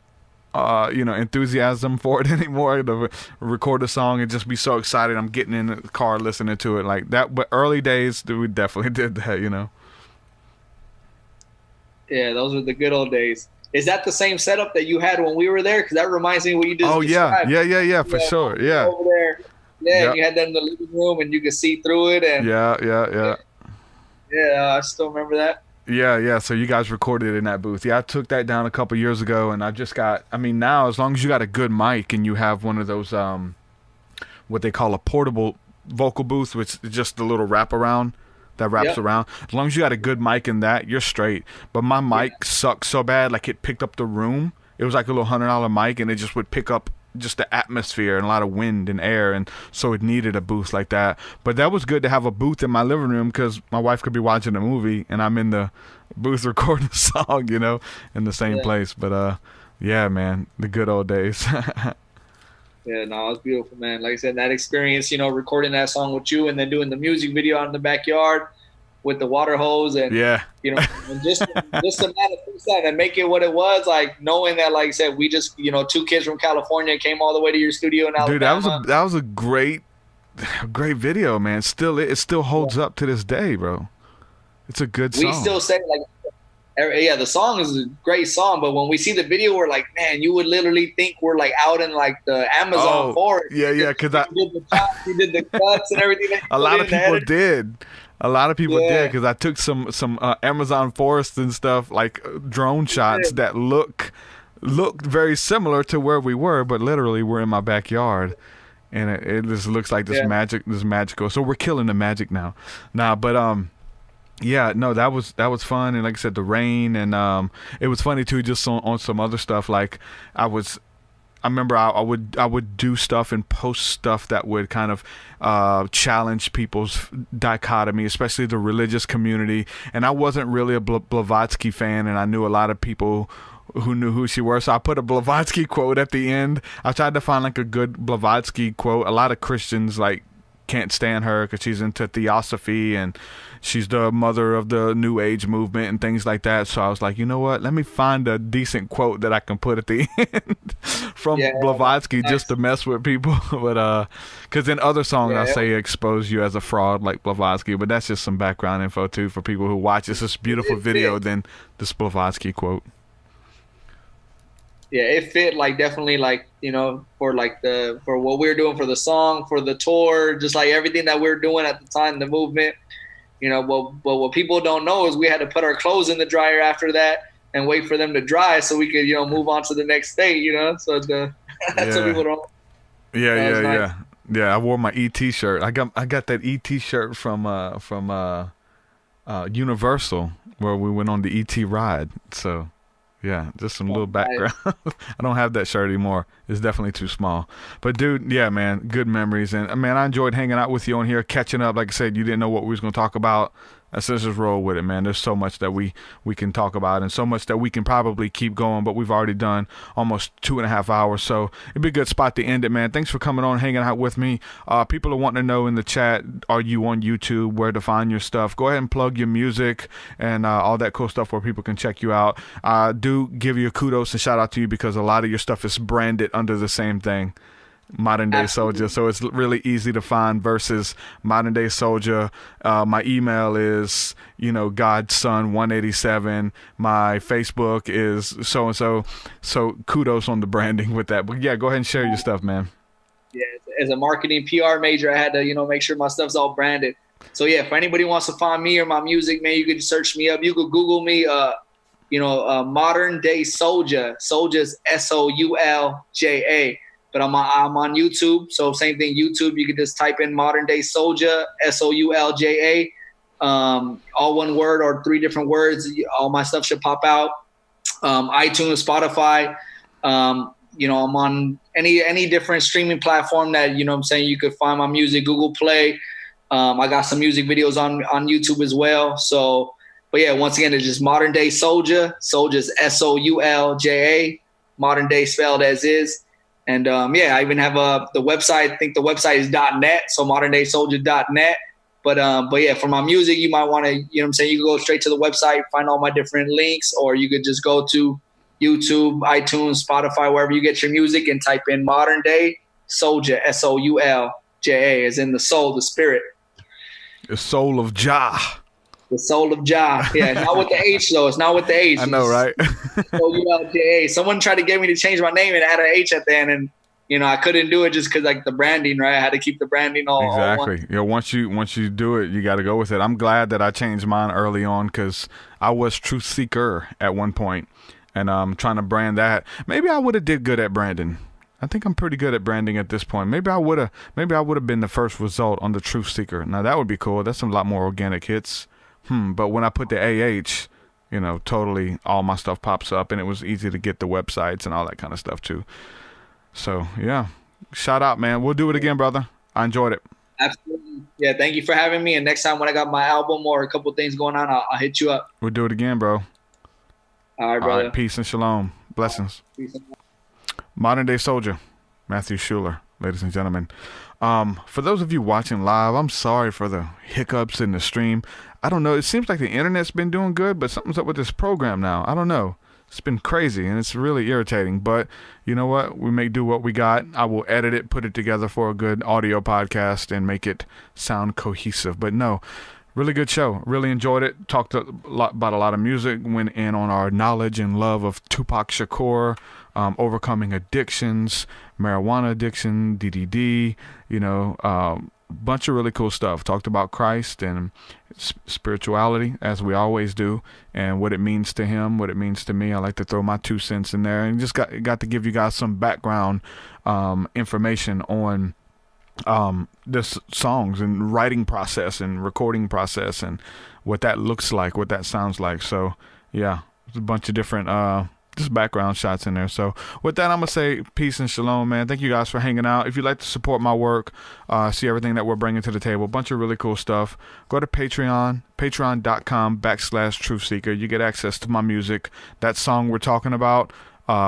enthusiasm for it anymore, to record a song and just be so excited I'm getting in the car listening to it like that. But early days, we definitely did that, Yeah, those were the good old days. Is that the same setup that you had when we were there? Because that reminds me of what you just described. Yeah, for sure. Yeah. Over there. Yeah, you had that in the living room and you could see through it. And Yeah, I still remember that. Yeah. So you guys recorded it in that booth. Yeah, I took that down a couple years ago, and now as long as you got a good mic and you have one of those, what they call a portable vocal booth, which is just the little wraparound that wraps around. As long as you got a good mic in that, you're straight. But my mic sucked so bad, like it picked up the room. It was like a little $100 mic, and it just would pick up just the atmosphere and a lot of wind and air, and so it needed a booth like that. But that was good to have a booth in my living room, because my wife could be watching a movie and I'm in the booth recording a song, in the same place. But yeah, man, the good old days. Yeah, no, it was beautiful, man. Like I said, that experience, recording that song with you and then doing the music video out in the backyard with the water hose, and and just to manifest that and make it what it was, like knowing that, like I said, we just two kids from California came all the way to your studio in Alabama. Dude, that was a great video, man. It still holds up to this day, bro. It's a good song. We still say the song is a great song, but when we see the video, we're like, man, you would literally think we're like out in like the Amazon forest. Yeah, because we did the cuts and everything. A lot of people did. A lot of people did, because I took some Amazon forest and stuff, like drone shots that looked very similar to where we were, but literally we're in my backyard, and it just looks like this magical. So we're killing the magic now. But yeah, no, that was fun, and like I said, the rain, and it was funny too, just on some other stuff. Like I remember I would do stuff and post stuff that would kind of challenge people's dichotomy, especially the religious community. And I wasn't really a Blavatsky fan, and I knew a lot of people who knew who she were. So I put a Blavatsky quote at the end. I tried to find like a good Blavatsky quote. A lot of Christians can't stand her because she's into theosophy, and she's the mother of the New Age movement and things like that. So I was like, you know what? Let me find a decent quote that I can put at the end from Blavatsky, just to mess with people. But because in other songs I say expose you as a fraud like Blavatsky, but that's just some background info too for people who watch. It's this beautiful video than this Blavatsky quote. Yeah, it fit definitely for for what we were doing for the song, for the tour, just like everything that we were doing at the time, the movement. But what people don't know is we had to put our clothes in the dryer after that and wait for them to dry so we could move on to the next day. So so people don't. Yeah. Nice. Yeah, I wore my ET shirt. I got that ET shirt from Universal, where we went on the ET ride. So. Yeah, just some little background. I don't have that shirt anymore. It's definitely too small. But dude, yeah, man, good memories. And man, I enjoyed hanging out with you on here, catching up. Like I said, you didn't know what we was going to talk about. Let's just roll with it, man. There's so much that we can talk about, and so much that we can probably keep going, but we've already done almost 2.5 hours, so it'd be a good spot to end it, man. Thanks for coming on, hanging out with me. People are wanting to know in the chat, are you on YouTube, where to find your stuff? Go ahead and plug your music and all that cool stuff where people can check you out. Do give you a kudos and shout out to you, because a lot of your stuff is branded under the same thing, Modern Day Soulja, so it's really easy to find versus Modern Day Soulja. My email is Godson187. My Facebook is so and so. So kudos on the branding with that. But yeah, go ahead and share your stuff, man. Yeah, as a marketing PR major, I had to make sure my stuff's all branded. So yeah, if anybody wants to find me or my music, man, you can search me up. You could Google me, Modern Day Soulja. Soulja's Soulja. But I'm on YouTube. So same thing, YouTube. You can just type in Modern Day Soulja, Soulja. All one word or 3 different words. All my stuff should pop out. iTunes, Spotify. I'm on any different streaming platform that, you could find my music. Google Play. I got some music videos on YouTube as well. So, but yeah, once again, it's just Modern Day Soulja. Soulja's Soulja. Modern Day spelled as is. And I even have the website. I think the website is .net. So modernDaySoulja.net. But yeah, for my music, you might want to, you can go straight to the website, find all my different links, or you could just go to YouTube, iTunes, Spotify, wherever you get your music, and type in Modern Day Soulja, Soulja, as in the soul, the spirit. The soul of Jah. The soul of Jah. Yeah, not with the H, though. It's not with the H. I know, right? Soulja. Someone tried to get me to change my name and add an H at the end, and I couldn't do it just because the branding, right? I had to keep the branding all exactly. Once you do it, you got to go with it. I'm glad that I changed mine early on because I was TruthSeekah at one point, and I'm trying to brand that. Maybe I would have did good at branding. I think I'm pretty good at branding at this point. Maybe I would have been the first result on the TruthSeekah. Now that would be cool. That's a lot more organic hits. But when I put the AH, totally all my stuff pops up, and it was easy to get the websites and all that kind of stuff too. So, yeah, shout out, man. We'll do it again, brother. I enjoyed it. Absolutely. Yeah, thank you for having me. And next time when I got my album or a couple things going on, I'll hit you up. We'll do it again, bro. All right, brother. All right, peace and shalom. Blessings. Peace. Modern Day Soulja, Matthew Schuler, ladies and gentlemen. For those of you watching live, I'm sorry for the hiccups in the stream. I don't know. It seems like the internet's been doing good, but something's up with this program now. I don't know. It's been crazy, and it's really irritating. But you know what? We may do what we got. I will edit it, put it together for a good audio podcast, and make it sound cohesive. But no, really good show. Really enjoyed it. Talked about a lot of music. Went in on our knowledge and love of Tupac Shakur, overcoming addictions, marijuana addiction, DDD, bunch of really cool stuff. Talked about Christ and spirituality, as we always do, and what it means to him, what it means to me. I like to throw my 2 cents in there, and just got to give you guys some background information on this songs and writing process and recording process and what that looks like, what that sounds like. So yeah, there's a bunch of different just background shots in there. So with that, I'm gonna say peace and shalom, man. Thank you guys for hanging out. If you'd like to support my work, see everything that we're bringing to the table, a bunch of really cool stuff, go to patreon.com/TruthSeekah. You get access to my music. That song we're talking about,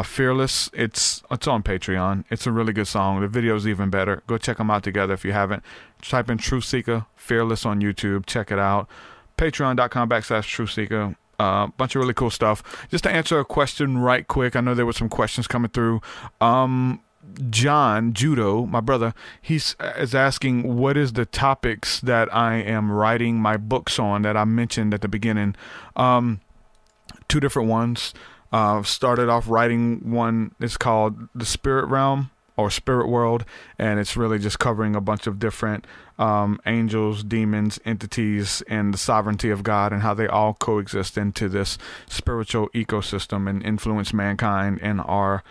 Fearless, it's on Patreon. It's a really good song. The video's even better. Go check them out together if you haven't. Type in TruthSeekah Fearless on YouTube. Check it out. Patreon.com/TruthSeekah. Bunch of really cool stuff. Just to answer a question right quick, I know there were some questions coming through. John Judo, my brother, is asking what is the topics that I am writing my books on that I mentioned at the beginning. 2 different ones. Started off writing one. It's called The Spirit Realm or Spirit World, and it's really just covering a bunch of different angels, demons, entities, and the sovereignty of God and how they all coexist into this spiritual ecosystem and influence mankind in our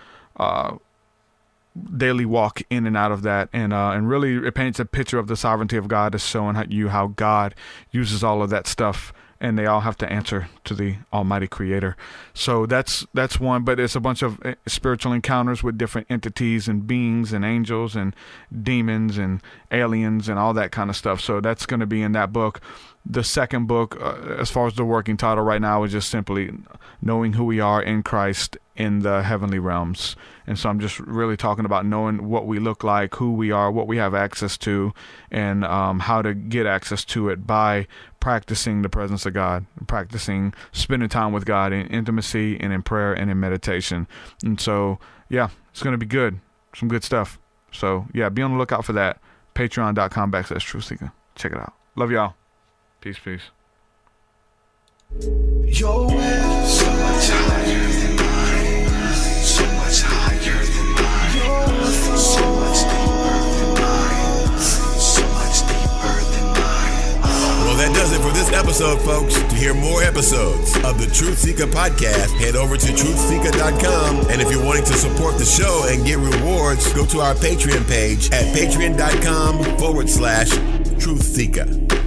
daily walk in and out of that. And really it paints a picture of the sovereignty of God, is showing you how God uses all of that stuff, and they all have to answer to the Almighty Creator. So that's one, but it's a bunch of spiritual encounters with different entities and beings and angels and demons and aliens and all that kind of stuff. So that's going to be in that book. The second book, as far as the working title right now, is just simply knowing who we are in Christ in the heavenly realms. And so I'm just really talking about knowing what we look like, who we are, what we have access to, and how to get access to it by practicing the presence of God, practicing spending time with God in intimacy and in prayer and in meditation. And so, yeah, it's going to be good. Some good stuff. So, yeah, be on the lookout for that. Patreon.com/TruthSeekah. Check it out. Love y'all. Peace, peace. Your way so much higher than mine, so much higher than mine, so much deeper than mine, so much deeper than mine. Well, that does it for this episode, folks. To hear more episodes of the TruthSeekah Podcast, head over to TruthSeekah.com. And if you're wanting to support the show and get rewards, go to our Patreon page at patreon.com/TruthSeekah.